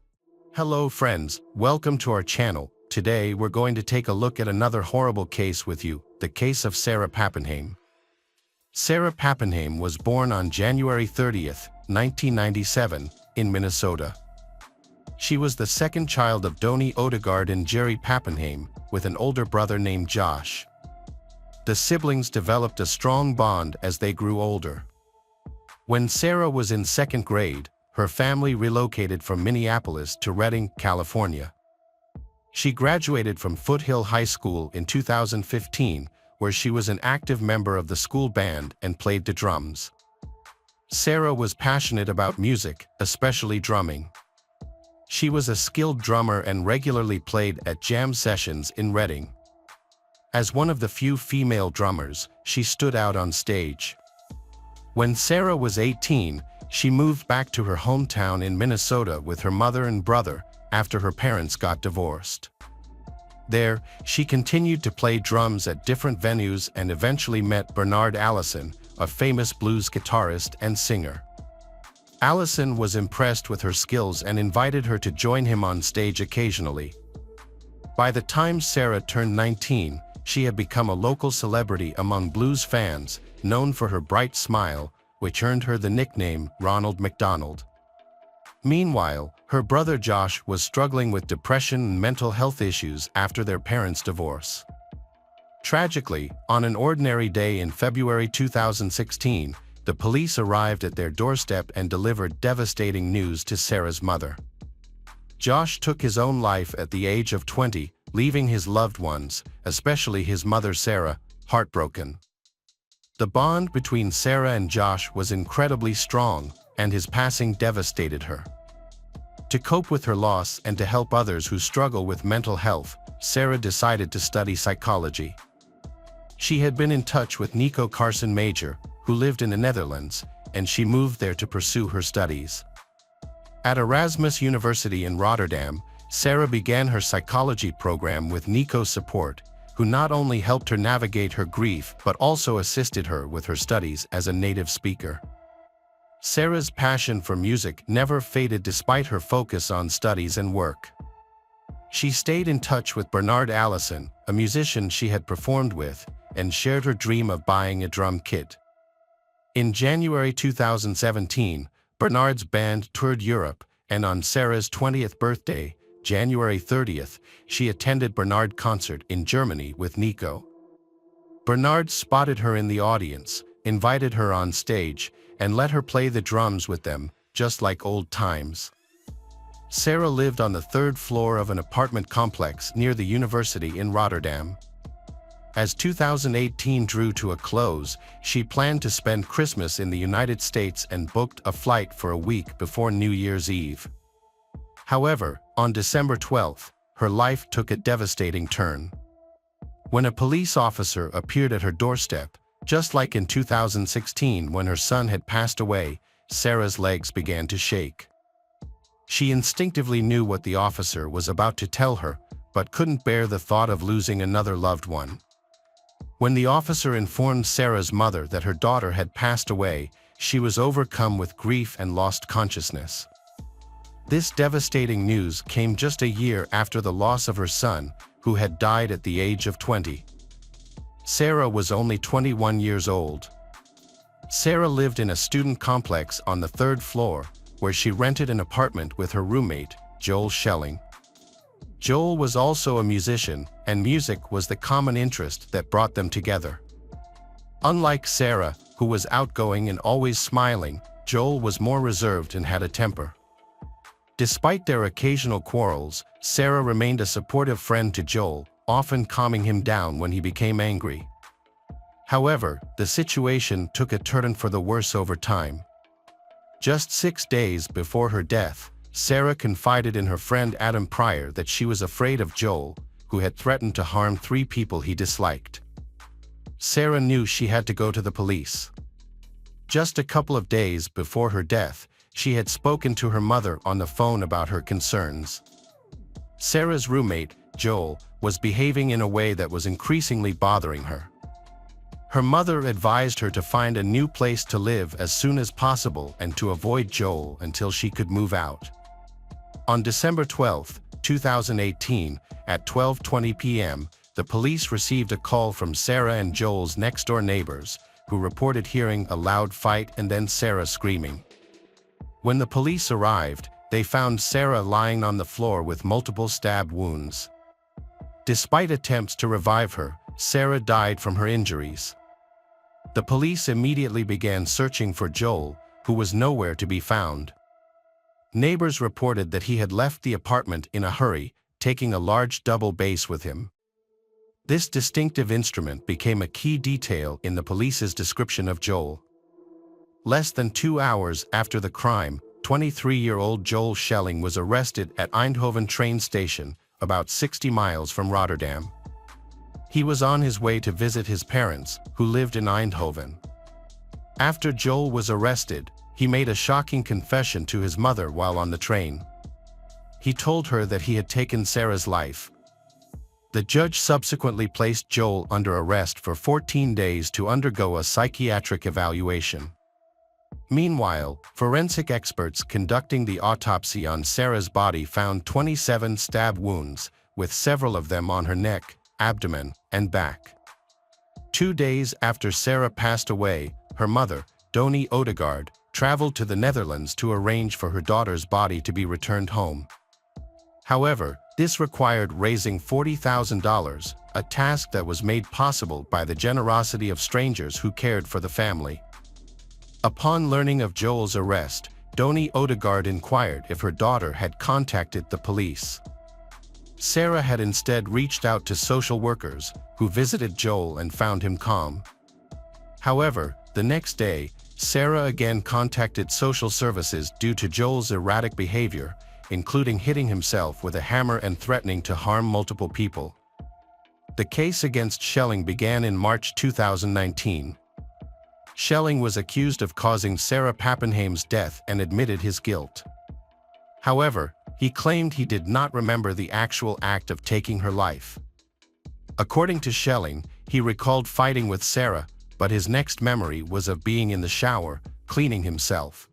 [SPEAKER 1] Hello friends, welcome to our channel. Today we're going to take a look at another horrible case with you, the case of Sarah Pappenheim. Sarah Pappenheim was born on January 30, 1997, in Minnesota. She was the second child of Donnie Odegaard and Jerry Pappenheim, with an older brother named Josh. The siblings developed a strong bond as they grew older. When Sarah was in second grade, her family relocated from Minneapolis to Redding, California. She graduated from Foothill High School in 2015, where she was an active member of the school band and played the drums. Sarah was passionate about music, especially drumming. She was a skilled drummer and regularly played at jam sessions in Redding. As one of the few female drummers, she stood out on stage. When Sarah was 18, she moved back to her hometown in Minnesota with her mother and brother after her parents got divorced. There, she continued to play drums at different venues and eventually met Bernard Allison, a famous blues guitarist and singer. Allison was impressed with her skills and invited her to join him on stage occasionally. By the time Sarah turned 19, she had become a local celebrity among blues fans, known for her bright smile, which earned her the nickname Ronald McDonald. Meanwhile, her brother Josh was struggling with depression and mental health issues after their parents' divorce. Tragically, on an ordinary day in February 2016, the police arrived at their doorstep and delivered devastating news to Sarah's mother. Josh took his own life at the age of 20, leaving his loved ones, especially his mother Sarah, heartbroken. The bond between Sarah and Josh was incredibly strong, and his passing devastated her. To cope with her loss and to help others who struggle with mental health, Sarah decided to study psychology. She had been in touch with Nico Carson Major, who lived in the Netherlands, and she moved there to pursue her studies. At Erasmus University in Rotterdam, Sarah began her psychology program with Nico's support, who not only helped her navigate her grief but also assisted her with her studies as a native speaker. Sarah's passion for music never faded despite her focus on studies and work. She stayed in touch with Bernard Allison, a musician she had performed with, and shared her dream of buying a drum kit. In January 2017, Bernard's band toured Europe, and on Sarah's 20th birthday, January 30th, she attended Bernard's concert in Germany with Nico. Bernard spotted her in the audience, invited her on stage, and let her play the drums with them, just like old times. Sarah lived on the third floor of an apartment complex near the university in Rotterdam. As 2018 drew to a close, she planned to spend Christmas in the United States and booked a flight for a week before New Year's Eve. However, on December 12, her life took a devastating turn. When a police officer appeared at her doorstep, just like in 2016 when her son had passed away, Sarah's legs began to shake. She instinctively knew what the officer was about to tell her, but couldn't bear the thought of losing another loved one. When the officer informed Sarah's mother that her daughter had passed away, she was overcome with grief and lost consciousness. This devastating news came just a year after the loss of her son, who had died at the age of 20. Sarah was only 21 years old. Sarah lived in a student complex on the 3rd floor, where she rented an apartment with her roommate, Joel Schelling. Joel was also a musician, and music was the common interest that brought them together. Unlike Sarah, who was outgoing and always smiling, Joel was more reserved and had a temper. Despite their occasional quarrels, Sarah remained a supportive friend to Joel, often calming him down when he became angry. However, the situation took a turn for the worse over time. Just 6 days before her death, Sarah confided in her friend Adam Pryor that she was afraid of Joel, who had threatened to harm 3 people he disliked. Sarah knew she had to go to the police. Just a couple of days before her death, she had spoken to her mother on the phone about her concerns. Sarah's roommate, Joel, was behaving in a way that was increasingly bothering her. Her mother advised her to find a new place to live as soon as possible and to avoid Joel until she could move out. On December 12, 2018, at 12:20 p.m., the police received a call from Sarah and Joel's next-door neighbors, who reported hearing a loud fight and then Sarah screaming. When the police arrived, they found Sarah lying on the floor with multiple stab wounds. Despite attempts to revive her, Sarah died from her injuries. The police immediately began searching for Joel, who was nowhere to be found. Neighbors reported that he had left the apartment in a hurry, taking a large double bass with him. This distinctive instrument became a key detail in the police's description of Joel. Less than 2 hours after the crime, 23-year-old Joel Schelling was arrested at Eindhoven train station, about 60 miles from Rotterdam. He was on his way to visit his parents, who lived in Eindhoven. After Joel was arrested, he made a shocking confession to his mother while on the train. He told her that he had taken Sarah's life. The judge subsequently placed Joel under arrest for 14 days to undergo a psychiatric evaluation. Meanwhile, forensic experts conducting the autopsy on Sarah's body found 27 stab wounds, with several of them on her neck, abdomen, and back. 2 days after Sarah passed away, her mother, Doni Odegaard, traveled to the Netherlands to arrange for her daughter's body to be returned home. However, this required raising $40,000, a task that was made possible by the generosity of strangers who cared for the family. Upon learning of Joel's arrest, Doni Odegaard inquired if her daughter had contacted the police. Sarah had instead reached out to social workers, who visited Joel and found him calm. However, the next day, Sarah again contacted social services due to Joel's erratic behavior, including hitting himself with a hammer and threatening to harm multiple people. The case against Schelling began in March 2019. Schelling was accused of causing Sarah Pappenheim's death and admitted his guilt. However, he claimed he did not remember the actual act of taking her life. According to Schelling, he recalled fighting with Sarah, but his next memory was of being in the shower, cleaning himself.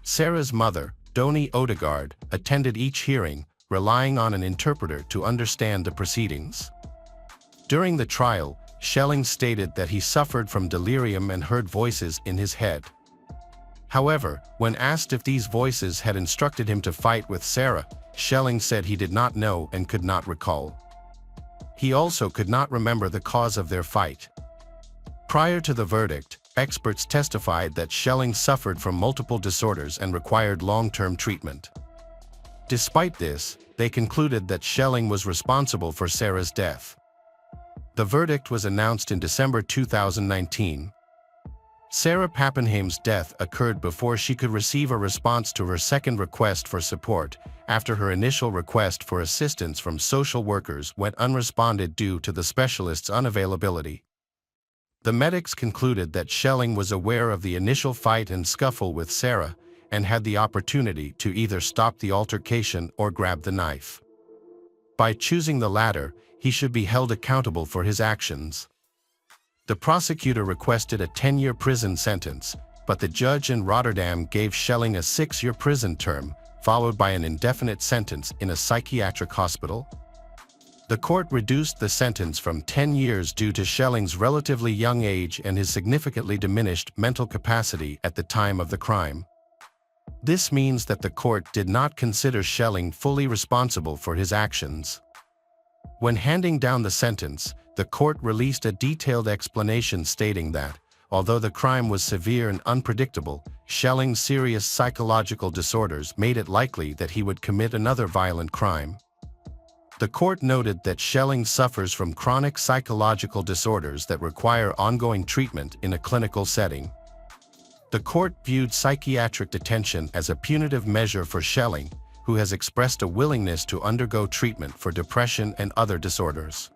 [SPEAKER 1] Sarah's mother, Doni Odegaard, attended each hearing, relying on an interpreter to understand the proceedings. During the trial, Schelling stated that he suffered from delirium and heard voices in his head. However, when asked if these voices had instructed him to fight with Sarah, Schelling said he did not know and could not recall. He also could not remember the cause of their fight. Prior to the verdict, experts testified that Schelling suffered from multiple disorders and required long-term treatment. Despite this, they concluded that Schelling was responsible for Sarah's death. The verdict was announced in December 2019. Sarah Pappenheim's death occurred before she could receive a response to her second request for support, after her initial request for assistance from social workers went unresponded due to the specialist's unavailability. The medics concluded that Schelling was aware of the initial fight and scuffle with Sarah and had the opportunity to either stop the altercation or grab the knife. By choosing the latter, he should be held accountable for his actions. The prosecutor requested a 10-year prison sentence, but the judge in Rotterdam gave Schelling a 6-year prison term, followed by an indefinite sentence in a psychiatric hospital. The court reduced the sentence from 10 years due to Schelling's relatively young age and his significantly diminished mental capacity at the time of the crime. This means that the court did not consider Schelling fully responsible for his actions. When handing down the sentence, the court released a detailed explanation stating that, although the crime was severe and unpredictable, Schelling's serious psychological disorders made it likely that he would commit another violent crime. The court noted that Schelling suffers from chronic psychological disorders that require ongoing treatment in a clinical setting. The court viewed psychiatric detention as a punitive measure for Schelling, who has expressed a willingness to undergo treatment for depression and other disorders.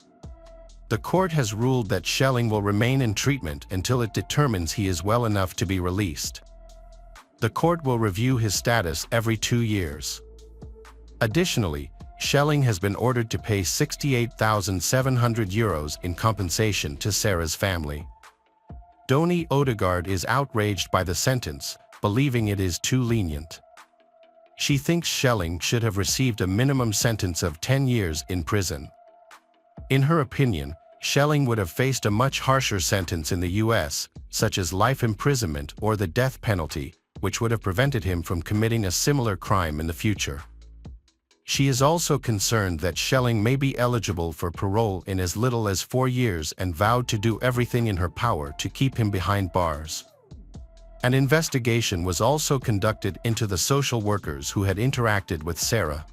[SPEAKER 1] The court has ruled that Schelling will remain in treatment until it determines he is well enough to be released. The court will review his status every 2 years. Additionally, Schelling has been ordered to pay €68,700 in compensation to Sarah's family. Doni Odegaard is outraged by the sentence, believing it is too lenient. She thinks Schelling should have received a minimum sentence of 10 years in prison. In her opinion, Schelling would have faced a much harsher sentence in the US, such as life imprisonment or the death penalty, which would have prevented him from committing a similar crime in the future. She is also concerned that Schelling may be eligible for parole in as little as 4 years and vowed to do everything in her power to keep him behind bars. An investigation was also conducted into the social workers who had interacted with Sarah.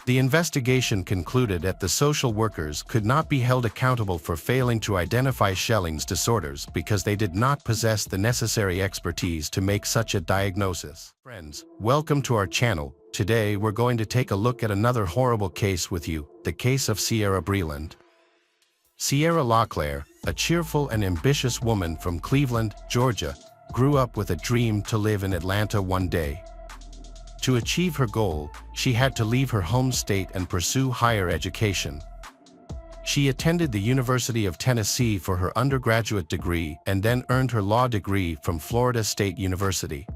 [SPEAKER 1] The investigation concluded that the social workers could not be held accountable for failing to identify Schelling's disorders because they did not possess the necessary expertise to make such a diagnosis. Friends, welcome to our channel. Today we're going to take a look at another horrible case with you, the case of Sierra Breland. Sierra LaClaire, a cheerful and ambitious woman from Cleveland, Georgia, grew up with a dream to live in Atlanta one day. To achieve her goal, she had to leave her home state and pursue higher education. She attended the University of Tennessee for her undergraduate degree and then earned her law degree from Florida State University.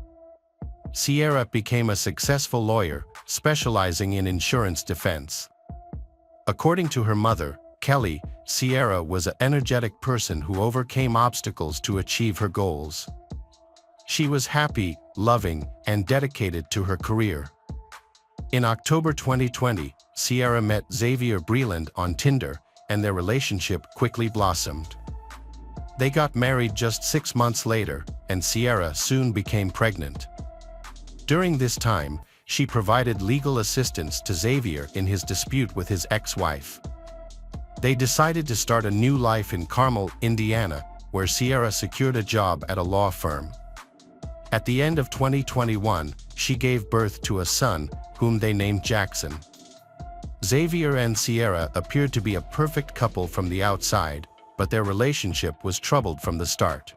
[SPEAKER 1] Sierra became a successful lawyer, specializing in insurance defense. According to her mother, Kelly, Sierra was an energetic person who overcame obstacles to achieve her goals. She was happy, loving, and dedicated to her career. In October 2020, Sierra met Xavier Breland on Tinder, and their relationship quickly blossomed. They got married just 6 months later, and Sierra soon became pregnant. During this time, she provided legal assistance to Xavier in his dispute with his ex-wife. They decided to start a new life in Carmel, Indiana, where Sierra secured a job at a law firm. At the end of 2021, she gave birth to a son, whom they named Jackson. Xavier and Sierra appeared to be a perfect couple from the outside, but their relationship was troubled from the start.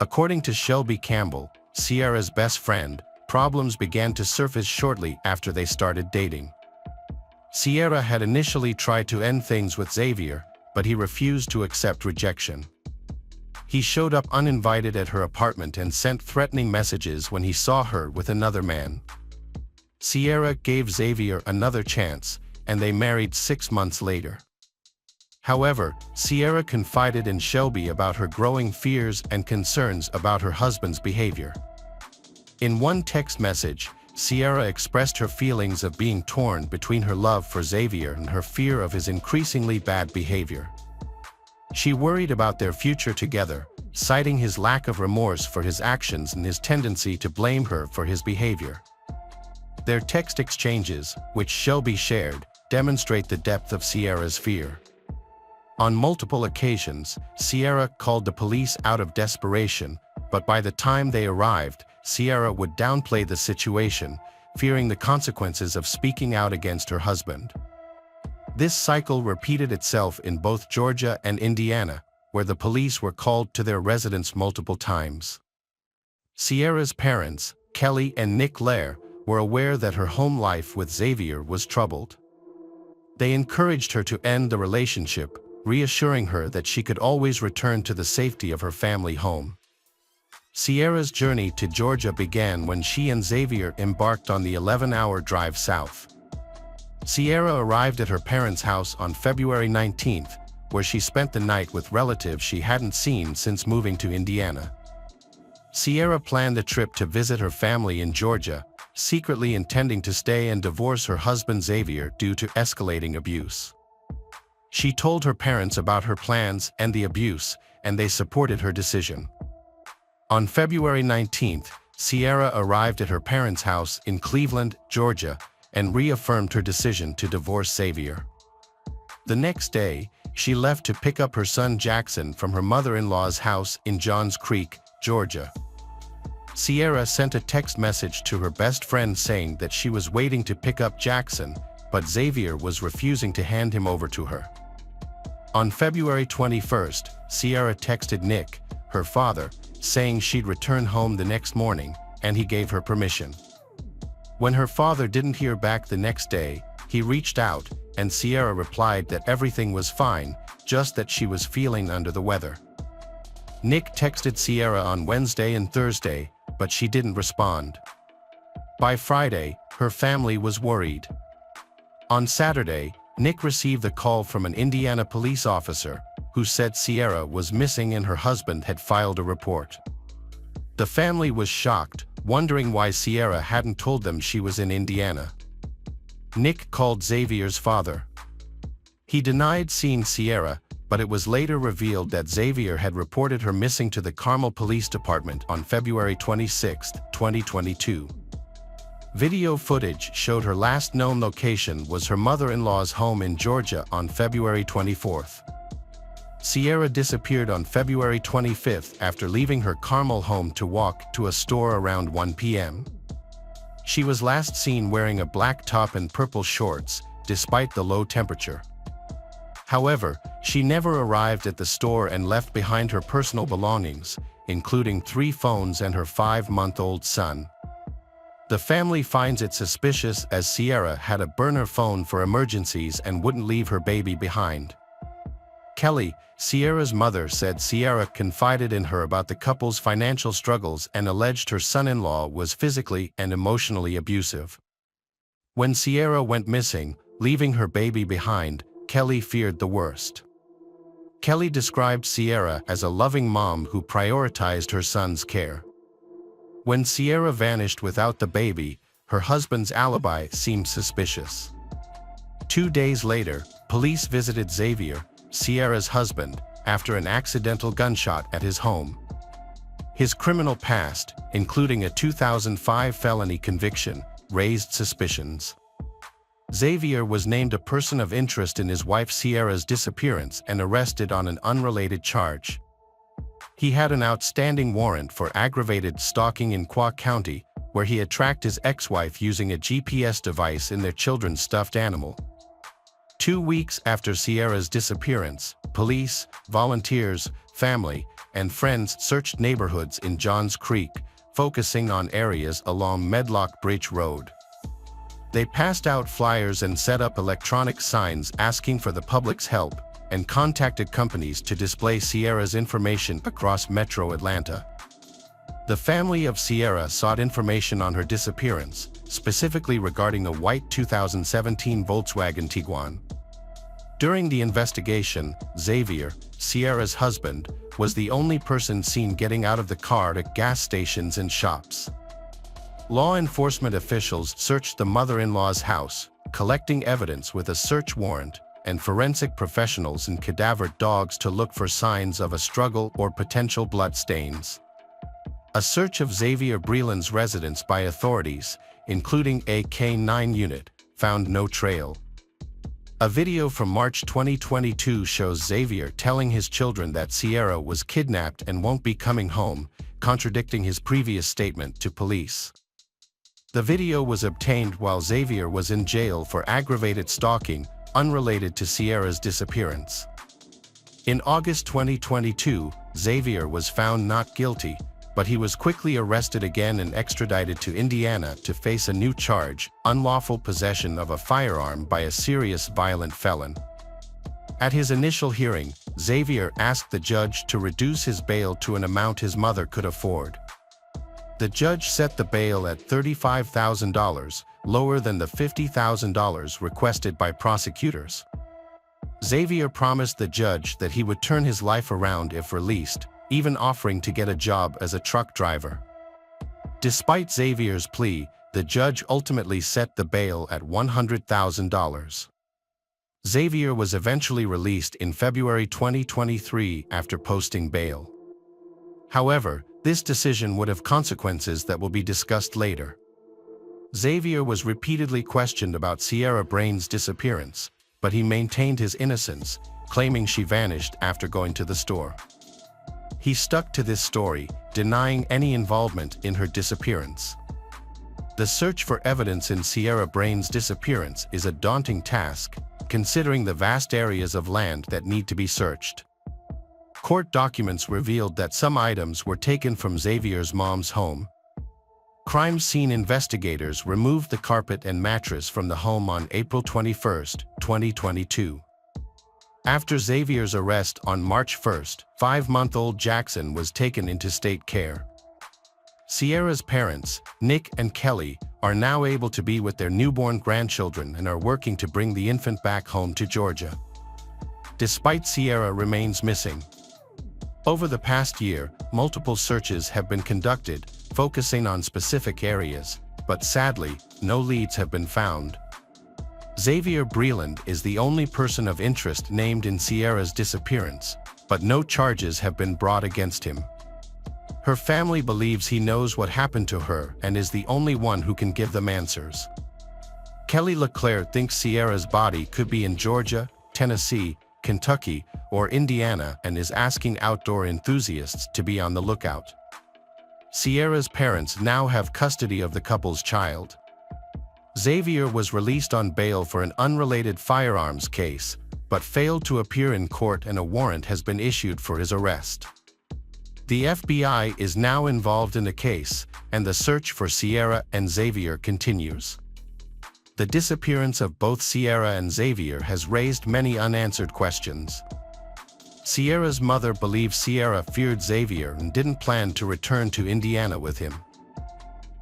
[SPEAKER 1] According to Shelby Campbell, Sierra's best friend, problems began to surface shortly after they started dating. Sierra had initially tried to end things with Xavier, but he refused to accept rejection. He showed up uninvited at her apartment and sent threatening messages when he saw her with another man. Sierra gave Xavier another chance, and they married 6 months later. However, Sierra confided in Shelby about her growing fears and concerns about her husband's behavior. In one text message, Sierra expressed her feelings of being torn between her love for Xavier and her fear of his increasingly bad behavior. She worried about their future together, citing his lack of remorse for his actions and his tendency to blame her for his behavior. Their text exchanges, which Shelby shared, demonstrate the depth of Sierra's fear. On multiple occasions, Sierra called the police out of desperation, but by the time they arrived, Sierra would downplay the situation, fearing the consequences of speaking out against her husband. This cycle repeated itself in both Georgia and Indiana, where the police were called to their residence multiple times. Sierra's parents, Kelly and Nick Lair, were aware that her home life with Xavier was troubled. They encouraged her to end the relationship, reassuring her that she could always return to the safety of her family home. Sierra's journey to Georgia began when she and Xavier embarked on the 11-hour drive south. Sierra arrived at her parents' house on February 19th, where she spent the night with relatives she hadn't seen since moving to Indiana. Sierra planned a trip to visit her family in Georgia, secretly intending to stay and divorce her husband Xavier due to escalating abuse. She told her parents about her plans and the abuse, and they supported her decision. On February 19th, Sierra arrived at her parents' house in Cleveland, Georgia, and reaffirmed her decision to divorce Xavier. The next day, she left to pick up her son Jackson from her mother-in-law's house in Johns Creek, Georgia. Sierra sent a text message to her best friend saying that she was waiting to pick up Jackson, but Xavier was refusing to hand him over to her. On February 21st, Sierra texted Nick, her father, saying she'd return home the next morning, and he gave her permission. When her father didn't hear back the next day, he reached out, and Sierra replied that everything was fine, just that she was feeling under the weather. Nick texted Sierra on Wednesday and Thursday, but she didn't respond. By Friday, her family was worried. On Saturday, Nick received a call from an Indiana police officer, who said Sierra was missing and her husband had filed a report. The family was shocked, wondering why Sierra hadn't told them she was in Indiana. Nick called Xavier's father. He denied seeing Sierra, but it was later revealed that Xavier had reported her missing to the Carmel Police Department on February 26, 2022. Video footage showed her last known location was her mother-in-law's home in Georgia on February 24th. Sierra disappeared on February 25th after leaving her Carmel home to walk to a store around 1 p.m. She was last seen wearing a black top and purple shorts, despite the low temperature. However, she never arrived at the store and left behind her personal belongings, including 3 phones and her 5-month-old son. The family finds it suspicious as Sierra had a burner phone for emergencies and wouldn't leave her baby behind. Kelly, Sierra's mother, said Sierra confided in her about the couple's financial struggles and alleged her son-in-law was physically and emotionally abusive. When Sierra went missing, leaving her baby behind, Kelly feared the worst. Kelly described Sierra as a loving mom who prioritized her son's care. When Sierra vanished without the baby, her husband's alibi seemed suspicious. 2 days later, police visited Xavier, Sierra's husband, after an accidental gunshot at his home. His criminal past, including a 2005 felony conviction, raised suspicions. Xavier was named a person of interest in his wife Sierra's disappearance and arrested on an unrelated charge. He had an outstanding warrant for aggravated stalking in Qua County, where he had tracked his ex-wife using a GPS device in their children's stuffed animal. 2 weeks after Sierra's disappearance, police, volunteers, family, and friends searched neighborhoods in Johns Creek, focusing on areas along Medlock Bridge Road. They passed out flyers and set up electronic signs asking for the public's help, and contacted companies to display Sierra's information across Metro Atlanta. The family of Sierra sought information on her disappearance, specifically regarding a white 2017 Volkswagen Tiguan. During the investigation, Xavier, Sierra's husband, was the only person seen getting out of the car at gas stations and shops. Law enforcement officials searched the mother-in-law's house, collecting evidence with a search warrant, and forensic professionals and cadavered dogs to look for signs of a struggle or potential blood stains. A search of Xavier Breland's residence by authorities, including a K-9 unit, found no trail. A video from March 2022 shows Xavier telling his children that Sierra was kidnapped and won't be coming home, contradicting his previous statement to police. The video was obtained while Xavier was in jail for aggravated stalking, unrelated to Sierra's disappearance. In August 2022, Xavier was found not guilty, but he was quickly arrested again and extradited to Indiana to face a new charge, unlawful possession of a firearm by a serious violent felon. At his initial hearing, Xavier asked the judge to reduce his bail to an amount his mother could afford. The judge set the bail at $35,000, lower than the $50,000 requested by prosecutors. Xavier promised the judge that he would turn his life around if released, even offering to get a job as a truck driver. Despite Xavier's plea, the judge ultimately set the bail at $100,000. Xavier was eventually released in February 2023 after posting bail. However, this decision would have consequences that will be discussed later. Xavier was repeatedly questioned about Sierra Brain's disappearance, but he maintained his innocence, claiming she vanished after going to the store. He stuck to this story, denying any involvement in her disappearance. The search for evidence in Sierra Brain's disappearance is a daunting task, considering the vast areas of land that need to be searched. Court documents revealed that some items were taken from Xavier's mom's home. Crime scene investigators removed the carpet and mattress from the home on April 21, 2022. After Xavier's arrest on March 1, 5-month-old Jackson was taken into state care. Sierra's parents, Nick and Kelly, are now able to be with their newborn grandchildren and are working to bring the infant back home to Georgia. Despite Sierra remains missing. Over the past year, multiple searches have been conducted, focusing on specific areas, but sadly, no leads have been found. Xavier Breland is the only person of interest named in Sierra's disappearance, but no charges have been brought against him. Her family believes he knows what happened to her and is the only one who can give them answers. Kelly LeClaire thinks Sierra's body could be in Georgia, Tennessee, Kentucky, or Indiana and is asking outdoor enthusiasts to be on the lookout. Sierra's parents now have custody of the couple's child. Xavier was released on bail for an unrelated firearms case, but failed to appear in court and a warrant has been issued for his arrest. The FBI is now involved in the case, and the search for Sierra and Xavier continues. The disappearance of both Sierra and Xavier has raised many unanswered questions. Sierra's mother believes Sierra feared Xavier and didn't plan to return to Indiana with him.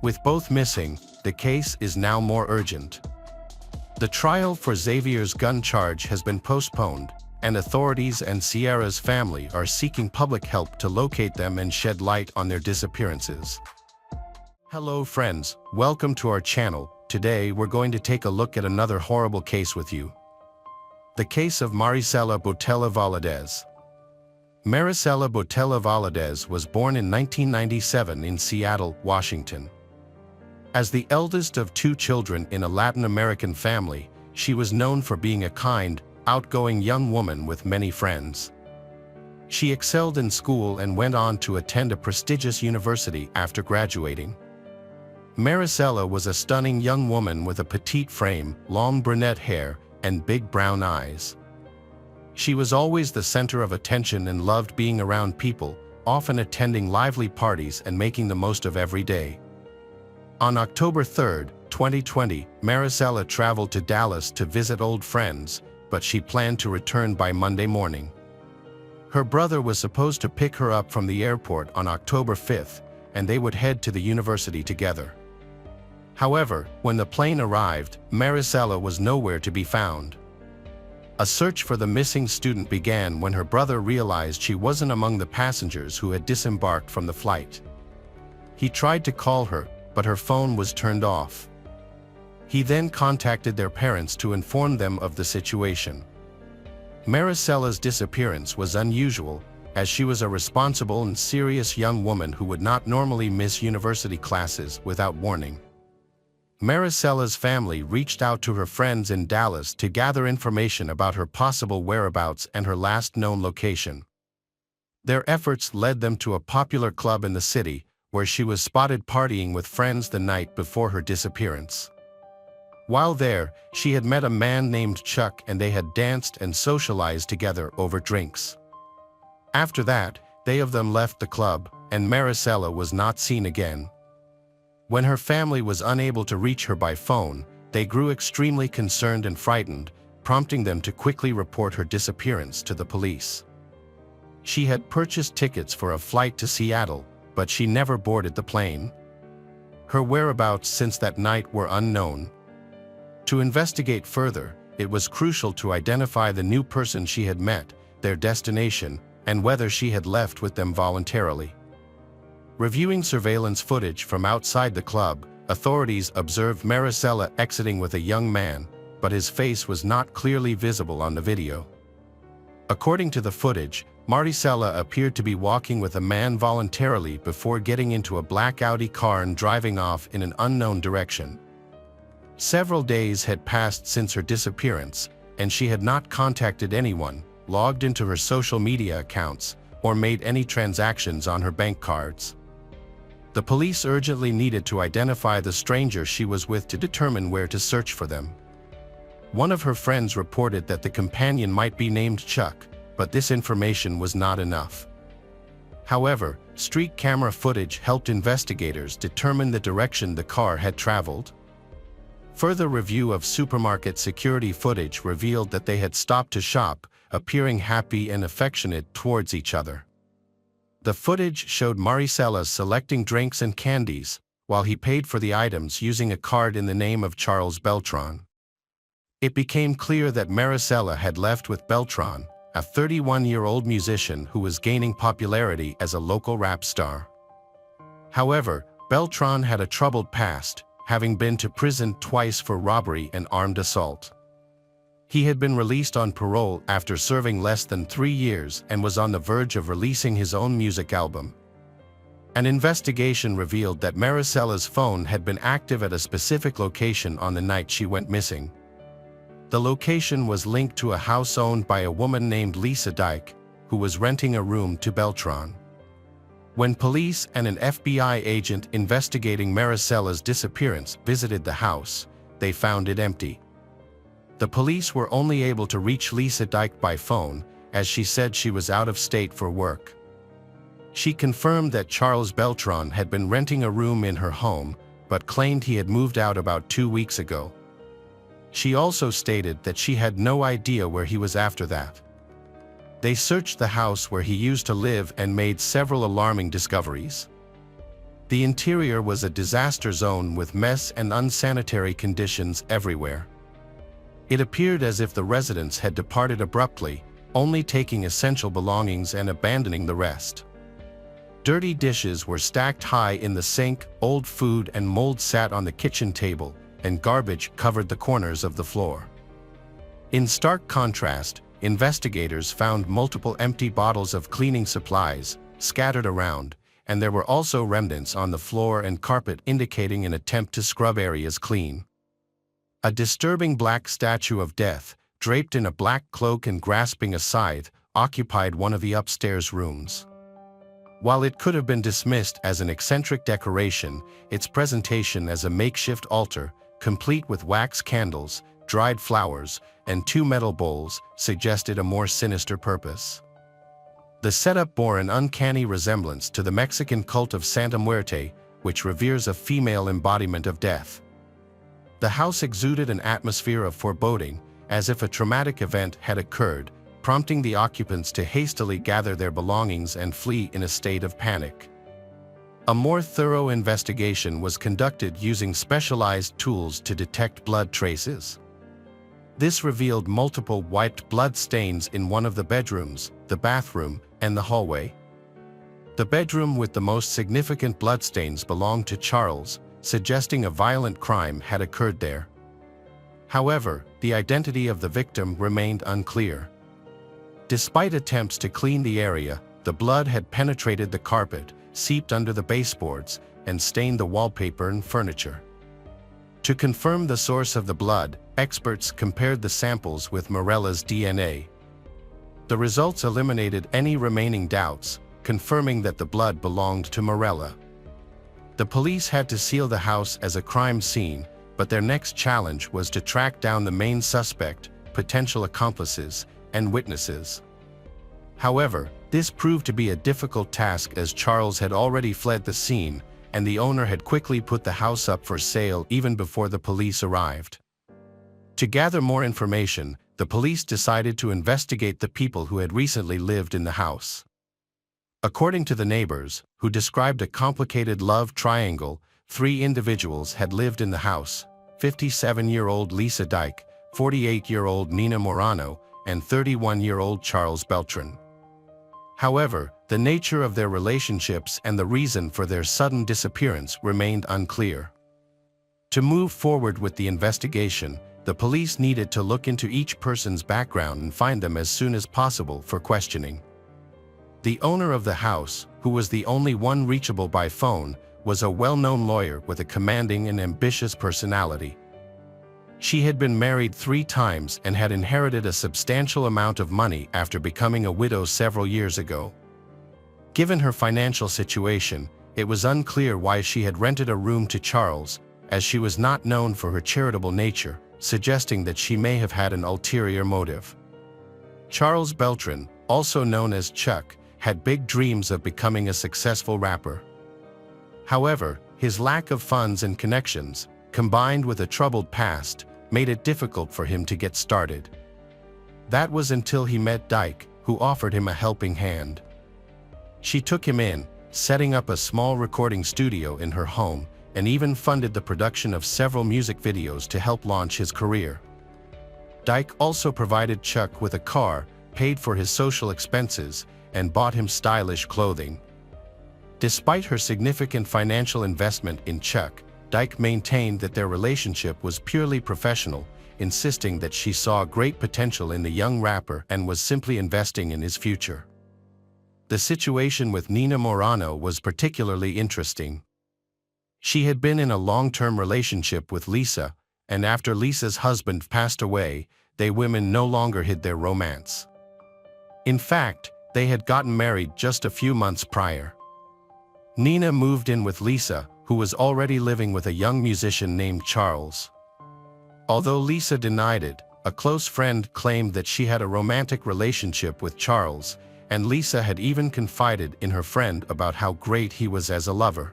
[SPEAKER 1] With both missing, the case is now more urgent. The trial for Xavier's gun charge has been postponed, and authorities and Sierra's family are seeking public help to locate them and shed light on their disappearances. Hello friends, welcome to our channel. Today we're going to take a look at another horrible case with you. The case of Maricela Botella Valadez. Maricela Botella Valadez was born in 1997 in Seattle, Washington. As the eldest of 2 children in a Latin American family, she was known for being a kind, outgoing young woman with many friends. She excelled in school and went on to attend a prestigious university after graduating. Maricela was a stunning young woman with a petite frame, long brunette hair, and big brown eyes. She was always the center of attention and loved being around people, often attending lively parties and making the most of every day. On October 3, 2020, Maricela traveled to Dallas to visit old friends, but she planned to return by Monday morning. Her brother was supposed to pick her up from the airport on October 5, and they would head to the university together. However, when the plane arrived, Maricela was nowhere to be found. A search for the missing student began when her brother realized she wasn't among the passengers who had disembarked from the flight. He tried to call her, but her phone was turned off. He then contacted their parents to inform them of the situation. Maricela's disappearance was unusual, as she was a responsible and serious young woman who would not normally miss university classes without warning. Maricella's family reached out to her friends in Dallas to gather information about her possible whereabouts and her last known location. Their efforts led them to a popular club in the city, where she was spotted partying with friends the night before her disappearance. While there, she had met a man named Chuck and they had danced and socialized together over drinks. After that, they of them left the club, and Maricela was not seen again. When her family was unable to reach her by phone, they grew extremely concerned and frightened, prompting them to quickly report her disappearance to the police. She had purchased tickets for a flight to Seattle, but she never boarded the plane. Her whereabouts since that night were unknown. To investigate further, it was crucial to identify the new person she had met, their destination, and whether she had left with them voluntarily. Reviewing surveillance footage from outside the club, authorities observed Maricela exiting with a young man, but his face was not clearly visible on the video. According to the footage, Maricela appeared to be walking with a man voluntarily before getting into a black Audi car and driving off in an unknown direction. Several days had passed since her disappearance, and she had not contacted anyone, logged into her social media accounts, or made any transactions on her bank cards. The police urgently needed to identify the stranger she was with to determine where to search for them. One of her friends reported that the companion might be named Chuck, but this information was not enough. However, street camera footage helped investigators determine the direction the car had traveled. Further review of supermarket security footage revealed that they had stopped to shop, appearing happy and affectionate towards each other. The footage showed Maricela selecting drinks and candies, while he paid for the items using a card in the name of Charles Beltran. It became clear that Maricela had left with Beltran, a 31-year-old musician who was gaining popularity as a local rap star. However, Beltran had a troubled past, having been to prison twice for robbery and armed assault. He had been released on parole after serving less than 3 years and was on the verge of releasing his own music album. An investigation revealed that Maricela's phone had been active at a specific location on the night she went missing. The location was linked to a house owned by a woman named Lisa Dyke, who was renting a room to Beltran. When police and an FBI agent investigating Maricela's disappearance visited the house, they found it empty. The police were only able to reach Lisa Dyke by phone, as she said she was out of state for work. She confirmed that Charles Beltran had been renting a room in her home, but claimed he had moved out about 2 weeks ago. She also stated that she had no idea where he was after that. They searched the house where he used to live and made several alarming discoveries. The interior was a disaster zone with mess and unsanitary conditions everywhere. It appeared as if the residents had departed abruptly, only taking essential belongings and abandoning the rest. Dirty dishes were stacked high in the sink, old food and mold sat on the kitchen table, and garbage covered the corners of the floor. In stark contrast, investigators found multiple empty bottles of cleaning supplies scattered around, and there were also remnants on the floor and carpet indicating an attempt to scrub areas clean. A disturbing black statue of death, draped in a black cloak and grasping a scythe, occupied one of the upstairs rooms. While it could have been dismissed as an eccentric decoration, its presentation as a makeshift altar, complete with wax candles, dried flowers, and 2 metal bowls, suggested a more sinister purpose. The setup bore an uncanny resemblance to the Mexican cult of Santa Muerte, which reveres a female embodiment of death. The house exuded an atmosphere of foreboding, as if a traumatic event had occurred, prompting the occupants to hastily gather their belongings and flee in a state of panic. A more thorough investigation was conducted using specialized tools to detect blood traces. This revealed multiple wiped blood stains in one of the bedrooms, the bathroom, and the hallway. The bedroom with the most significant bloodstains belonged to Charles, suggesting a violent crime had occurred there. However, the identity of the victim remained unclear. Despite attempts to clean the area, the blood had penetrated the carpet, seeped under the baseboards, and stained the wallpaper and furniture. To confirm the source of the blood, experts compared the samples with Morella's DNA. The results eliminated any remaining doubts, confirming that the blood belonged to Morella. The police had to seal the house as a crime scene, but their next challenge was to track down the main suspect, potential accomplices, and witnesses. However, this proved to be a difficult task as Charles had already fled the scene, and the owner had quickly put the house up for sale even before the police arrived. To gather more information, the police decided to investigate the people who had recently lived in the house. According to the neighbors, who described a complicated love triangle, 3 individuals had lived in the house: 57-year-old Lisa Dyke, 48-year-old Nina Morano, and 31-year-old Charles Beltran. However, the nature of their relationships and the reason for their sudden disappearance remained unclear. To move forward with the investigation, the police needed to look into each person's background and find them as soon as possible for questioning. The owner of the house, who was the only one reachable by phone, was a well-known lawyer with a commanding and ambitious personality. She had been married 3 times and had inherited a substantial amount of money after becoming a widow several years ago. Given her financial situation, it was unclear why she had rented a room to Charles, as she was not known for her charitable nature, suggesting that she may have had an ulterior motive. Charles Beltran, also known as Chuck, had big dreams of becoming a successful rapper. However, his lack of funds and connections, combined with a troubled past, made it difficult for him to get started. That was until he met Dyke, who offered him a helping hand. She took him in, setting up a small recording studio in her home, and even funded the production of several music videos to help launch his career. Dyke also provided Chuck with a car, paid for his social expenses, and bought him stylish clothing. Despite her significant financial investment in Chuck, Dyke maintained that their relationship was purely professional, insisting that she saw great potential in the young rapper and was simply investing in his future. The situation with Nina Morano was particularly interesting. She had been in a long-term relationship with Lisa, and after Lisa's husband passed away, they women no longer hid their romance. In fact, they had gotten married just a few months prior. Nina moved in with Lisa, who was already living with a young musician named Charles. Although Lisa denied it, a close friend claimed that she had a romantic relationship with Charles, and Lisa had even confided in her friend about how great he was as a lover.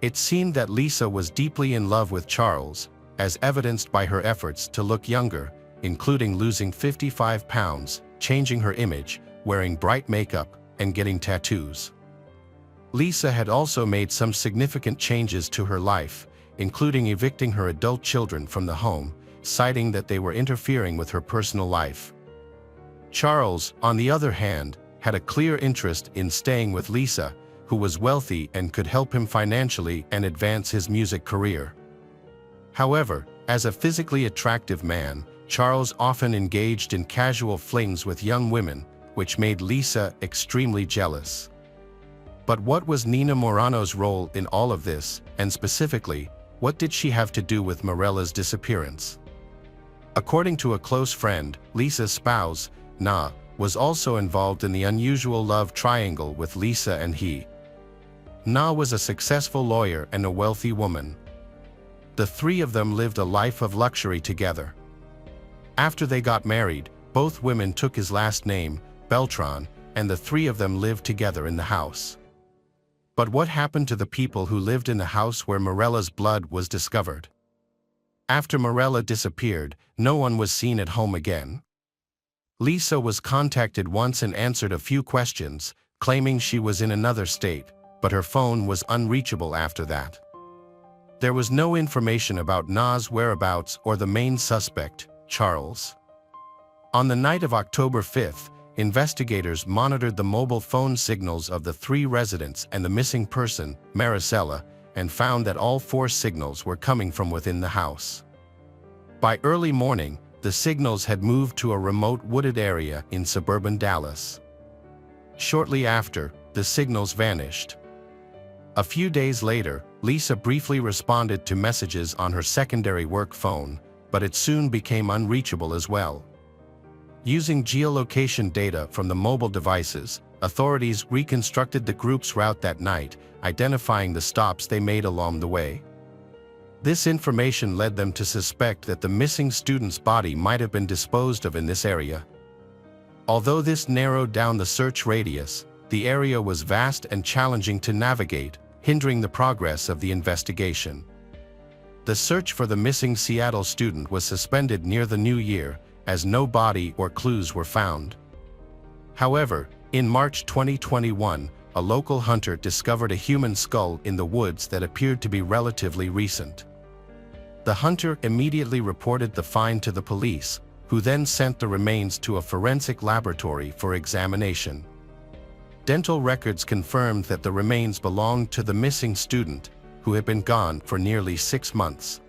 [SPEAKER 1] It seemed that Lisa was deeply in love with Charles, as evidenced by her efforts to look younger, including losing 55 pounds, changing her image, wearing bright makeup, and getting tattoos. Lisa had also made some significant changes to her life, including evicting her adult children from the home, citing that they were interfering with her personal life. Charles, on the other hand, had a clear interest in staying with Lisa, who was wealthy and could help him financially and advance his music career. However, as a physically attractive man, Charles often engaged in casual flings with young women, which made Lisa extremely jealous. But what was Nina Morano's role in all of this, and specifically, what did she have to do with Morella's disappearance? According to a close friend, Lisa's spouse, Na, was also involved in the unusual love triangle with Lisa and he. Na was a successful lawyer and a wealthy woman. The 3 of them lived a life of luxury together. After they got married, both women took his last name, Beltran, and the 3 of them lived together in the house. But what happened to the people who lived in the house where Morella's blood was discovered? After Morella disappeared, no one was seen at home again. Lisa was contacted once and answered a few questions, claiming she was in another state, but her phone was unreachable after that. There was no information about Na's whereabouts or the main suspect, Charles. On the night of October 5th, investigators monitored the mobile phone signals of the 3 residents and the missing person, Maricela, and found that all 4 signals were coming from within the house. By early morning, the signals had moved to a remote wooded area in suburban Dallas. Shortly after, the signals vanished. A few days later, Lisa briefly responded to messages on her secondary work phone, but it soon became unreachable as well. Using geolocation data from the mobile devices, authorities reconstructed the group's route that night, identifying the stops they made along the way. This information led them to suspect that the missing student's body might have been disposed of in this area. Although this narrowed down the search radius, the area was vast and challenging to navigate, hindering the progress of the investigation. The search for the missing Seattle student was suspended near the new year, as no body or clues were found. However, in March 2021, a local hunter discovered a human skull in the woods that appeared to be relatively recent. The hunter immediately reported the find to the police, who then sent the remains to a forensic laboratory for examination. Dental records confirmed that the remains belonged to the missing student, who had been gone for nearly 6 months.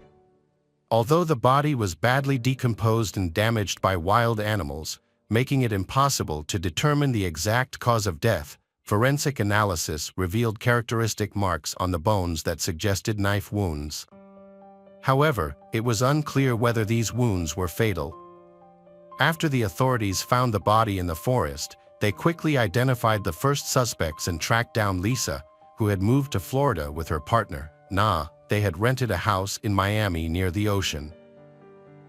[SPEAKER 1] Although the body was badly decomposed and damaged by wild animals, making it impossible to determine the exact cause of death, forensic analysis revealed characteristic marks on the bones that suggested knife wounds. However, it was unclear whether these wounds were fatal. After the authorities found the body in the forest, they quickly identified the first suspects and tracked down Lisa, who had moved to Florida with her partner, Na. They had rented a house in Miami near the ocean.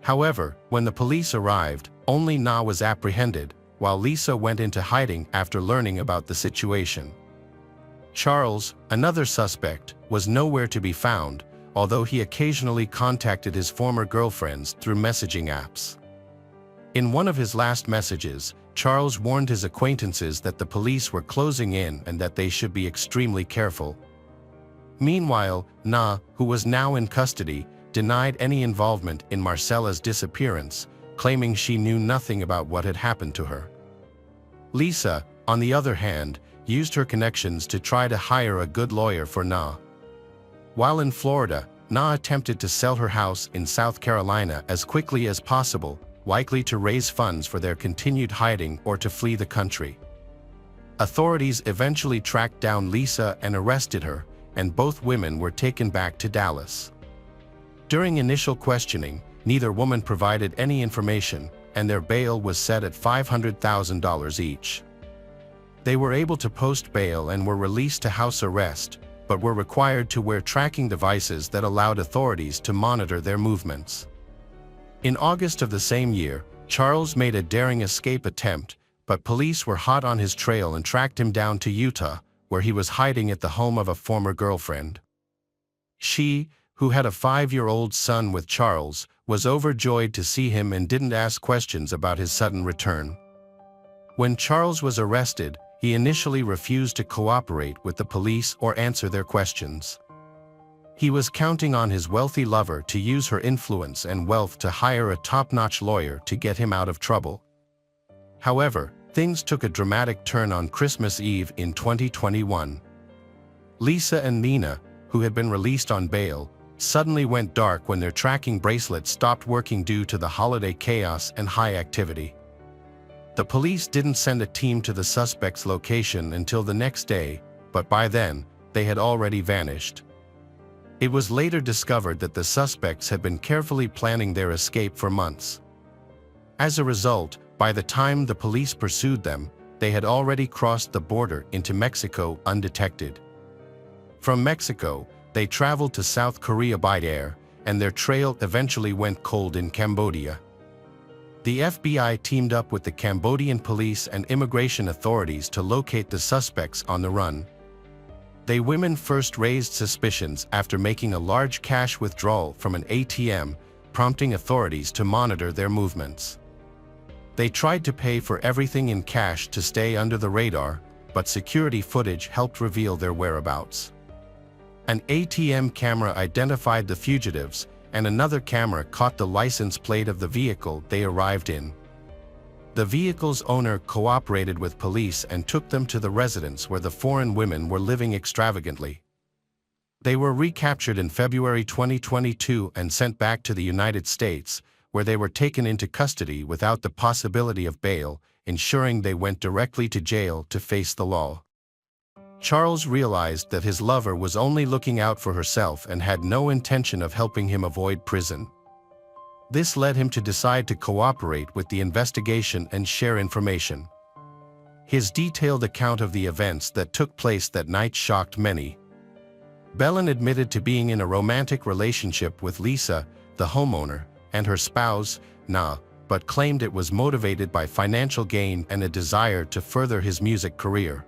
[SPEAKER 1] However, when the police arrived, only Na was apprehended, while Lisa went into hiding after learning about the situation. Charles, another suspect, was nowhere to be found, although he occasionally contacted his former girlfriends through messaging apps. In one of his last messages, Charles warned his acquaintances that the police were closing in and that they should be extremely careful. Meanwhile, Na, who was now in custody, denied any involvement in Marcella's disappearance, claiming she knew nothing about what had happened to her. Lisa, on the other hand, used her connections to try to hire a good lawyer for Na. While in Florida, Na attempted to sell her house in South Carolina as quickly as possible, likely to raise funds for their continued hiding or to flee the country. Authorities eventually tracked down Lisa and arrested her, and both women were taken back to Dallas. During initial questioning, neither woman provided any information, and their bail was set at $500,000 each. They were able to post bail and were released to house arrest, but were required to wear tracking devices that allowed authorities to monitor their movements. In August of the same year, Charles made a daring escape attempt, but police were hot on his trail and tracked him down to Utah, where he was hiding at the home of a former girlfriend. She, who had a 5-year-old son with Charles, was overjoyed to see him and didn't ask questions about his sudden return. When Charles was arrested, he initially refused to cooperate with the police or answer their questions. He was counting on his wealthy lover to use her influence and wealth to hire a top-notch lawyer to get him out of trouble. However, things took a dramatic turn on Christmas Eve in 2021. Lisa and Nina, who had been released on bail, suddenly went dark when their tracking bracelet stopped working due to the holiday chaos and high activity. The police didn't send a team to the suspect's location until the next day, but by then, they had already vanished. It was later discovered that the suspects had been carefully planning their escape for months. As a result, by the time the police pursued them, they had already crossed the border into Mexico undetected. From Mexico, they traveled to South Korea by air, and their trail eventually went cold in Cambodia. The FBI teamed up with the Cambodian police and immigration authorities to locate the suspects on the run. They women first raised suspicions after making a large cash withdrawal from an ATM, prompting authorities to monitor their movements. They tried to pay for everything in cash to stay under the radar, but security footage helped reveal their whereabouts. An ATM camera identified the fugitives, and another camera caught the license plate of the vehicle they arrived in. The vehicle's owner cooperated with police and took them to the residence where the foreign women were living extravagantly. They were recaptured in February 2022 and sent back to the United States, where they were taken into custody without the possibility of bail, ensuring they went directly to jail to face the law. Charles realized that his lover was only looking out for herself and had no intention of helping him avoid prison. This led him to decide to cooperate with the investigation and share information. His detailed account of the events that took place that night shocked many. Bellin admitted to being in a romantic relationship with Lisa, the homeowner, and her spouse, Na, but claimed it was motivated by financial gain and a desire to further his music career.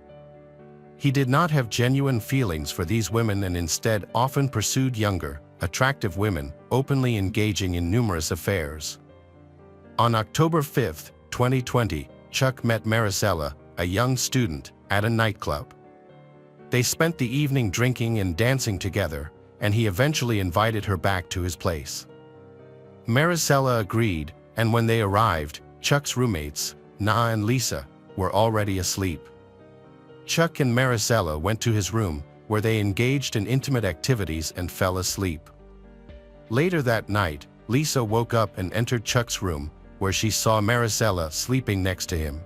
[SPEAKER 1] He did not have genuine feelings for these women and instead often pursued younger, attractive women, openly engaging in numerous affairs. On October 5, 2020, Chuck met Maricela, a young student, at a nightclub. They spent the evening drinking and dancing together, and he eventually invited her back to his place. Maricela agreed, and when they arrived, Chuck's roommates, Na and Lisa, were already asleep. Chuck and Maricela went to his room, where they engaged in intimate activities and fell asleep. Later that night, Lisa woke up and entered Chuck's room, where she saw Maricela sleeping next to him.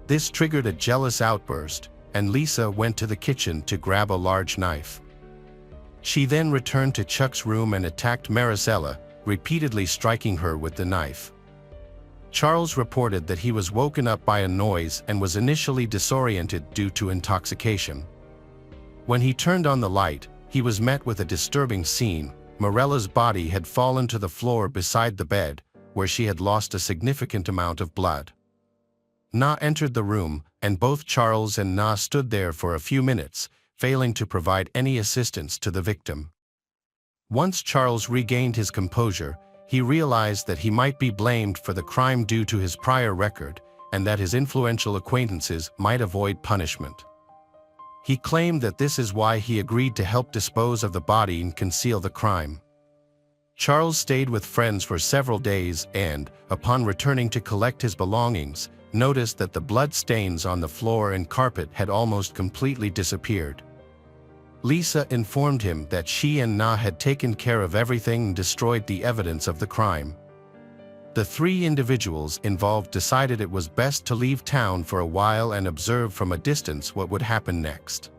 [SPEAKER 1] This triggered a jealous outburst, and Lisa went to the kitchen to grab a large knife. She then returned to Chuck's room and attacked Maricela, repeatedly striking her with the knife. Charles reported that he was woken up by a noise and was initially disoriented due to intoxication. When he turned on the light, he was met with a disturbing scene. Morella's body had fallen to the floor beside the bed, where she had lost a significant amount of blood. Na entered the room, and both Charles and Na stood there for a few minutes, failing to provide any assistance to the victim. Once Charles regained his composure, he realized that he might be blamed for the crime due to his prior record, and that his influential acquaintances might avoid punishment. He claimed that this is why he agreed to help dispose of the body and conceal the crime. Charles stayed with friends for several days and, upon returning to collect his belongings, noticed that the blood stains on the floor and carpet had almost completely disappeared. Lisa informed him that she and Na had taken care of everything and destroyed the evidence of the crime. The three individuals involved decided it was best to leave town for a while and observe from a distance what would happen next.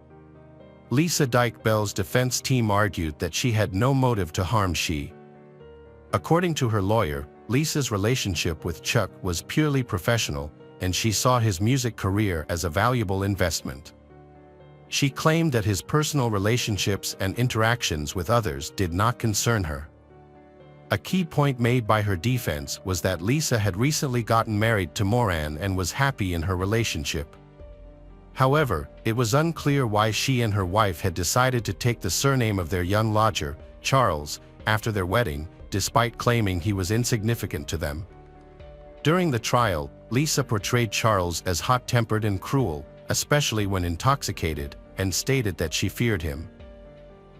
[SPEAKER 1] Lisa Dykebell's defense team argued that she had no motive to harm she. According to her lawyer, Lisa's relationship with Chuck was purely professional, and she saw his music career as a valuable investment. She claimed that his personal relationships and interactions with others did not concern her. A key point made by her defense was that Lisa had recently gotten married to Moran and was happy in her relationship. However, it was unclear why she and her wife had decided to take the surname of their young lodger, Charles, after their wedding, despite claiming he was insignificant to them. During the trial, Lisa portrayed Charles as hot-tempered and cruel, especially when intoxicated, and stated that she feared him.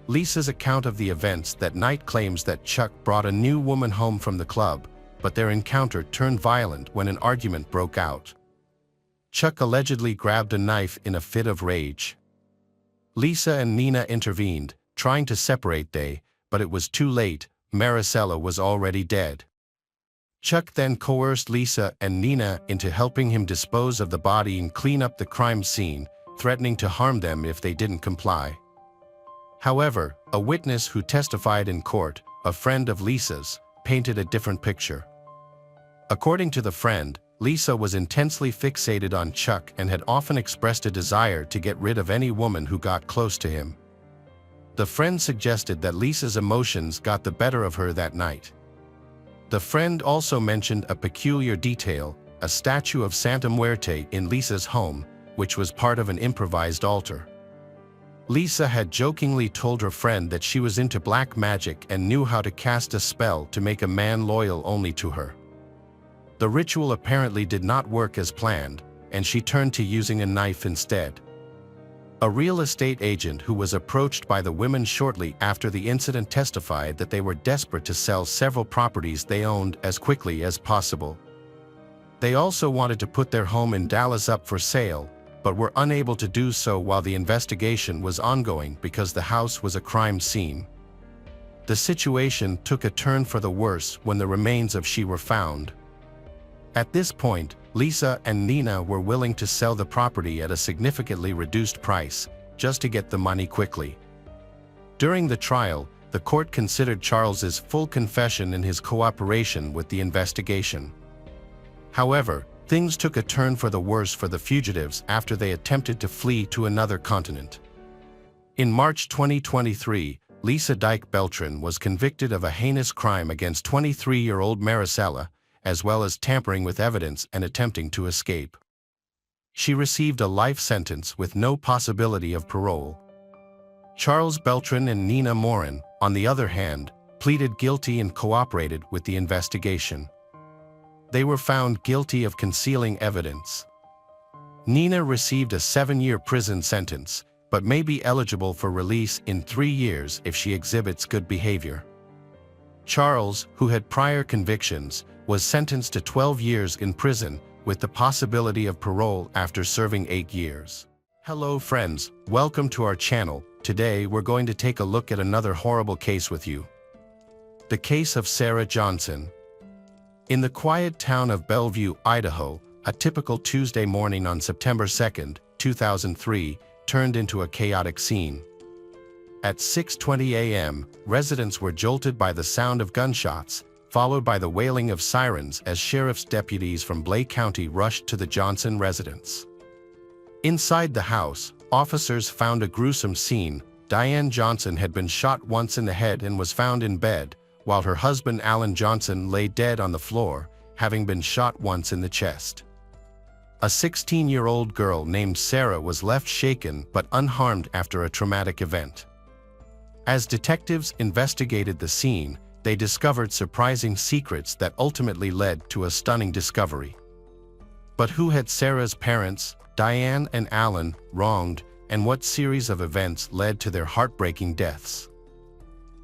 [SPEAKER 1] Lisa's account of the events that night claims that Chuck brought a new woman home from the club, but their encounter turned violent when an argument broke out. Chuck allegedly grabbed a knife in a fit of rage. Lisa and Nina intervened, trying to separate they, but it was too late. Maricela was already dead. Chuck then coerced Lisa and Nina into helping him dispose of the body and clean up the crime scene, threatening to harm them if they didn't comply. However, a witness who testified in court, a friend of Lisa's, painted a different picture. According to the friend, Lisa was intensely fixated on Chuck and had often expressed a desire to get rid of any woman who got close to him. The friend suggested that Lisa's emotions got the better of her that night. The friend also mentioned a peculiar detail, a statue of Santa Muerte in Lisa's home, which was part of an improvised altar. Lisa had jokingly told her friend that she was into black magic and knew how to cast a spell to make a man loyal only to her. The ritual apparently did not work as planned, and she turned to using a knife instead. A real estate agent who was approached by the women shortly after the incident testified that they were desperate to sell several properties they owned as quickly as possible. They also wanted to put their home in Dallas up for sale, but were unable to do so while the investigation was ongoing because the house was a crime scene. The situation took a turn for the worse when the remains of she were found. At this point, Lisa and Nina were willing to sell the property at a significantly reduced price, just to get the money quickly. During the trial, the court considered Charles's full confession and his cooperation with the investigation. However, things took a turn for the worse for the fugitives after they attempted to flee to another continent. In March 2023, Lisa Dyke Beltran was convicted of a heinous crime against 23-year-old Maricela, as well as tampering with evidence and attempting to escape. She received a life sentence with no possibility of parole. Charles Beltran and Nina Morin, on the other hand, pleaded guilty and cooperated with the investigation. They were found guilty of concealing evidence. Nina received a 7-year prison sentence, but may be eligible for release in 3 years if she exhibits good behavior. Charles, who had prior convictions, was sentenced to 12 years in prison with the possibility of parole after serving 8 years. Hello friends, welcome to our channel. Today we're going to take a look at another horrible case with you. The case of Sarah Johnson. In the quiet town of Bellevue, Idaho, a typical Tuesday morning on September 2, 2003, turned into a chaotic scene. At 6:20 a.m., residents were jolted by the sound of gunshots, followed by the wailing of sirens as sheriff's deputies from Blake County rushed to the Johnson residence. Inside the house, officers found a gruesome scene. Diane Johnson had been shot once in the head and was found in bed, while her husband Alan Johnson lay dead on the floor, having been shot once in the chest. A 16-year-old girl named Sarah was left shaken but unharmed after a traumatic event. As detectives investigated the scene, they discovered surprising secrets that ultimately led to a stunning discovery. But who had Sarah's parents, Diane and Alan, wronged, and what series of events led to their heartbreaking deaths?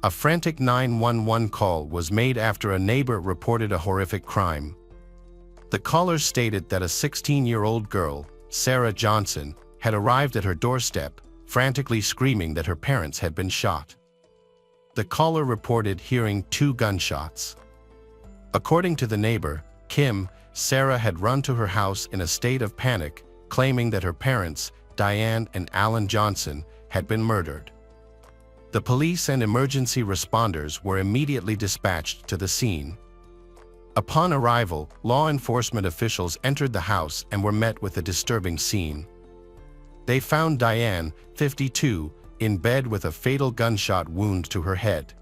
[SPEAKER 1] A frantic 911 call was made after a neighbor reported a horrific crime. The caller stated that a 16-year-old girl, Sarah Johnson, had arrived at her doorstep, frantically screaming that her parents had been shot. The caller reported hearing 2 gunshots. According to the neighbor, Kim, Sarah had run to her house in a state of panic, claiming that her parents, Diane and Alan Johnson, had been murdered. The police and emergency responders were immediately dispatched to the scene. Upon arrival, law enforcement officials entered the house and were met with a disturbing scene. They found Diane, 52, in bed with a fatal gunshot wound to her head.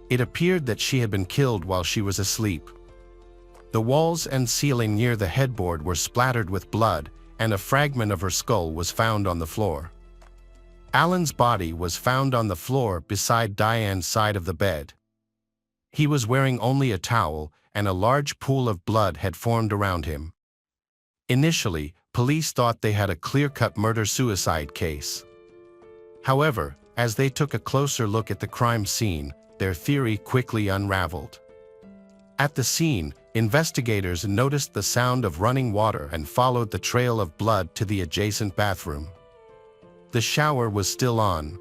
[SPEAKER 1] It appeared that she had been killed while she was asleep. The walls and ceiling near the headboard were splattered with blood, and a fragment of her skull was found on the floor. Alan's body was found on the floor beside Diane's side of the bed. He was wearing only a towel, and a large pool of blood had formed around him. Initially, police thought they had a clear-cut murder-suicide case. However, as they took a closer look at the crime scene, their theory quickly unraveled. At the scene, investigators noticed the sound of running water and followed the trail of blood to the adjacent bathroom. The shower was still on.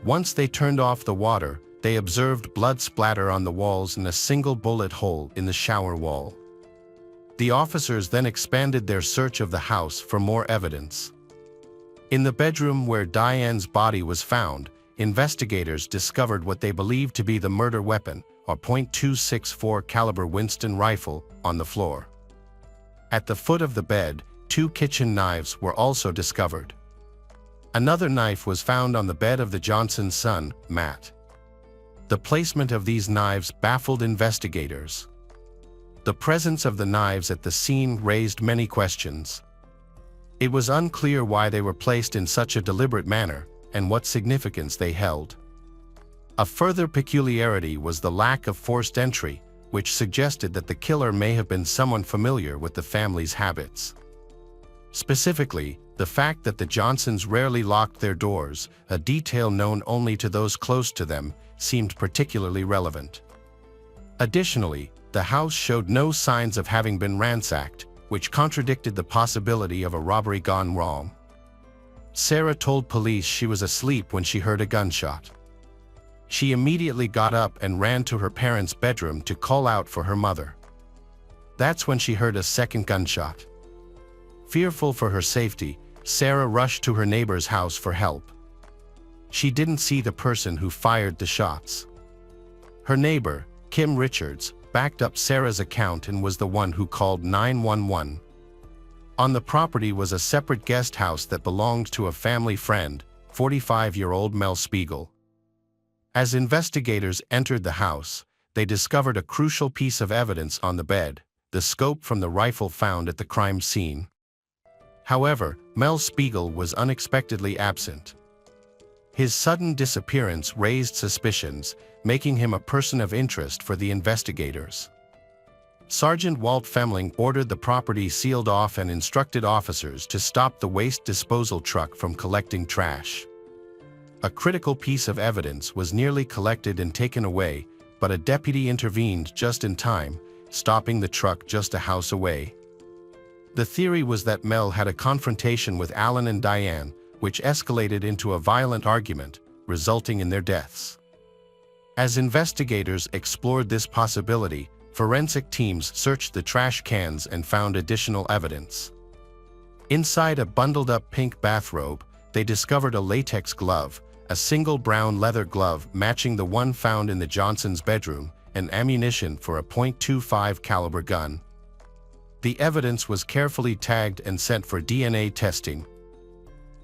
[SPEAKER 1] Once they turned off the water, they observed blood splatter on the walls and a single bullet hole in the shower wall. The officers then expanded their search of the house for more evidence. In the bedroom where Diane's body was found, investigators discovered what they believed to be the murder weapon, a .264 caliber Winston rifle, on the floor. At the foot of the bed, 2 kitchen knives were also discovered. Another knife was found on the bed of the Johnson's son, Matt. The placement of these knives baffled investigators. The presence of the knives at the scene raised many questions. It was unclear why they were placed in such a deliberate manner, and what significance they held. A further peculiarity was the lack of forced entry, which suggested that the killer may have been someone familiar with the family's habits. Specifically, the fact that the Johnsons rarely locked their doors, a detail known only to those close to them, seemed particularly relevant. Additionally, the house showed no signs of having been ransacked, which contradicted the possibility of a robbery gone wrong. Sarah told police she was asleep when she heard a gunshot. She immediately got up and ran to her parents' bedroom to call out for her mother. That's when she heard a second gunshot. Fearful for her safety, Sarah rushed to her neighbor's house for help. She didn't see the person who fired the shots. Her neighbor, Kim Richards, backed up Sarah's account and was the one who called 911. On the property was a separate guest house that belonged to a family friend, 45-year-old Mel Spiegel. As investigators entered the house, they discovered a crucial piece of evidence on the bed, the scope from the rifle found at the crime scene. However, Mel Spiegel was unexpectedly absent. His sudden disappearance raised suspicions, making him a person of interest for the investigators. Sergeant Walt Femling ordered the property sealed off and instructed officers to stop the waste disposal truck from collecting trash. A critical piece of evidence was nearly collected and taken away, but a deputy intervened just in time, stopping the truck just a house away. The theory was that Mel had a confrontation with Alan and Diane, which escalated into a violent argument, resulting in their deaths. As investigators explored this possibility, forensic teams searched the trash cans and found additional evidence. Inside a bundled-up pink bathrobe, they discovered a latex glove, a single brown leather glove matching the one found in the Johnsons' bedroom, and ammunition for a .25 caliber gun. The evidence was carefully tagged and sent for DNA testing.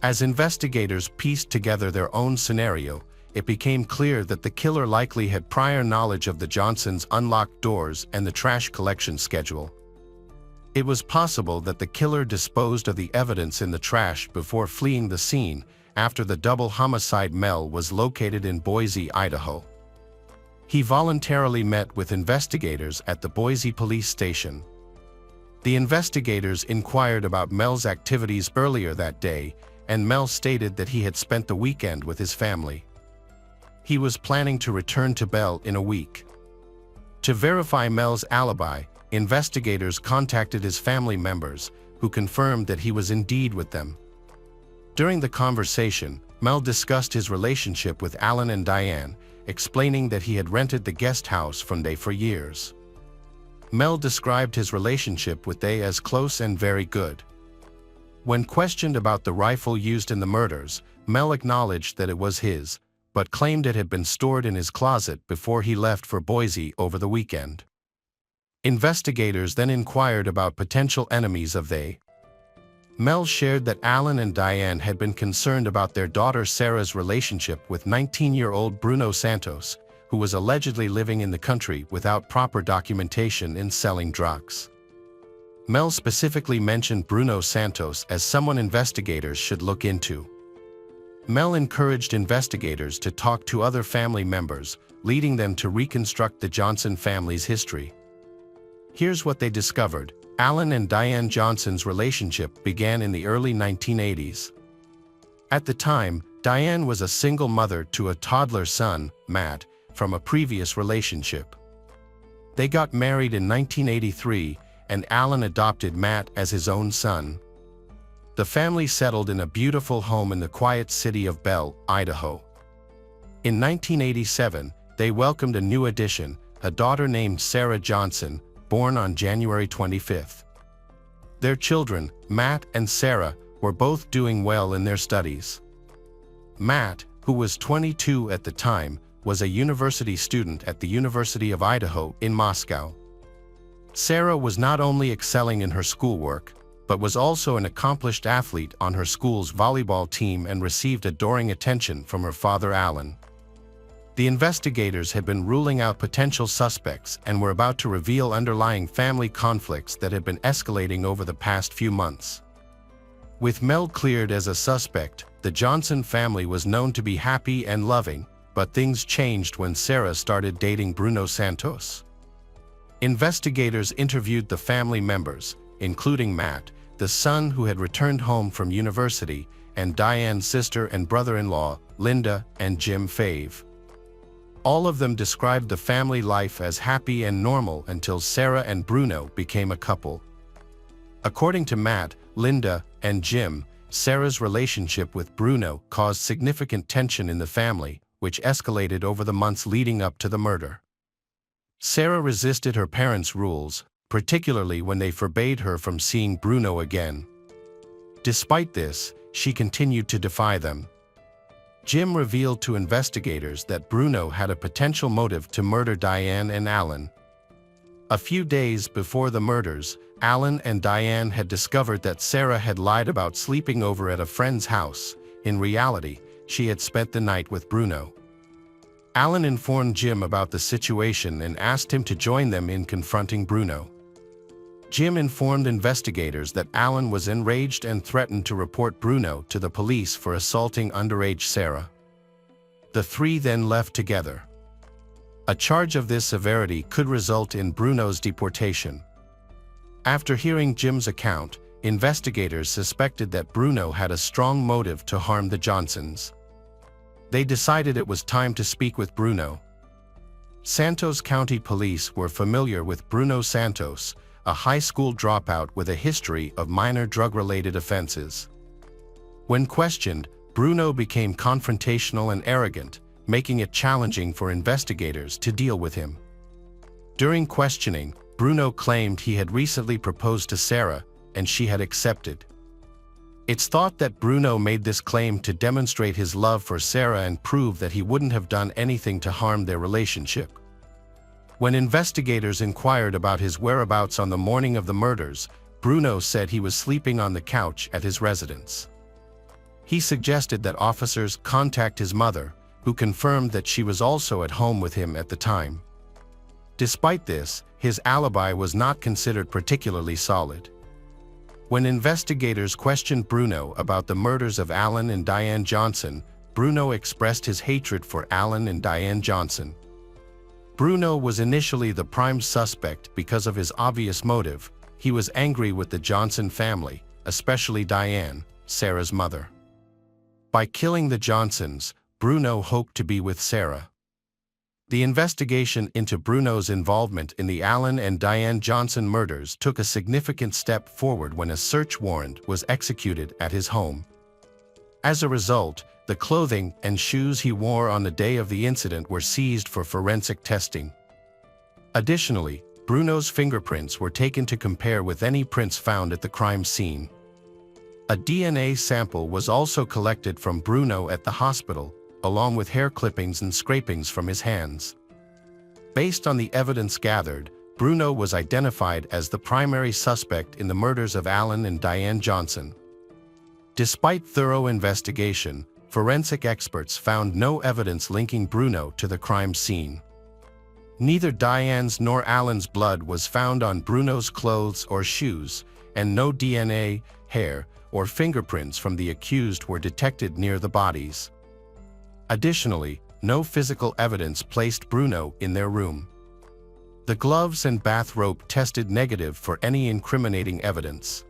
[SPEAKER 1] As investigators pieced together their own scenario, it became clear that the killer likely had prior knowledge of the Johnsons' unlocked doors and the trash collection schedule. It was possible that the killer disposed of the evidence in the trash before fleeing the scene, after the double homicide. Mel was located in Boise, Idaho. He voluntarily met with investigators at the Boise police station. The investigators inquired about Mel's activities earlier that day, and Mel stated that he had spent the weekend with his family. He was planning to return to Bell in a week. To verify Mel's alibi, investigators contacted his family members, who confirmed that he was indeed with them. During the conversation, Mel discussed his relationship with Alan and Diane, explaining that he had rented the guest house from they for years. Mel described his relationship with they as close and very good. When questioned about the rifle used in the murders, Mel acknowledged that it was his, but claimed it had been stored in his closet before he left for Boise over the weekend. Investigators then inquired about potential enemies of they. Mel shared that Alan and Diane had been concerned about their daughter Sarah's relationship with 19-year-old Bruno Santos, who was allegedly living in the country without proper documentation and selling drugs. Mel specifically mentioned Bruno Santos as someone investigators should look into. Mel encouraged investigators to talk to other family members, leading them to reconstruct the Johnson family's history. Here's what they discovered. Alan and Diane Johnson's relationship began in the early 1980s. At the time, Diane was a single mother to a toddler son, Matt, from a previous relationship. They got married in 1983, and Alan adopted Matt as his own son. The family settled in a beautiful home in the quiet city of Bell, Idaho. In 1987, they welcomed a new addition, a daughter named Sarah Johnson, born on January 25. Their children, Matt and Sarah, were both doing well in their studies. Matt, who was 22 at the time, was a university student at the University of Idaho in Moscow. Sarah was not only excelling in her schoolwork, but was also an accomplished athlete on her school's volleyball team and received adoring attention from her father Alan. The investigators had been ruling out potential suspects and were about to reveal underlying family conflicts that had been escalating over the past few months. With Mel cleared as a suspect, the Johnson family was known to be happy and loving, but things changed when Sarah started dating Bruno Santos. Investigators interviewed the family members, including Matt, the son who had returned home from university, and Diane's sister and brother-in-law, Linda and Jim Fave. All of them described the family life as happy and normal until Sarah and Bruno became a couple. According to Matt, Linda, and Jim, Sarah's relationship with Bruno caused significant tension in the family, which escalated over the months leading up to the murder. Sarah resisted her parents' rules, particularly when they forbade her from seeing Bruno again. Despite this, she continued to defy them. Jim revealed to investigators that Bruno had a potential motive to murder Diane and Alan. A few days before the murders, Alan and Diane had discovered that Sarah had lied about sleeping over at a friend's house. In reality, she had spent the night with Bruno. Alan informed Jim about the situation and asked him to join them in confronting Bruno. Jim informed investigators that Alan was enraged and threatened to report Bruno to the police for assaulting underage Sarah. The three then left together. A charge of this severity could result in Bruno's deportation. After hearing Jim's account, investigators suspected that Bruno had a strong motive to harm the Johnsons. They decided it was time to speak with Bruno. Santos County Police were familiar with Bruno Santos, a high school dropout with a history of minor drug-related offenses. When questioned, Bruno became confrontational and arrogant, making it challenging for investigators to deal with him. During questioning, Bruno claimed he had recently proposed to Sarah, and she had accepted. It's thought that Bruno made this claim to demonstrate his love for Sarah and prove that he wouldn't have done anything to harm their relationship. When investigators inquired about his whereabouts on the morning of the murders, Bruno said he was sleeping on the couch at his residence. He suggested that officers contact his mother, who confirmed that she was also at home with him at the time. Despite this, his alibi was not considered particularly solid. When investigators questioned Bruno about the murders of Alan and Diane Johnson, Bruno expressed his hatred for Alan and Diane Johnson. Bruno was initially the prime suspect because of his obvious motive. He was angry with the Johnson family, especially Diane, Sarah's mother. By killing the Johnsons, Bruno hoped to be with Sarah. The investigation into Bruno's involvement in the Alan and Diane Johnson murders took a significant step forward when a search warrant was executed at his home. As a result, the clothing and shoes he wore on the day of the incident were seized for forensic testing. Additionally, Bruno's fingerprints were taken to compare with any prints found at the crime scene. A DNA sample was also collected from Bruno at the hospital, along with hair clippings and scrapings from his hands. Based on the evidence gathered, Bruno was identified as the primary suspect in the murders of Alan and Diane Johnson. Despite thorough investigation, forensic experts found no evidence linking Bruno to the crime scene. Neither Diane's nor Alan's blood was found on Bruno's clothes or shoes, and no DNA, hair, or fingerprints from the accused were detected near the bodies. Additionally, no physical evidence placed Bruno in their room. The gloves and bathrobe tested negative for any incriminating evidence.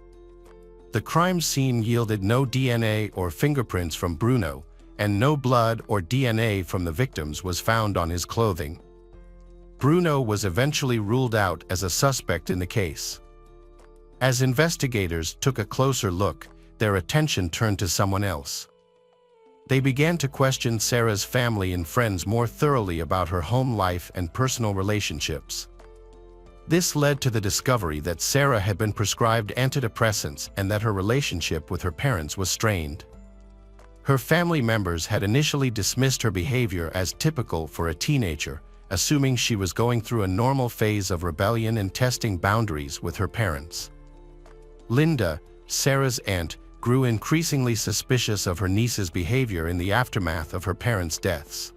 [SPEAKER 1] The crime scene yielded no DNA or fingerprints from Bruno, and no blood or DNA from the victims was found on his clothing. Bruno was eventually ruled out as a suspect in the case. As investigators took a closer look, their attention turned to someone else. They began to question Sarah's family and friends more thoroughly about her home life and personal relationships. This led to the discovery that Sarah had been prescribed antidepressants and that her relationship with her parents was strained. Her family members had initially dismissed her behavior as typical for a teenager, assuming she was going through a normal phase of rebellion and testing boundaries with her parents. Linda, Sarah's aunt, grew increasingly suspicious of her niece's behavior in the aftermath of her parents' deaths.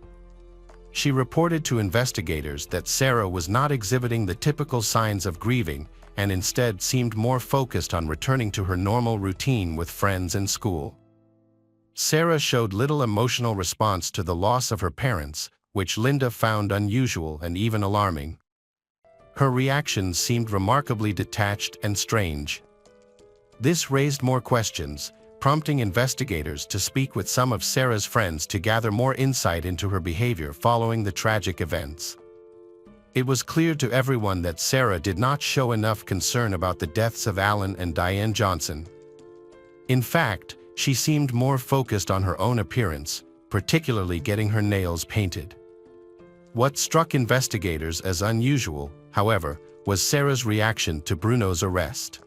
[SPEAKER 1] She reported to investigators that Sarah was not exhibiting the typical signs of grieving and instead seemed more focused on returning to her normal routine with friends and school. Sarah showed little emotional response to the loss of her parents, which Linda found unusual and even alarming. Her reactions seemed remarkably detached and strange. This raised more questions, prompting investigators to speak with some of Sarah's friends to gather more insight into her behavior following the tragic events. It was clear to everyone that Sarah did not show enough concern about the deaths of Alan and Diane Johnson. In fact, she seemed more focused on her own appearance, particularly getting her nails painted. What struck investigators as unusual, however, was Sarah's reaction to Bruno's arrest.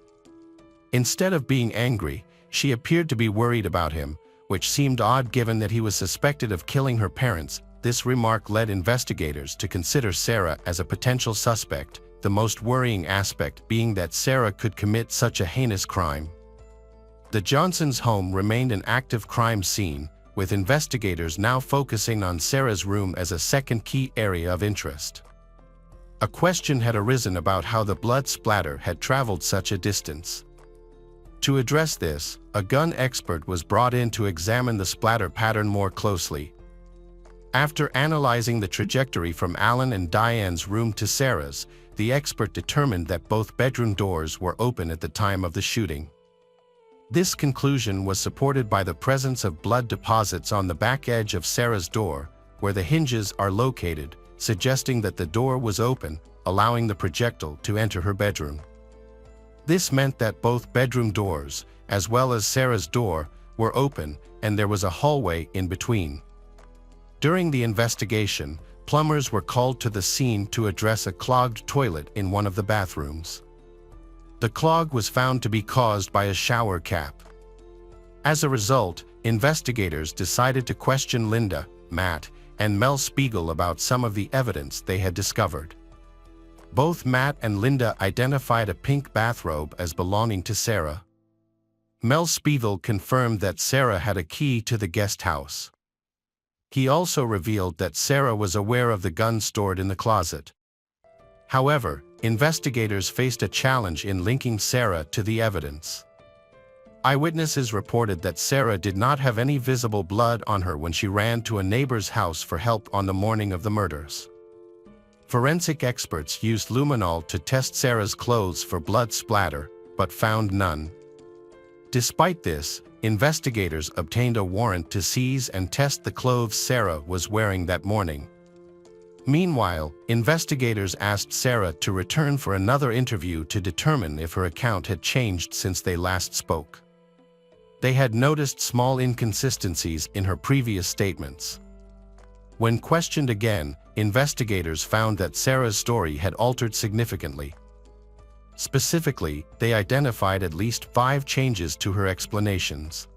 [SPEAKER 1] Instead of being angry, she appeared to be worried about him, which seemed odd given that he was suspected of killing her parents. This remark led investigators to consider Sarah as a potential suspect, the most worrying aspect being that Sarah could commit such a heinous crime. The Johnsons' home remained an active crime scene, with investigators now focusing on Sarah's room as a second key area of interest. A question had arisen about how the blood splatter had traveled such a distance. To address this, a gun expert was brought in to examine the splatter pattern more closely. After analyzing the trajectory from Alan and Diane's room to Sarah's, the expert determined that both bedroom doors were open at the time of the shooting. This conclusion was supported by the presence of blood deposits on the back edge of Sarah's door, where the hinges are located, suggesting that the door was open, allowing the projectile to enter her bedroom. This meant that both bedroom doors, as well as Sarah's door, were open, and there was a hallway in between. During the investigation, plumbers were called to the scene to address a clogged toilet in one of the bathrooms. The clog was found to be caused by a shower cap. As a result, investigators decided to question Linda, Matt, and Mel Spiegel about some of the evidence they had discovered. Both Matt and Linda identified a pink bathrobe as belonging to Sarah. Mel Spiegel confirmed that Sarah had a key to the guest house. He also revealed that Sarah was aware of the gun stored in the closet. However, investigators faced a challenge in linking Sarah to the evidence. Eyewitnesses reported that Sarah did not have any visible blood on her when she ran to a neighbor's house for help on the morning of the murders. Forensic experts used luminol to test Sarah's clothes for blood splatter, but found none. Despite this, investigators obtained a warrant to seize and test the clothes Sarah was wearing that morning. Meanwhile, investigators asked Sarah to return for another interview to determine if her account had changed since they last spoke. They had noticed small inconsistencies in her previous statements. When questioned again, investigators found that Sarah's story had altered significantly. Specifically, they identified at least 5 changes to her explanations.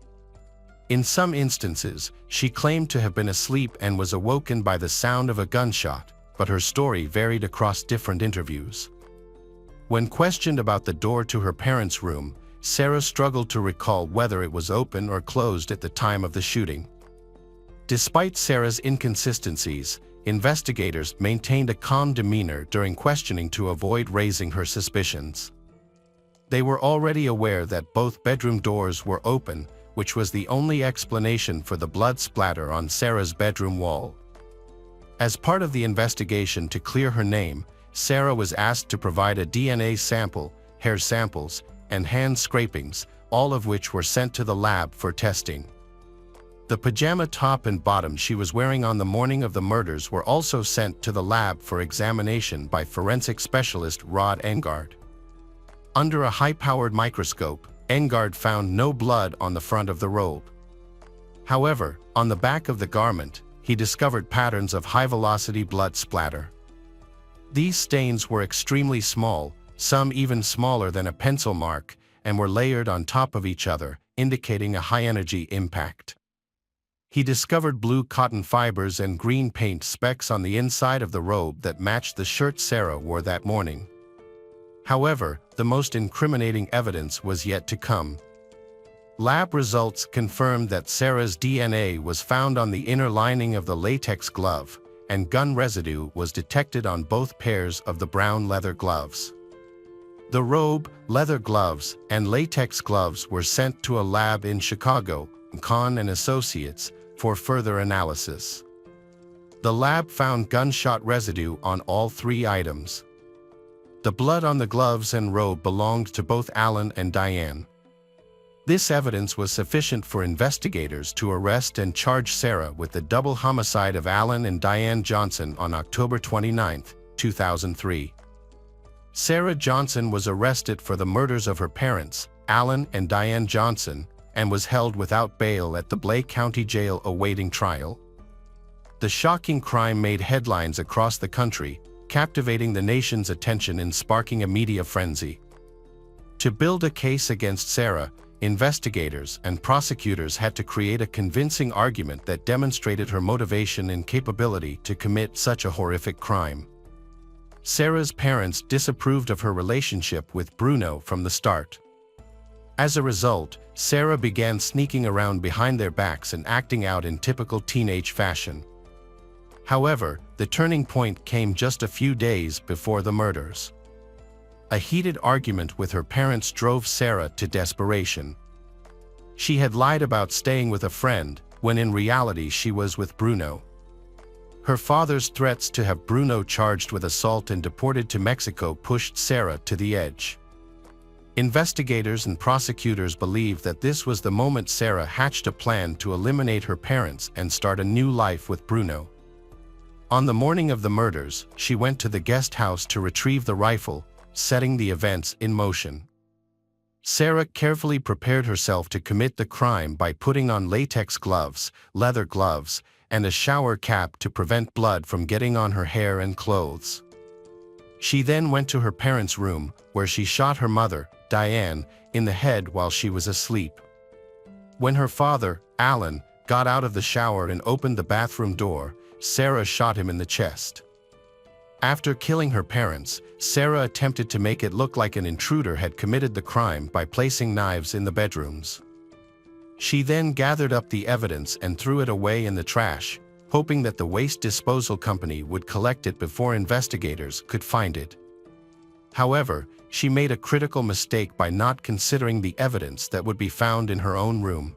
[SPEAKER 1] In some instances, she claimed to have been asleep and was awoken by the sound of a gunshot, but her story varied across different interviews. When questioned about the door to her parents' room, Sarah struggled to recall whether it was open or closed at the time of the shooting. Despite Sarah's inconsistencies, investigators maintained a calm demeanor during questioning to avoid raising her suspicions. They were already aware that both bedroom doors were open, which was the only explanation for the blood splatter on Sarah's bedroom wall. As part of the investigation to clear her name, Sarah was asked to provide a DNA sample, hair samples, and hand scrapings, all of which were sent to the lab for testing. The pajama top and bottom she was wearing on the morning of the murders were also sent to the lab for examination by forensic specialist Rod Engard. Under a high-powered microscope, Engard found no blood on the front of the robe. However, on the back of the garment, he discovered patterns of high-velocity blood splatter. These stains were extremely small, some even smaller than a pencil mark, and were layered on top of each other, indicating a high-energy impact. He discovered blue cotton fibers and green paint specks on the inside of the robe that matched the shirt Sarah wore that morning. However, the most incriminating evidence was yet to come. Lab results confirmed that Sarah's DNA was found on the inner lining of the latex glove, and gun residue was detected on both pairs of the brown leather gloves. The robe, leather gloves, and latex gloves were sent to a lab in Chicago, Kahn and Associates, for further analysis. The lab found gunshot residue on all 3 items. The blood on the gloves and robe belonged to both Alan and Diane. This evidence was sufficient for investigators to arrest and charge Sarah with the double homicide of Alan and Diane Johnson on October 29, 2003. Sarah Johnson was arrested for the murders of her parents, Alan and Diane Johnson, and was held without bail at the Blake County Jail awaiting trial. The shocking crime made headlines across the country, captivating the nation's attention and sparking a media frenzy. To build a case against Sarah, investigators and prosecutors had to create a convincing argument that demonstrated her motivation and capability to commit such a horrific crime. Sarah's parents disapproved of her relationship with Bruno from the start. As a result, Sarah began sneaking around behind their backs and acting out in typical teenage fashion. However, the turning point came just a few days before the murders. A heated argument with her parents drove Sarah to desperation. She had lied about staying with a friend, when in reality she was with Bruno. Her father's threats to have Bruno charged with assault and deported to Mexico pushed Sarah to the edge. Investigators and prosecutors believed that this was the moment Sarah hatched a plan to eliminate her parents and start a new life with Bruno. On the morning of the murders, she went to the guest house to retrieve the rifle, setting the events in motion. Sarah carefully prepared herself to commit the crime by putting on latex gloves, leather gloves, and a shower cap to prevent blood from getting on her hair and clothes. She then went to her parents' room, where she shot her mother, Diane, in the head while she was asleep. When her father, Alan, got out of the shower and opened the bathroom door, Sarah shot him in the chest. After killing her parents, Sarah attempted to make it look like an intruder had committed the crime by placing knives in the bedrooms. She then gathered up the evidence and threw it away in the trash, hoping that the waste disposal company would collect it before investigators could find it. However, she made a critical mistake by not considering the evidence that would be found in her own room.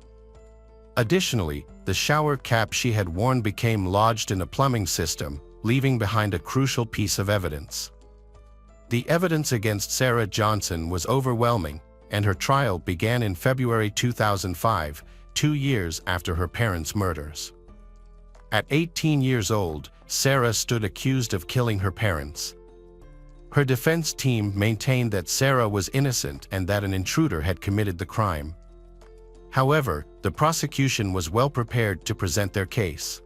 [SPEAKER 1] Additionally, the shower cap she had worn became lodged in a plumbing system, leaving behind a crucial piece of evidence. The evidence against Sarah Johnson was overwhelming, and her trial began in February 2005, 2 years after her parents' murders. At 18 years old, Sarah stood accused of killing her parents. Her defense team maintained that Sarah was innocent and that an intruder had committed the crime. However, the prosecution was well prepared to present their case.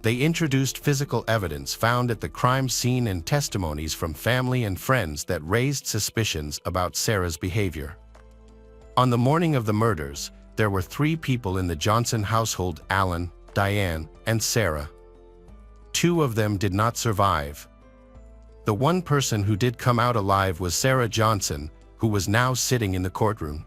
[SPEAKER 1] They introduced physical evidence found at the crime scene and testimonies from family and friends that raised suspicions about Sarah's behavior. On the morning of the murders, there were 3 people in the Johnson household: Alan, Diane, and Sarah. 2 of them did not survive. The one person who did come out alive was Sarah Johnson, who was now sitting in the courtroom.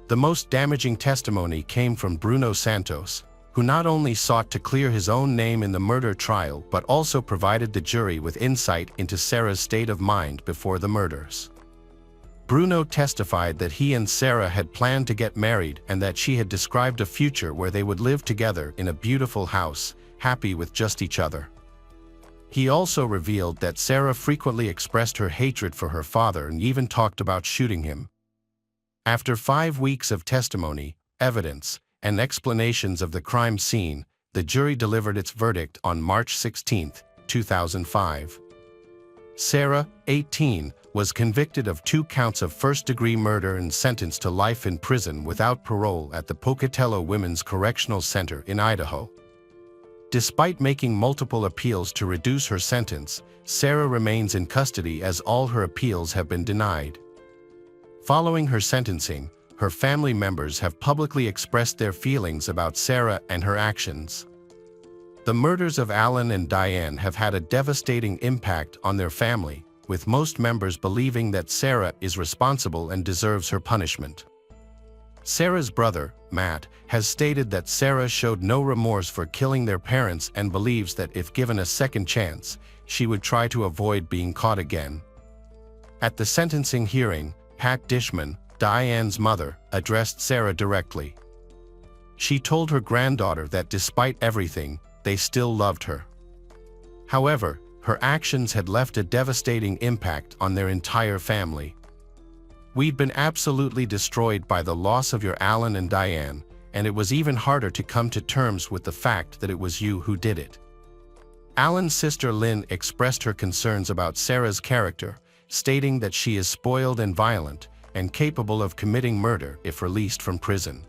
[SPEAKER 1] The most damaging testimony came from Bruno Santos, who not only sought to clear his own name in the murder trial but also provided the jury with insight into Sarah's state of mind before the murders. Bruno testified that he and Sarah had planned to get married and that she had described a future where they would live together in a beautiful house, happy with just each other. He also revealed that Sarah frequently expressed her hatred for her father and even talked about shooting him. After 5 weeks of testimony, evidence, and explanations of the crime scene, the jury delivered its verdict on March 16, 2005. Sarah, 18, was convicted of 2 counts of first-degree murder and sentenced to life in prison without parole at the Pocatello Women's Correctional Center in Idaho. Despite making multiple appeals to reduce her sentence, Sarah remains in custody as all her appeals have been denied. Following her sentencing, her family members have publicly expressed their feelings about Sarah and her actions. The murders of Alan and Diane have had a devastating impact on their family, with most members believing that Sarah is responsible and deserves her punishment. Sarah's brother, Matt, has stated that Sarah showed no remorse for killing their parents and believes that if given a second chance, she would try to avoid being caught again. At the sentencing hearing, Pat Dishman, Diane's mother, addressed Sarah directly. She told her granddaughter that despite everything, they still loved her. However, her actions had left a devastating impact on their entire family. "We'd been absolutely destroyed by the loss of your Alan and Diane, and it was even harder to come to terms with the fact that it was you who did it." Alan's sister Lynn expressed her concerns about Sarah's character, stating that she is spoiled and violent, and capable of committing murder if released from prison.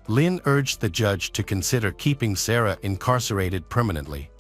[SPEAKER 1] Lynn urged the judge to consider keeping Sarah incarcerated permanently.